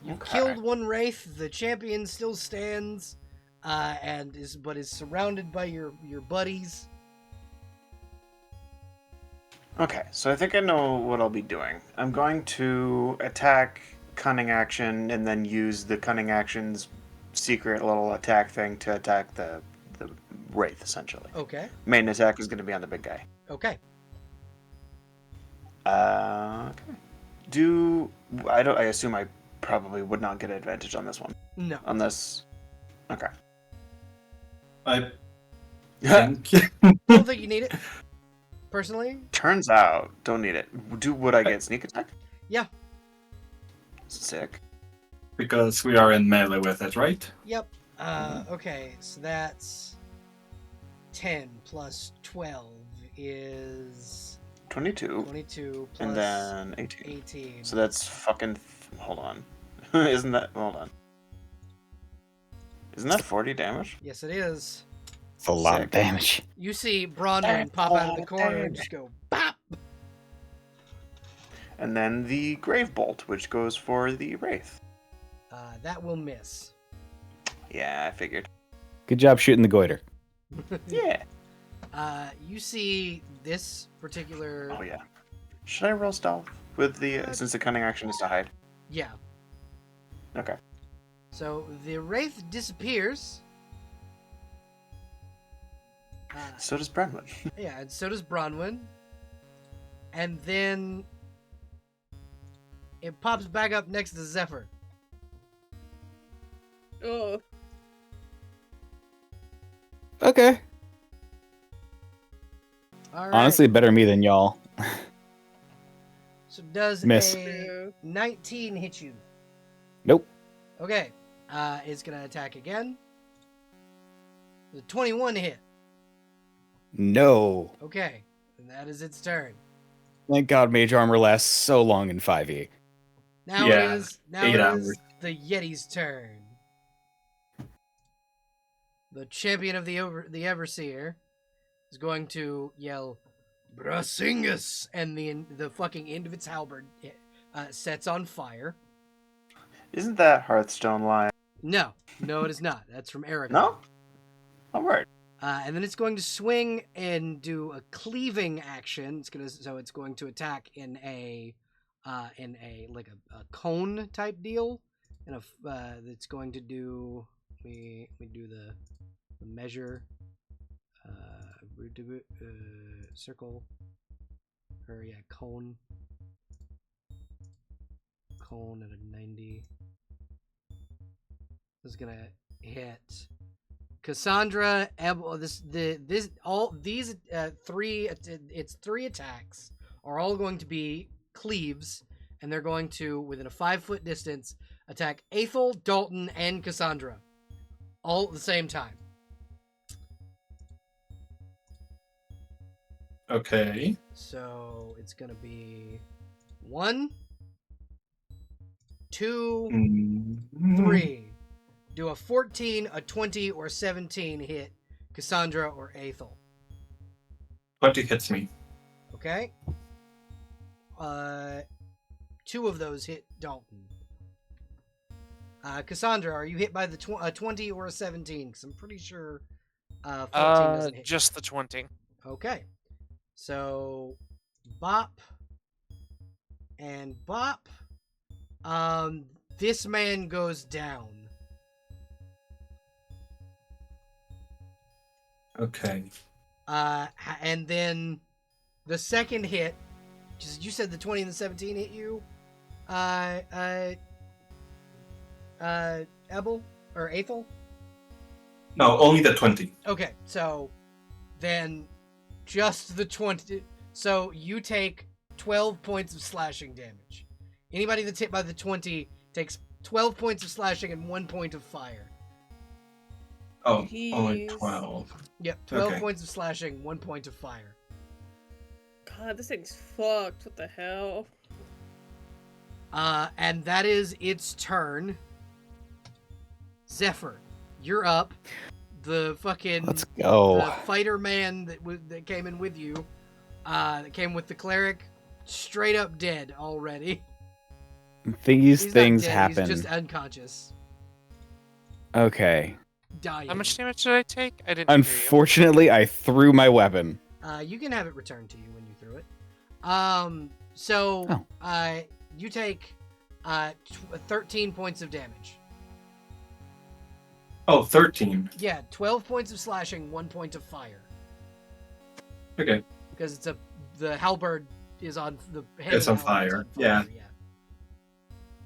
A: You killed one Wraith. The champion still stands, and is surrounded by your buddies.
D: Okay, so I think I know what I'll be doing. I'm going to attack cunning action and then use the cunning action's secret little attack thing to attack the wraith, essentially.
A: Okay.
D: Main attack is going to be on the big guy.
A: Okay.
D: Okay. I assume I probably would not get advantage on this one.
A: No.
D: On this. Okay.
G: I think.
A: I don't think you need it. Personally?
D: Turns out, don't need it. Would I get sneak attack?
A: Yeah.
D: Sick.
G: Because we are in melee with it, right?
A: Yep. Okay, so that's 10 plus 12 is
D: 22.
A: 22 plus
D: And then 18.
A: 18.
D: So that's fucking... Hold on. Isn't that... Hold on. Isn't that 40 damage?
A: Yes, it is.
B: It's a lot of
D: Sick.
B: damage.
A: You see Bronwyn pop out of the corner and just go bop.
D: And then the Grave Bolt, which goes for the Wraith.
A: That will miss.
D: Yeah, I figured.
B: Good job shooting the goiter.
D: Yeah.
A: You see this particular...
D: Oh, yeah. Should I roll stealth with the... since the cunning action is to hide?
A: Yeah.
D: Okay.
A: So the Wraith disappears.
D: So does Brenwyn.
A: Yeah, and so does Bronwyn. And then it pops back up next to Zephyr.
C: Oh.
B: Okay.
A: All right.
B: Honestly, better me than y'all.
A: So does
B: Miss.
A: a 19 hit you?
B: Nope.
A: Okay. It's gonna attack again. The 21 hit.
B: No.
A: Okay. And that is its turn.
B: Thank God Mage Armor lasts so long in 5e.
A: Now
G: Yeah,
A: it is
G: 8 hours.
A: the Yeti's turn. The champion of the Everseer is going to yell, Brasingus! And the fucking end of its halberd sets on fire.
D: Isn't that Hearthstone line?
A: No, it is not. That's from Aragon.
D: No? Oh, word.
A: And then it's going to swing and do a cleaving action. It's going to attack in a cone type deal, and it's going to do. We do the measure. Circle. Or yeah, cone. Cone at a 90. This is gonna hit Cassandra. Three attacks are all going to be cleaves, and they're going to, within a 5-foot distance, attack Aethel, Dalton, and Cassandra, all at the same time.
G: Okay.
A: So it's gonna be 1, 2,
G: Mm.
A: 3. Do a 14, a 20, or 17 hit Cassandra or Aethel.
G: 20 hits me.
A: Okay? 2 of those hit Dalton. Cassandra, are you hit by the 20 or a 17? Because I'm pretty sure 14 doesn't hit.
F: Just the 20.
A: Okay. So, Bop and bop. This man goes down.
G: Okay.
A: And then the second hit, just you said the 20 and the 17 hit you, Ebel or Aethel?
G: No, only the 20.
A: Okay, so then just the 20. So you take 12 points of slashing damage. Anybody that's hit by the 20 takes 12 points of slashing and 1 point of fire.
G: Oh, only
C: Jeez.
G: 12.
A: Yep, 12
G: Okay.
A: points of slashing, 1 point of fire.
C: God, this thing's fucked. What the hell?
A: And that is its turn. Zephyr, you're up. The fucking
B: Let's go.
A: the fighter man that came in with you, that came with the cleric, straight up dead already.
B: These
A: He's
B: things
A: not dead,
B: happen.
A: He's just unconscious,
B: Okay.
A: dying.
F: How much damage did I take? I didn't hear you.
B: Unfortunately, I threw my weapon.
A: You can have it returned to you when you threw it. You take 13 points of damage.
G: Oh, 13.
A: Yeah, 12 points of slashing, 1 point of fire.
G: Okay.
A: Because the halberd is on the head.
G: It's
A: of
G: on
A: the halberd's
G: fire, yeah.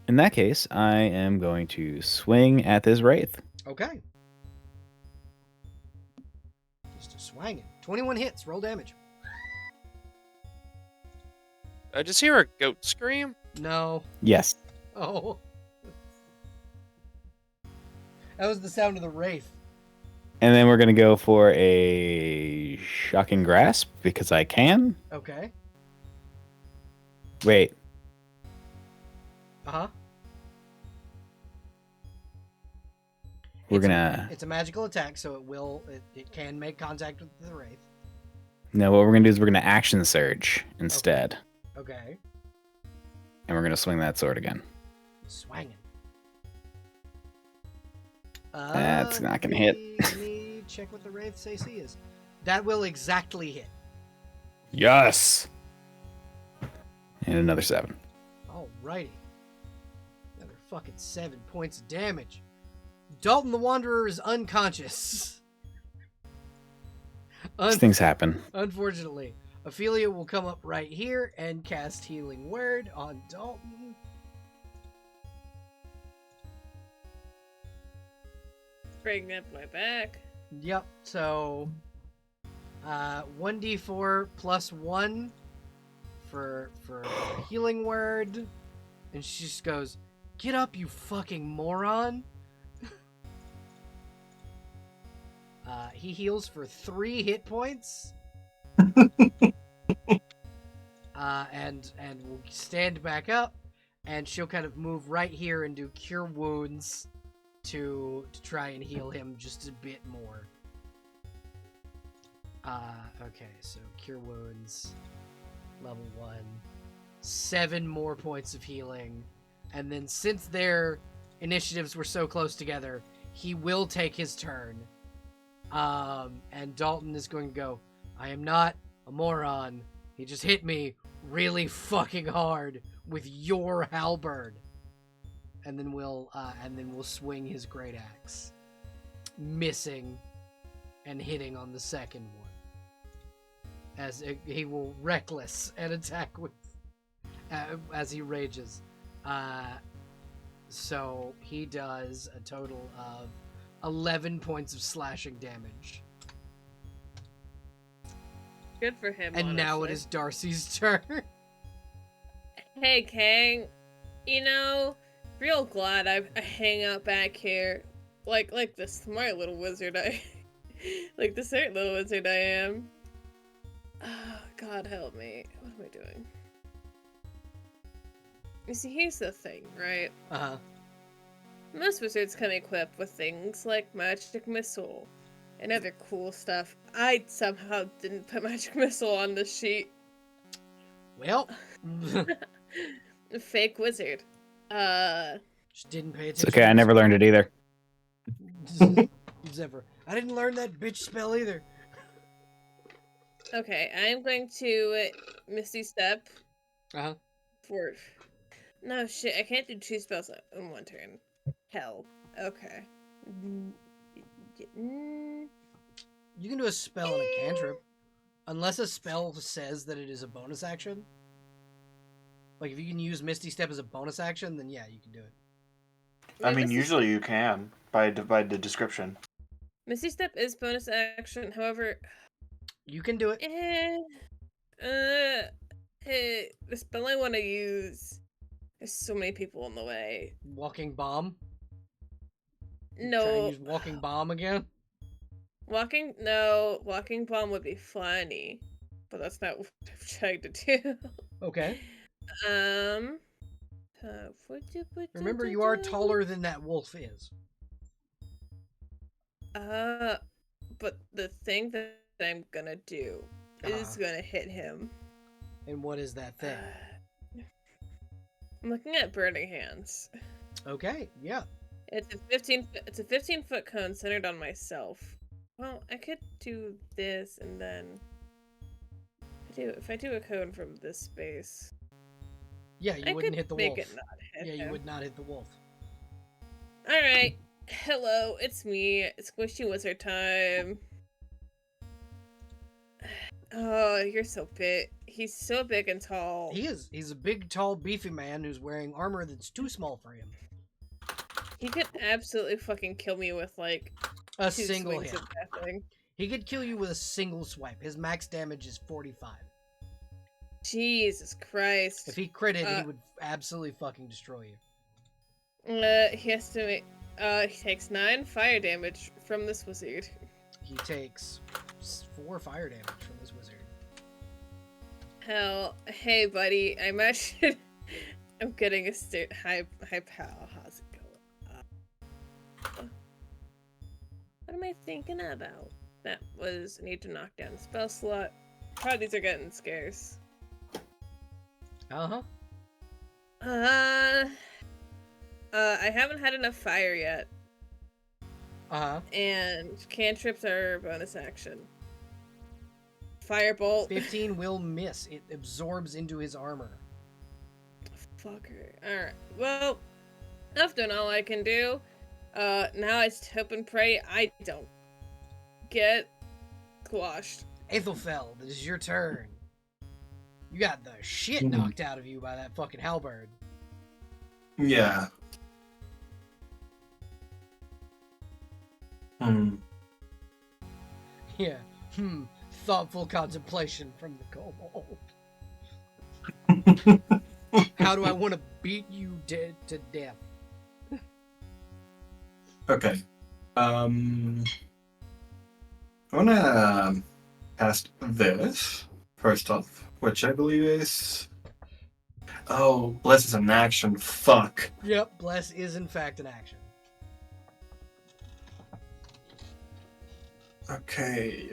B: In that case, I am going to swing at this wraith.
A: Okay. Just a swanging. 21 hits. Roll damage.
F: I just hear a goat scream.
A: No.
B: Yes.
A: Oh. That was the sound of the wraith.
B: And then we're going to go for a shocking grasp because I can.
A: Okay.
B: Wait.
A: Uh-huh.
B: We're going to...
A: It's a magical attack, so it can make contact with the wraith.
B: No, what we're going to do is we're going to action surge instead.
A: Okay.
B: And we're going to swing that sword again.
A: Swanging.
B: That's not gonna hit.
A: Let me check what the wraith's AC is. That will exactly hit.
B: Yes! And another 7.
A: Alrighty. Another fucking 7 points of damage. Dalton the Wanderer is unconscious.
B: These things happen.
A: Unfortunately, Ophelia will come up right here and cast Healing Word on Dalton.
C: Bring up my back.
A: Yep, so 1d4 plus 1 for Healing Word. And she just goes, "Get up, you fucking moron." He heals for 3 hit points. And will stand back up, and she'll kind of move right here and do Cure Wounds to try and heal him just a bit more. Okay, so Cure Wounds, level 1, 7 more points of healing, and then since their initiatives were so close together, he will take his turn. And Dalton is going to go, "I am not a moron. He just hit me really fucking hard with your halberd." And then we'll swing his great axe, missing and hitting on the second one. As he will reckless and attack with as he rages. So he does a total of 11 points of slashing damage.
C: Good for him.
A: And now it
C: honestly.
A: is Darcy's turn.
C: Hey, Kang. You know, real glad I hang out back here, like the smart little wizard like the smart little wizard I am. Oh, God help me. What am I doing? You see, here's the thing, right?
A: Uh-huh.
C: Most wizards come equipped with things like magic missile and other cool stuff. I somehow didn't put magic missile on the sheet.
A: Well,
C: Fake wizard.
A: just didn't pay
B: It's
A: attention.
B: okay, I never learned it either.
A: Zephyr. I didn't learn that bitch spell either.
C: Okay, I'm going to Misty Step
A: Uh-huh.
C: 4. No shit, I can't do 2 spells in one turn. Hell. Okay.
A: You can do a spell and a cantrip. Unless a spell says that it is a bonus action. Like, if you can use Misty Step as a bonus action, then yeah, you can do it.
D: I mean, usually you can, by the description.
C: Misty Step is bonus action, however...
A: You can do it.
C: Hey, the spell I want to use... There's so many people in the way.
A: Walking Bomb?
C: No.
A: Trying to use Walking Bomb again?
C: Walking Bomb would be funny. But that's not what I'm trying to do.
A: Okay.
C: Um...
A: Remember, you are taller than that wolf is.
C: But the thing that I'm gonna do is gonna hit him.
A: And what is that thing?
C: I'm looking at Burning Hands.
A: Okay, yeah.
C: It's a 15-foot cone centered on myself. Well, I could do this and then if I do a cone from this space.
A: Yeah, you wouldn't hit the wolf.
C: It not hit
A: yeah,
C: him.
A: you would not hit the wolf.
C: Alright. Hello, it's me. It's Squishy Wizard time. Oh, you're so big. He's so big and tall.
A: He is. He's a big, tall, beefy man who's wearing armor that's too small for him.
C: He could absolutely fucking kill me with, like,
A: a
C: 2
A: single
C: swings
A: hit.
C: of that thing.
A: He could kill you with a single swipe. His max damage is 45.
C: Jesus Christ.
A: If he critted, he would absolutely fucking destroy you.
C: He has to make... he takes 9 fire damage from this wizard.
A: He takes 4 fire damage from this wizard.
C: Hell, hey buddy, I'm actually... I'm getting a hi pal, how's it going? What am I thinking about? That was, I need to knock down a spell slot. God, these are getting scarce.
A: Uh-huh.
C: I haven't had enough fire yet.
A: Uh-huh.
C: And cantrips are bonus action. Firebolt.
A: 15 will miss. It absorbs into his armor.
C: Fucker. Alright. Well, I've done all I can do. Now it's hope and pray I don't get squashed.
A: Aethelfeld, it is your turn. You got the shit knocked out of you by that fucking halberd.
G: Yeah.
A: Yeah. Thoughtful contemplation from the kobold. How do I want to beat you to death?
G: Okay. I wanna cast this first off, which I believe is... Oh, Bless is an action. Fuck.
A: Yep, Bless is in fact an action.
G: Okay.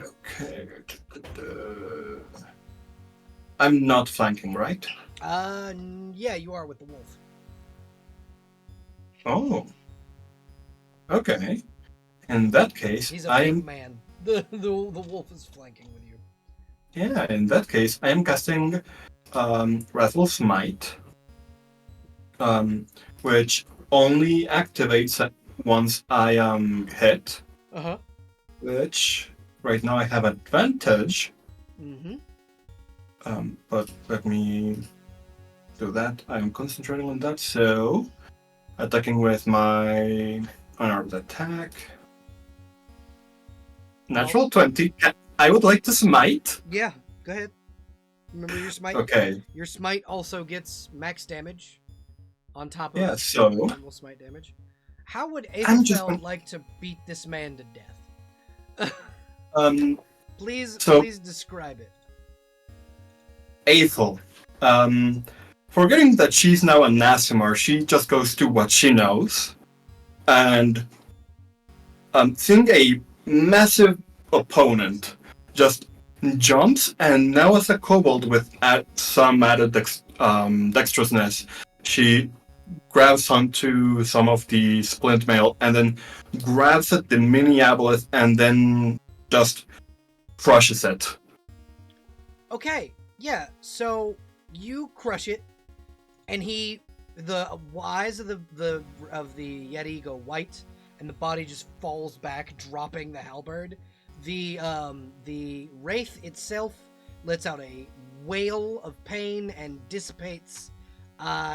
G: I'm not flanking, right?
A: Yeah, you are with the wolf.
G: Oh. Okay. In that case,
A: He's a big man. The wolf is flanking with you.
G: Yeah, in that case, I am casting Wrathful Smite, which only activates once I am hit.
A: Uh-huh.
G: Which, right now I have advantage.
A: Mm-hmm.
G: But let me do that. I'm concentrating on that, so... Attacking with my unarmed attack. Natural 20. I would like to smite.
A: Yeah, go ahead. Remember your smite?
G: Okay.
A: Your smite also gets max damage on top of normal smite damage. How would Aethelfeld like to beat this man to death? Please describe it.
G: Aethel. Forgetting that she's now a Nasimar, she just goes to what she knows. And seeing a massive opponent just jumps, and now as a kobold with some added dexterousness, she grabs onto some of the splint mail and then grabs at the mini aboleth and then just crushes it.
A: Okay, yeah, so you crush it, and the eyes of the Yeti go white, and the body just falls back, dropping the halberd. The wraith itself lets out a wail of pain and dissipates.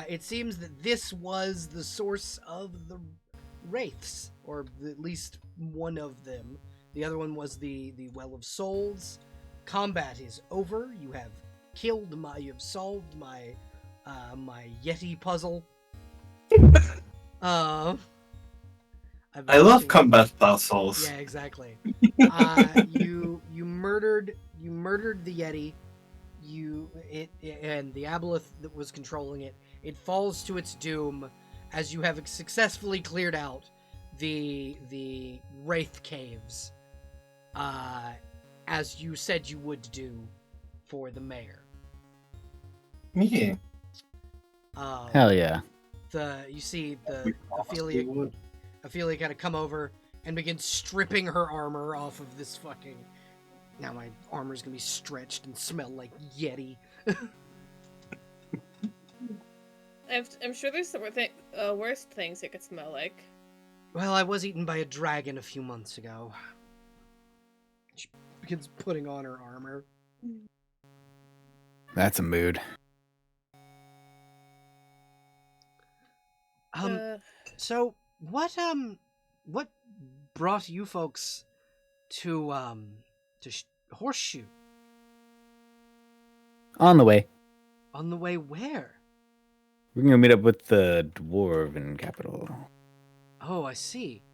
A: It seems that this was the source of the wraiths, or at least one of them. The other one was the Well of Souls. Combat is over. You have you have solved my Yeti puzzle.
G: I love combat puzzles.
A: Yeah, exactly. You murdered the Yeti. And the aboleth that was controlling it. It falls to its doom as you have successfully cleared out the wraith caves, as you said you would do for the mayor.
G: Yeah.
B: Hell yeah.
A: You see the Ophelia kind of come over and begin stripping her armor off of this fucking. Now my armor's gonna be stretched and smell like Yeti.
C: I'm sure there's some worse things it could smell like.
A: Well, I was eaten by a dragon a few months ago. She begins putting on her armor.
B: That's a mood.
A: So what brought you folks to Horseshoe?
B: On the way.
A: On the way where?
B: We're gonna meet up with the dwarven capital.
A: Oh, I see.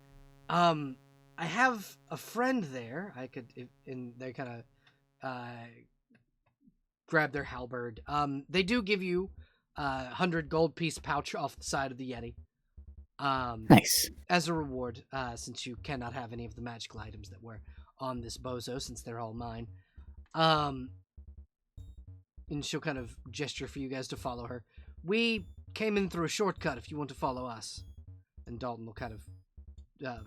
A: I have a friend there. And they kind of grab their halberd. They do give you 100 gold piece pouch off the side of the Yeti.
B: Nice.
A: As a reward, since you cannot have any of the magical items that were on this bozo, since they're all mine. And she'll kind of gesture for you guys to follow her. We came in through a shortcut if you want to follow us. And Dalton will kind of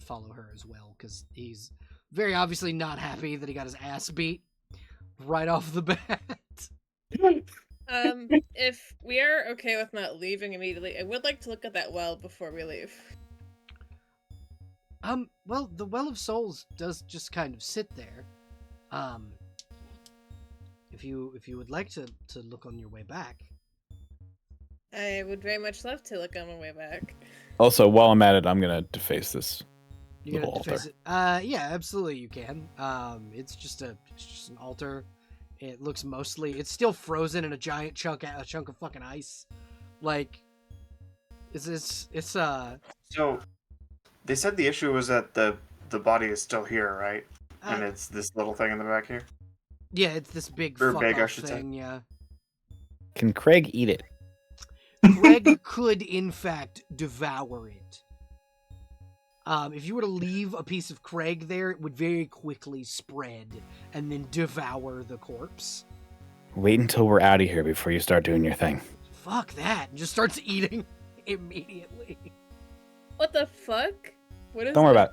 A: follow her as well, because he's very obviously not happy that he got his ass beat right off the bat.
C: If we are okay with not leaving immediately, I would like to look at that well before we leave.
A: Well, the Well of Souls does just kind of sit there. If you would like to look on your way back.
C: I would very much love to look on my way back.
B: Also, while I'm at it, I'm gonna deface this
A: You're
B: little
A: gonna deface
B: altar.
A: it? Yeah, absolutely you can. It's just an altar. It looks it's still frozen in a giant chunk of fucking ice. Like, it's
D: So, they said the issue was that the body is still here, right? And it's this little thing in the back here.
A: Yeah, it's this big
D: Or
A: fuck
D: big, I
A: off
D: should say.
A: thing. Yeah.
B: Can Craig eat it?
A: Greg could, in fact, devour it. If you were to leave a piece of Craig there, it would very quickly spread and then devour the corpse.
B: Wait until we're out of here before you start doing your thing.
A: Fuck that. And just starts eating immediately.
C: What the fuck? What is
B: Don't worry about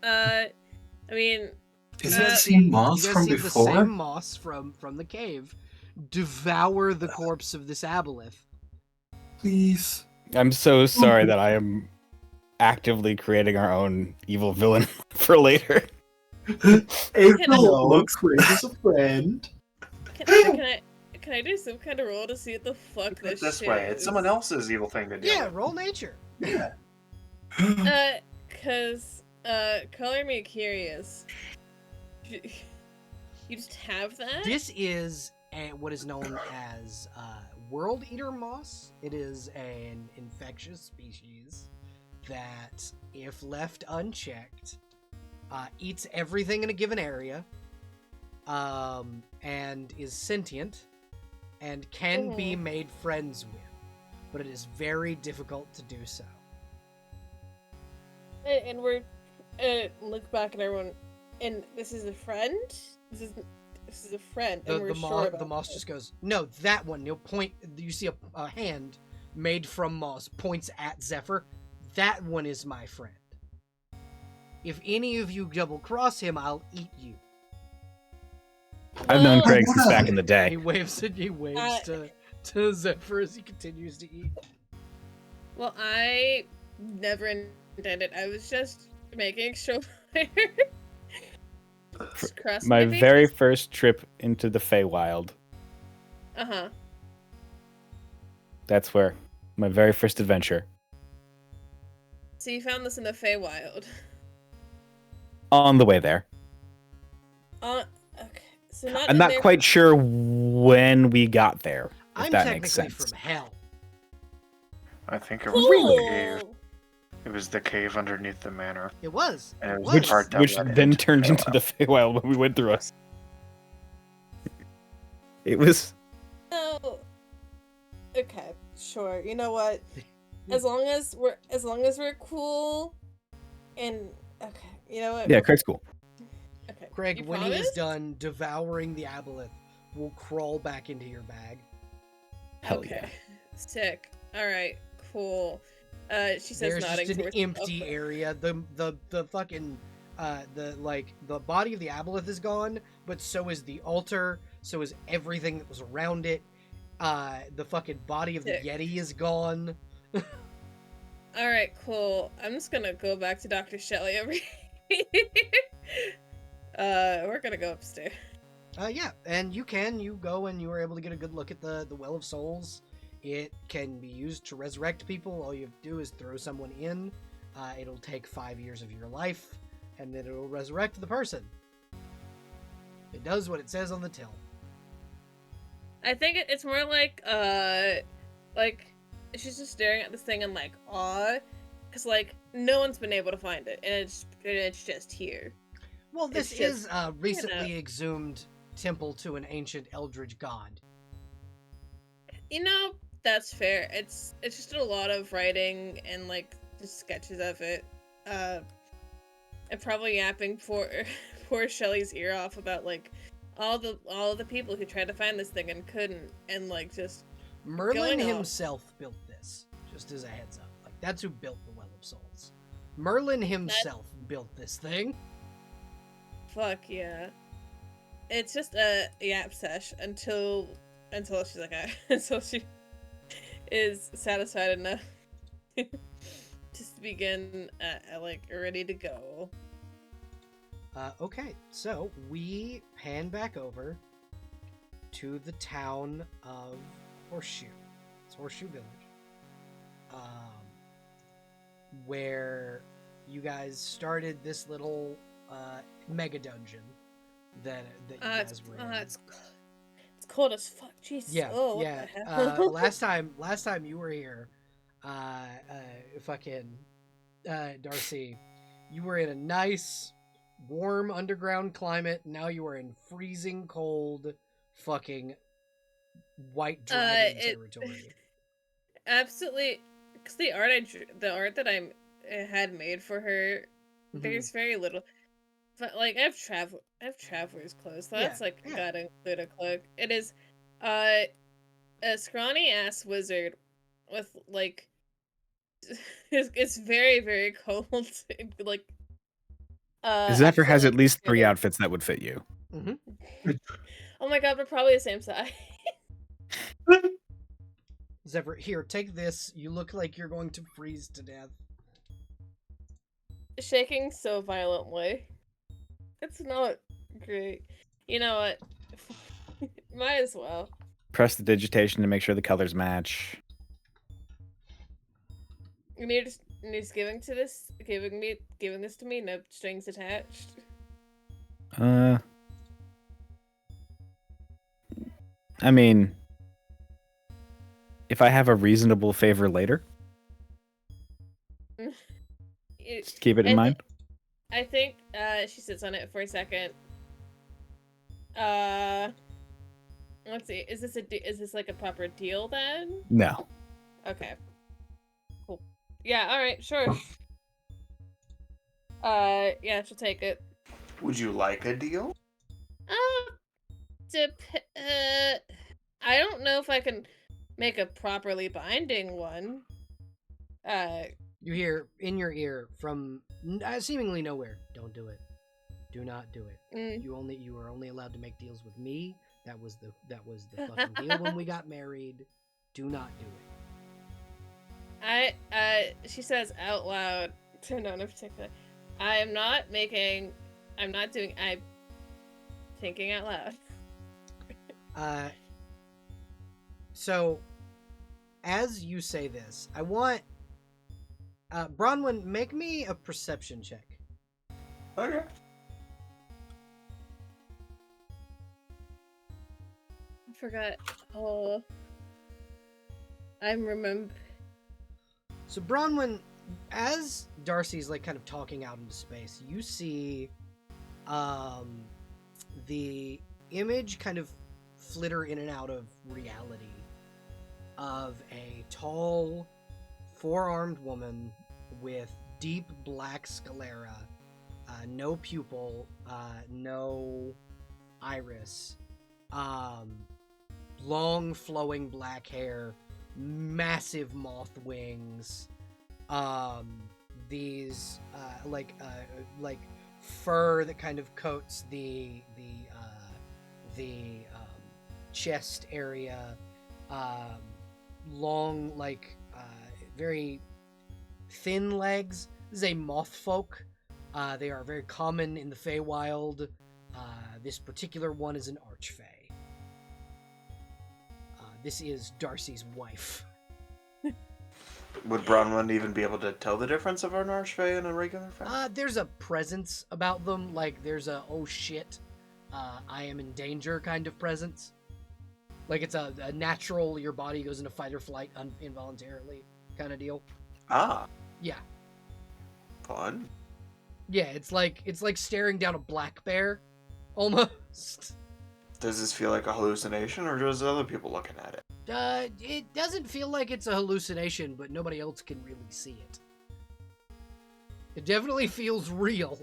C: I mean...
G: Is that the same moss
A: you guys
G: from
A: see
G: before?
A: the same moss from the cave devour the corpse of this aboleth.
G: Please.
B: I'm so sorry that I am actively creating our own evil villain for later.
G: April
E: Looks great as a friend.
C: Can I do some kind of roll to see what the fuck
D: Put it
C: this
D: this
C: shit
D: way, it's
C: is?
D: someone else's evil thing to do.
A: Yeah, roll nature.
C: Cause, color me curious. You just have that?
A: This is what is known as World Eater moss. It is an infectious species that, if left unchecked, eats everything in a given area, and is sentient, and can be made friends with, but it is very difficult to do so.
C: And we're look back at everyone, and this is a friend. This is a friend, and we're sure about
A: the moss
C: this.
A: just goes, no, that one. You'll point. You see a hand made from moss points at Zephyr. That one is my friend. If any of you double cross him, I'll eat you.
B: I've known Craig since back in the
A: He
B: day.
A: waves it. He waves to to Zephyr as he continues to eat.
C: Well, I never intended. I was just making sure. Cross
B: My
C: fingers.
B: very first trip into the Feywild.
C: Uh-huh.
B: That's where my very first adventure.
C: So you found this in the Feywild.
B: On the way there.
C: Okay. So not
B: I'm
C: in
B: not
C: there-
B: quite sure when we got there, if
A: I'm
B: that makes
A: technically
B: sense.
A: from hell.
D: I think it
C: Cool.
D: was the cave. It was the cave underneath the manor.
A: It was.
D: And it
A: It
D: was
A: was.
D: the
B: Which,
D: part that
B: which
D: led
B: then
D: into
B: turned into
D: Feywild.
B: the Feywild when we went through us. It was...
C: No. Okay, sure. You know what? As long as we're cool, and okay, you know what?
B: Yeah, Craig's cool.
C: Okay.
A: Craig,
C: You
A: when he is
C: promise?
A: done devouring the aboleth, will crawl back into your bag.
B: Hell
C: Okay.
B: yeah.
C: Sick. All right. Cool. She says
A: There's
C: nodding
A: just an
C: towards
A: empty
C: herself.
A: area. The fucking the body of the aboleth is gone, but so is the altar. So is everything that was around it. The fucking body of the
C: Sick.
A: Yeti is gone.
C: All right. Cool. I'm just gonna go back to Dr. Shelley over here. We're gonna go upstairs.
A: Yeah, and you go and you were able to get a good look at the Well of Souls. It can be used to resurrect people. All you have to do is throw someone in. It'll take 5 years of your life, and then it'll resurrect the person. It does what it says on the till.
C: I think it's more like she's just staring at this thing in like awe, because like no one's been able to find it, and it's just here.
A: Well, this
C: It's just,
A: is a recently exhumed temple to an ancient eldritch god.
C: You know, that's fair. It's just a lot of writing and like just sketches of it. And probably yapping poor Shelley's ear off about like all the people who tried to find this thing and couldn't, and like just
A: Merlin
C: going off.
A: himself built this, just as a heads up. Like, that's who built the Well of Souls. Merlin himself built this thing.
C: fuck yeah. It's just a yap sesh until she's like until she is satisfied enough just to begin like ready to go.
A: Okay, so we pan back over to the town of Horseshoe. It's Horseshoe Village. Where you guys started this little mega dungeon that you guys were in.
C: It's cold as fuck. Jesus.
A: Yeah,
C: Oh, what
A: yeah.
C: the hell?
A: Last time you were here, Darcy, you were in a nice, warm underground climate. Now you are in freezing cold, fucking white dragon territory.
C: Absolutely, because the art that I had made for her, there's very little. But like I have traveler's clothes, so that's like gotta include a cloak. It is, a scrawny ass wizard with like, it's very very cold. Like,
B: Zephyr has
C: actually,
B: at least 3 outfits that would fit you.
C: Oh my god, we're probably the same size.
A: Zephyr, here, take this. You look like you're going to freeze to death.
C: Shaking so violently. It's not great. You know what? Might as well.
B: Press the digitation to make sure the colors match.
C: And you're just giving this to me, no strings attached.
B: I mean, if I have a reasonable favor later, just keep it in mind.
C: I think she sits on it for a second. Let's see. Is this like a proper deal then?
B: No.
C: Okay. Cool. Yeah. All right. Sure. Yeah, she'll take it.
D: Would you like a deal?
C: I don't know if I can make a properly binding one.
A: You hear in your ear from seemingly nowhere, don't do it. Do not do it.
C: Mm.
A: You were only allowed to make deals with me. That was the fucking deal when we got married. Do not do it.
C: She says out loud to no one in particular, I'm thinking out loud.
A: So, as you say this, I want Bronwyn, make me a perception check.
D: Okay.
C: I forgot. Oh, I'm remember.
A: So, Bronwyn, as Darcy's like kind of talking out into space, you see the image kind of flitter in and out of reality of a tall, four-armed woman with deep black sclera, no pupil, no iris, long flowing black hair, massive moth wings, these like fur that kind of coats the chest area, long very thin legs. This is a moth folk. They are very common in the Feywild. This particular one is an archfey. This is Darcy's wife.
D: Would Bronwyn even be able to tell the difference of an archfey and a regular fey?
A: There's a presence about them, like there's a oh shit, I am in danger kind of presence. Like it's a natural, your body goes into fight or flight involuntarily kind of deal.
D: Ah.
A: Yeah.
D: Fun.
A: Yeah, it's like staring down a black bear, almost.
D: Does this feel like a hallucination, or does other people looking at it?
A: It doesn't feel like it's a hallucination, but nobody else can really see it. It definitely feels real.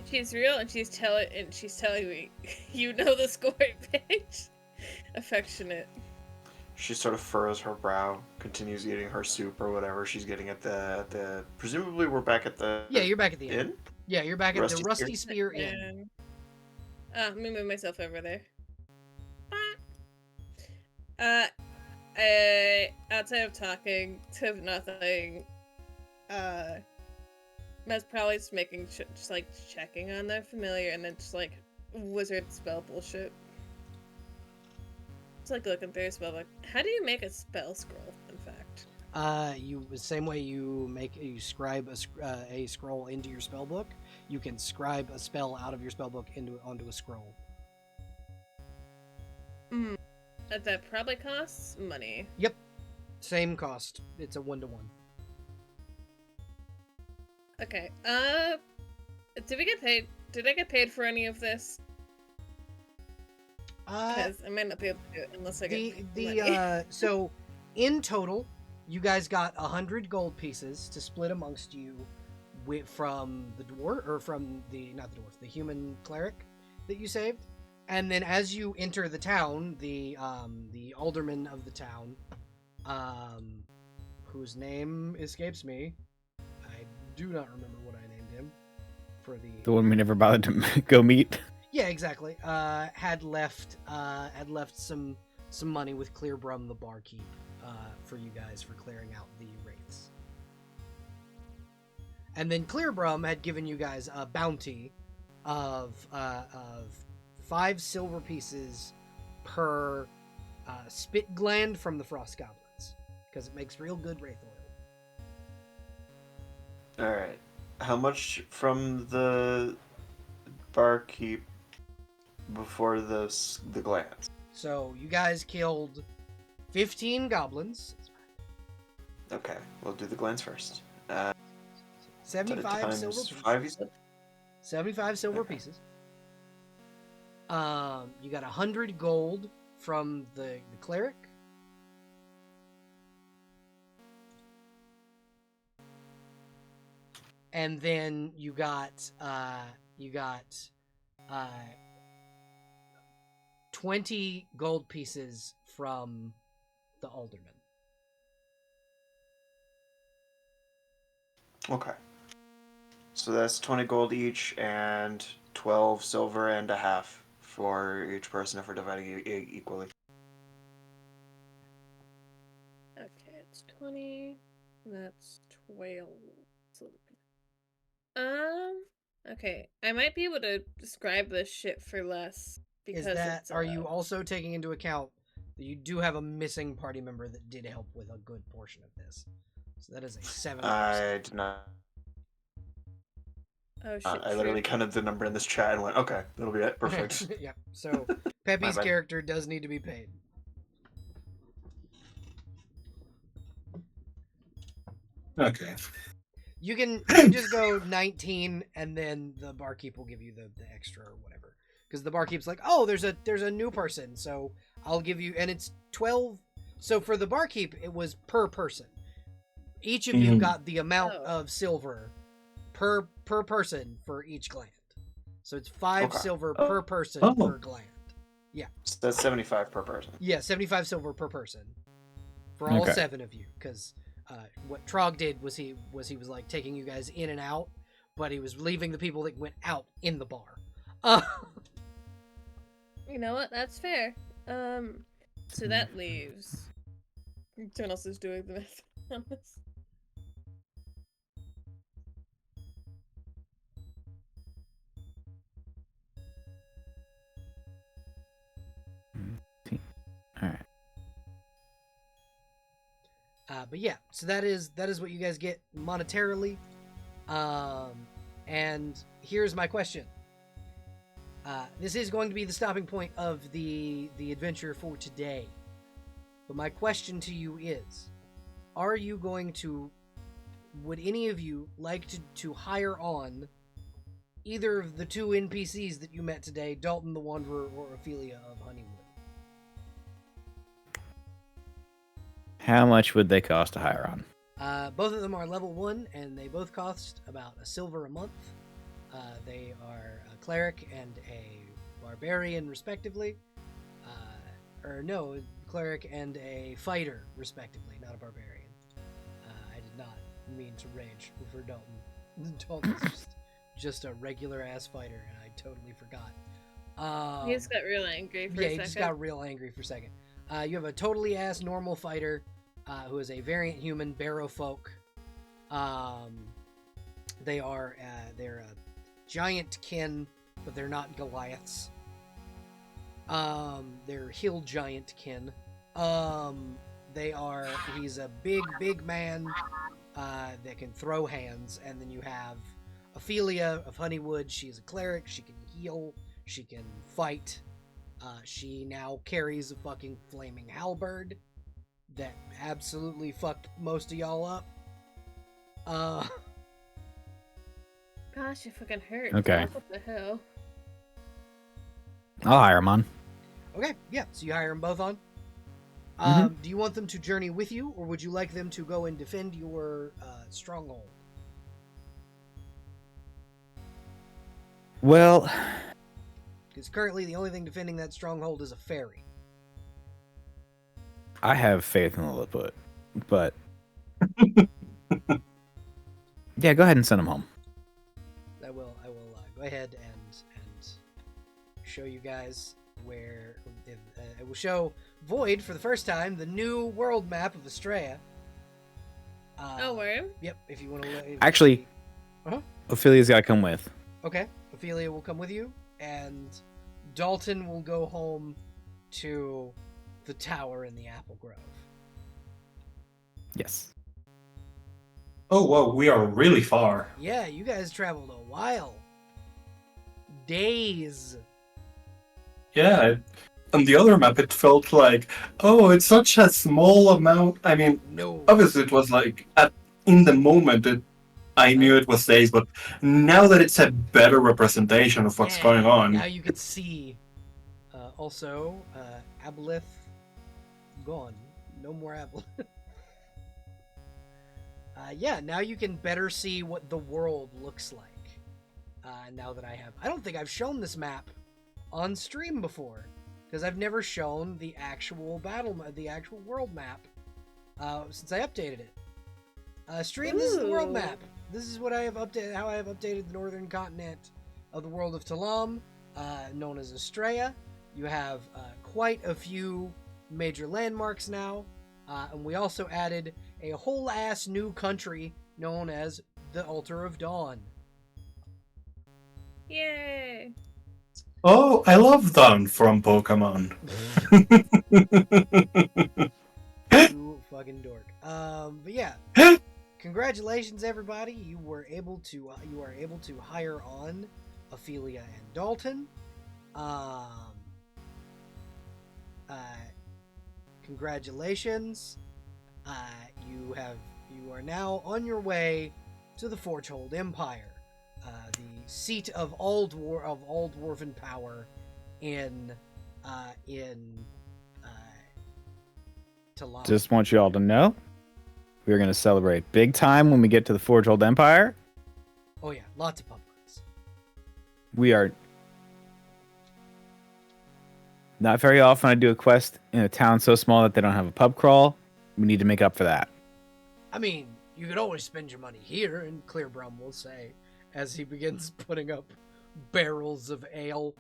C: She's real, and she's telling me, you know the score page. Affectionate.
D: She sort of furrows her brow, continues eating her soup or whatever she's getting at the. Presumably, we're back at the.
A: Yeah, you're back at the inn.
D: Inn?
A: Yeah, you're back at the Rusty Spear Inn.
C: And, let me move myself over there. Outside of talking to nothing, Mez probably just making just like checking on their familiar, and then just like wizard spell bullshit. It's like looking through a spell book. How do you make a spell scroll? In fact,
A: You the same way you scribe a scroll into your spell book. You can scribe a spell out of your spell book onto a scroll.
C: That probably costs money.
A: Yep, same cost. It's a 1-to-1.
C: Okay. Did we get paid? Did I get paid for any of this? Because I might not be able to do it unless I get money.
A: So in total, you guys got 100 gold pieces to split amongst you from the dwarf, or from the human cleric that you saved. And then as you enter the town, the alderman of the town, whose name escapes me, I do not remember what I named him for
B: The one we never bothered to go meet.
A: Yeah, exactly. Had left some money with Clearbrum the barkeep for you guys for clearing out the wraiths. And then Clearbrum had given you guys a bounty of 5 silver pieces per spit gland from the frost goblins, because it makes real good wraith oil.
D: All right. How much from the barkeep before the glands?
A: So you guys killed 15 goblins.
D: Okay, we'll do the glands first.
A: 75 silver pieces.
D: 5, you said?
A: 75 silver pieces. You got 100 gold from the cleric. And then you got 20 gold pieces from the alderman.
D: Okay. So that's 20 gold each and 12 silver and a half for each person if we're dividing equally.
C: Okay, it's 20. That's 12. Okay. I might be able to describe this shit for less because it's,
A: Are you also taking into account that you do have a missing party member that did help with a good portion of this? So that is a 7%.
D: I did not.
C: Oh shit!
D: I literally counted the number in this chat and went, okay, that'll be it. Perfect.
A: Yep. So Pepe's
D: bad.
A: character does need to be paid.
G: Okay.
A: You can just go 19, and then the barkeep will give you the extra or whatever. Because the barkeep's like, oh, there's a new person, so I'll give you, and it's 12. So for the barkeep, it was per person. Each of you got the amount of silver per person for each gland. So it's 5 silver per person per gland. Yeah.
D: So that's 75 per person.
A: Yeah, 75 silver per person for all 7 of you. Because what Trog did was he was like taking you guys in and out, but he was leaving the people that went out in the bar.
C: You know what? That's fair. So that leaves. Someone else is doing the math on this.
B: All right.
A: But yeah, so that is what you guys get monetarily. And here's my question. This is going to be the stopping point of the adventure for today. But my question to you is, are you going to, would any of you like to hire on either of the 2 NPCs that you met today, Dalton the Wanderer or Ophelia of Honeywood?
B: How much would they cost to hire on?
A: Both of them are level 1, and they both cost about a silver a month. They are a cleric and a barbarian, respectively. Cleric and a fighter, respectively, not a barbarian. I did not mean to rage for Dalton. Dalton's just a regular-ass fighter, and I totally forgot.
C: He just got real angry for a second.
A: Yeah, he just got real angry for a second. You have a totally ass normal fighter who is a variant human, barrow folk. They're a giant kin, but they're not Goliaths. They're hill giant kin. He's a big man that can throw hands, and then you have Ophelia of Honeywood. She's a cleric. She can heal. She can fight. She now carries a fucking flaming halberd that absolutely fucked most of y'all up.
C: Gosh, it fucking hurts.
B: Okay.
C: What the hell?
B: I'll hire them on.
A: Okay, yeah, so you hire them both on. Do you want them to journey with you, or would you like them to go and defend your stronghold?
B: Well,
A: Because currently the only thing defending that stronghold is a fairy.
B: I have faith in Lilliput, but yeah, go ahead and send them home.
A: I will go ahead and show you guys where I will show Void for the first time the new world map of Astraya.
C: Where?
A: Yep. If you want to.
B: Actually, Ophelia's got to come with.
A: Okay. Ophelia will come with you, and Dalton will go home to the tower in the Apple Grove.
B: Yes.
G: Oh, wow, we are really far.
A: Yeah, you guys traveled a while. Days.
G: Yeah, on the other map it felt like, oh, it's such a small amount. I mean,
A: No.
G: obviously it was like, in the moment, I knew it was days, but now that it's a better representation of what's going on.
A: Now you can see. Also, Aboleth gone. No more Aboleth. Yeah, now you can better see what the world looks like. Now that I don't think I've shown this map on stream before, because I've never shown the actual the actual world map since I updated it. Stream, this is the world map. this is what I have updated. How I have updated the northern continent of the world of Talam, known as Astraya. You have quite a few major landmarks now, and we also added a whole ass new country known as the Altar of Dawn.
C: Yay!
G: Oh, I love Dawn from Pokemon.
A: You fucking dork. But yeah, congratulations, everybody. You are able to hire on Ophelia and Dalton. Congratulations. You are now on your way to the Forgehold Empire, the seat of all dwarven power in Talam.
B: Just want you all to know, we're going to celebrate big time when we get to the Forgehold Empire.
A: Oh yeah, lots of pumpkins.
B: We are not very often I do a quest in a town so small that they don't have a pub crawl. We need to make up for that.
A: I mean, you could always spend your money here, and Clearbrum will say, as he begins putting up barrels of ale.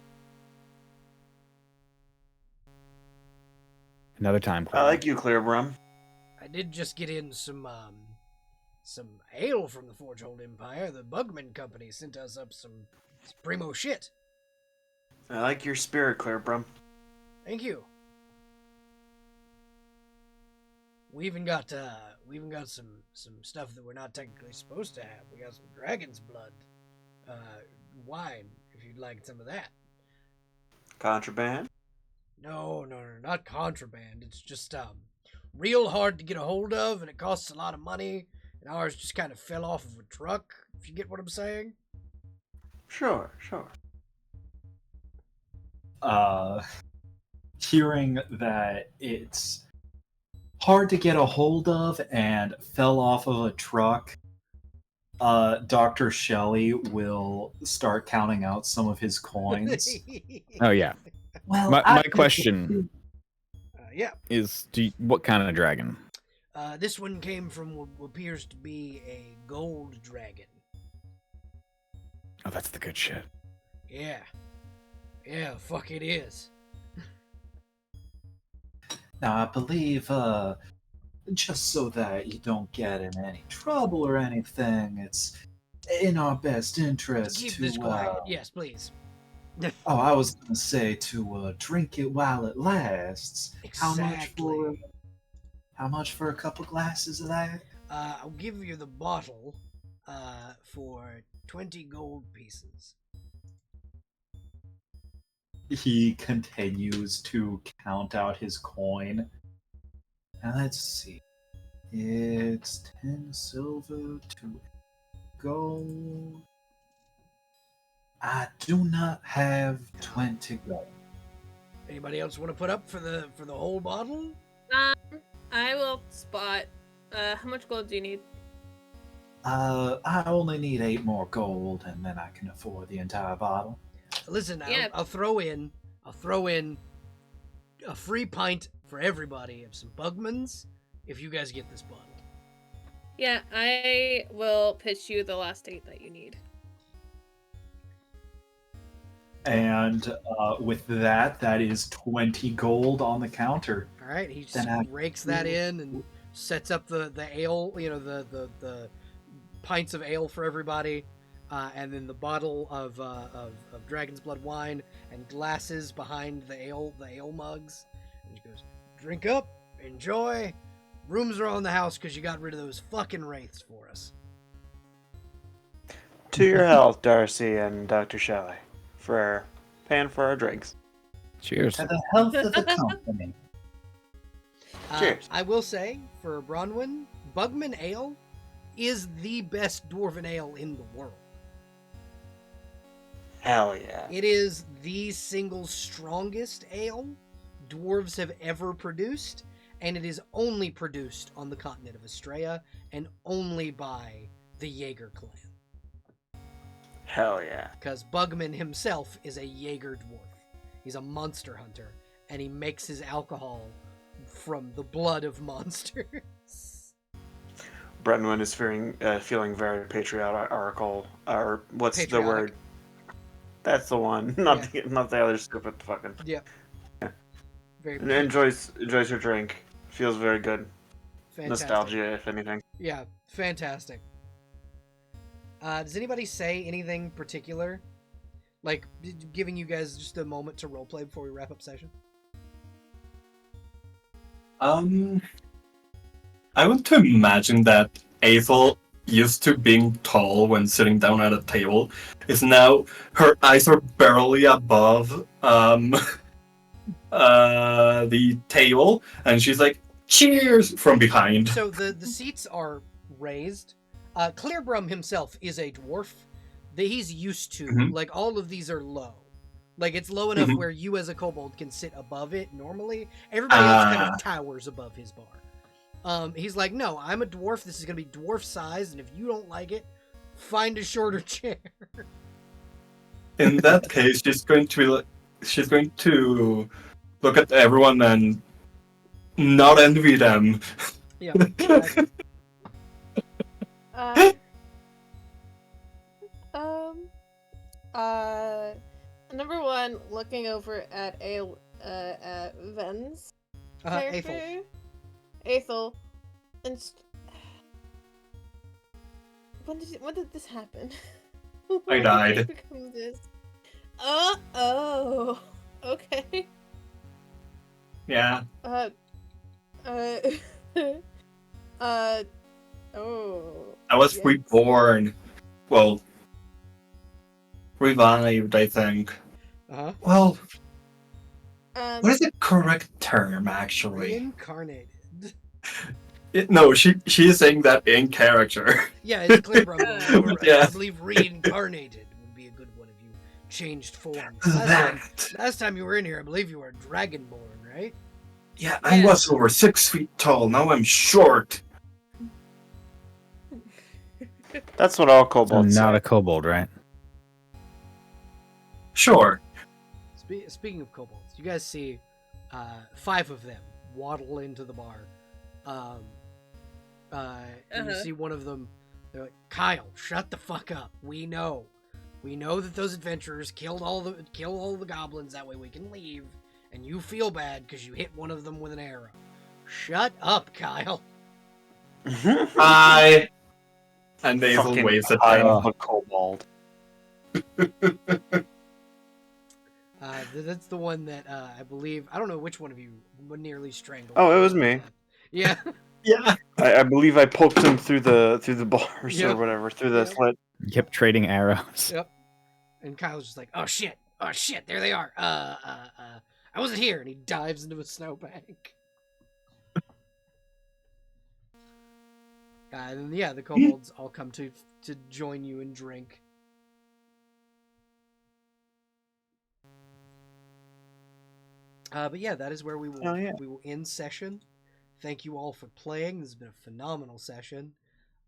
B: Another time.
D: I like you, Clearbrum.
A: I did just get in some ale from the Forgehold Empire. The Bugman Company sent us up some primo shit.
D: I like your spirit, Clearbrum.
A: Thank you. We even got some stuff that we're not technically supposed to have. We got some dragon's blood wine, if you'd like some of that.
D: Contraband?
A: No, not contraband. It's just real hard to get a hold of, and it costs a lot of money. And ours just kind of fell off of a truck, if you get what I'm saying.
D: Sure.
E: Hearing that it's hard to get a hold of and fell off of a truck, Dr. Shelley will start counting out some of his coins.
B: Oh, yeah.
E: Well,
B: My question
A: Yeah.
B: is, what kind of dragon?
A: This one came from what appears to be a gold dragon.
B: Oh, that's the good shit.
A: Yeah. Yeah, fuck it is.
E: Now, I believe, just so that you don't get in any trouble or anything, it's in our best interest
A: Keep
E: to,
A: this quiet. Yes, please.
E: oh, I was gonna say to drink it while it lasts.
A: Exactly.
E: How much for a couple glasses of that?
A: I'll give you the bottle for 20 gold pieces.
E: He continues to count out his coin. Now let's see. It's 10 silver, 2 gold. I do not have 20 gold.
A: Anybody else want to put up for the whole bottle?
C: I will spot. How much gold do you need?
E: I only need 8 more gold, and then I can afford the entire bottle.
A: Listen,
C: Yeah.
A: I'll throw in a free pint for everybody of some Bugmans if you guys get this bottle.
C: Yeah, I will pitch you the last 8 that you need.
E: And with that is 20 gold on the counter.
A: All right, he just
E: Then I-
A: rakes that in and sets up the ale, the pints of ale for everybody, and then the bottle of dragon's blood wine and glasses behind the ale mugs. And he goes, "Drink up, enjoy. Rooms are on the house because you got rid of those fucking wraiths for us."
D: To your health, Darcy and Dr. Shelley, for paying for our drinks.
B: Cheers.
E: To the health of the company.
D: Cheers.
A: I will say, for Bronwyn, Bugman Ale is the best dwarven ale in the world.
D: Hell yeah.
A: It is the single strongest ale dwarves have ever produced, and it is only produced on the continent of Astraya and only by the Jaeger clan.
D: Hell yeah.
A: Because Bugman himself is a Jaeger dwarf. He's a monster hunter, and he makes his alcohol from the blood of monsters.
D: Brenwyn is feeling very patriarchal, or what's the
A: Patriotic.
D: word? That's the one, not the other stupid fucking.
A: Yep.
D: Yeah.
A: Very
D: And
A: peach.
D: enjoys her drink. Feels very good.
A: Fantastic.
D: Nostalgia, if anything.
A: Yeah, fantastic. Does anybody say anything particular? Like, giving you guys just a moment to roleplay before we wrap up session?
G: I want to imagine that Ethel, used to being tall when sitting down at a table, is now, her eyes are barely above the table, and she's like, cheers, from behind.
A: So the seats are raised. Clearbrum himself is a dwarf that he's used to. Like, all of these are low. Like, it's low enough where you as a kobold can sit above it normally. Everybody else kind of towers above his bar. He's like, no, I'm a dwarf. This is going to be dwarf size, and if you don't like it, find a shorter chair.
G: In that case, she's going to look at everyone and not envy them.
A: Yeah, exactly.
C: Number one, looking over at Ven's character, Ethel, and when did this happen?
G: I died.
C: Become this? Oh, okay.
G: Yeah.
C: Oh.
G: I was reborn. Well, revived, I think. Well, what is the correct term, actually?
A: Reincarnated.
G: No, she is saying that in character.
A: Yeah, it's Clearbrum.
G: Yeah.
A: I believe reincarnated would be a good one if you changed form. Last time you were in here, I believe you were dragonborn, right?
G: Yeah, I was over 6 feet tall. Now I'm short.
D: That's what all kobolds
B: Not
D: say.
B: a kobold, right?
G: Sure.
A: Speaking of kobolds, you guys see 5 of them waddle into the bar. And you see one of them. They're like, Kyle, shut the fuck up. We know that those adventurers killed all the goblins. That way we can leave. And you feel bad because you hit one of them with an arrow. Shut up, Kyle.
G: Hi. And Basil waves at
D: I'm
G: them.
D: a kobold.
A: That's the one that I believe. I don't know which one of you nearly strangled.
D: Oh, it was me.
A: Yeah.
G: Yeah.
D: I believe I poked him through the bars or whatever, through the slit.
B: Kept trading arrows.
A: Yep. And Kyle's just like, oh shit, there they are. I wasn't here, and he dives into a snowbank. And then, the kobolds all come to join you and drink. But yeah, that is where we will end session. Thank you all for playing. This has been a phenomenal session.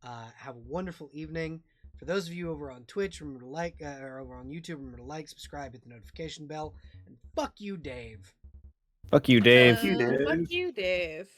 A: Have a wonderful evening. For those of you over on Twitch, remember to like, or over on YouTube, remember to like, subscribe, hit the notification bell, and fuck you, Dave.
B: Fuck you, Dave.
C: Fuck you, Dave.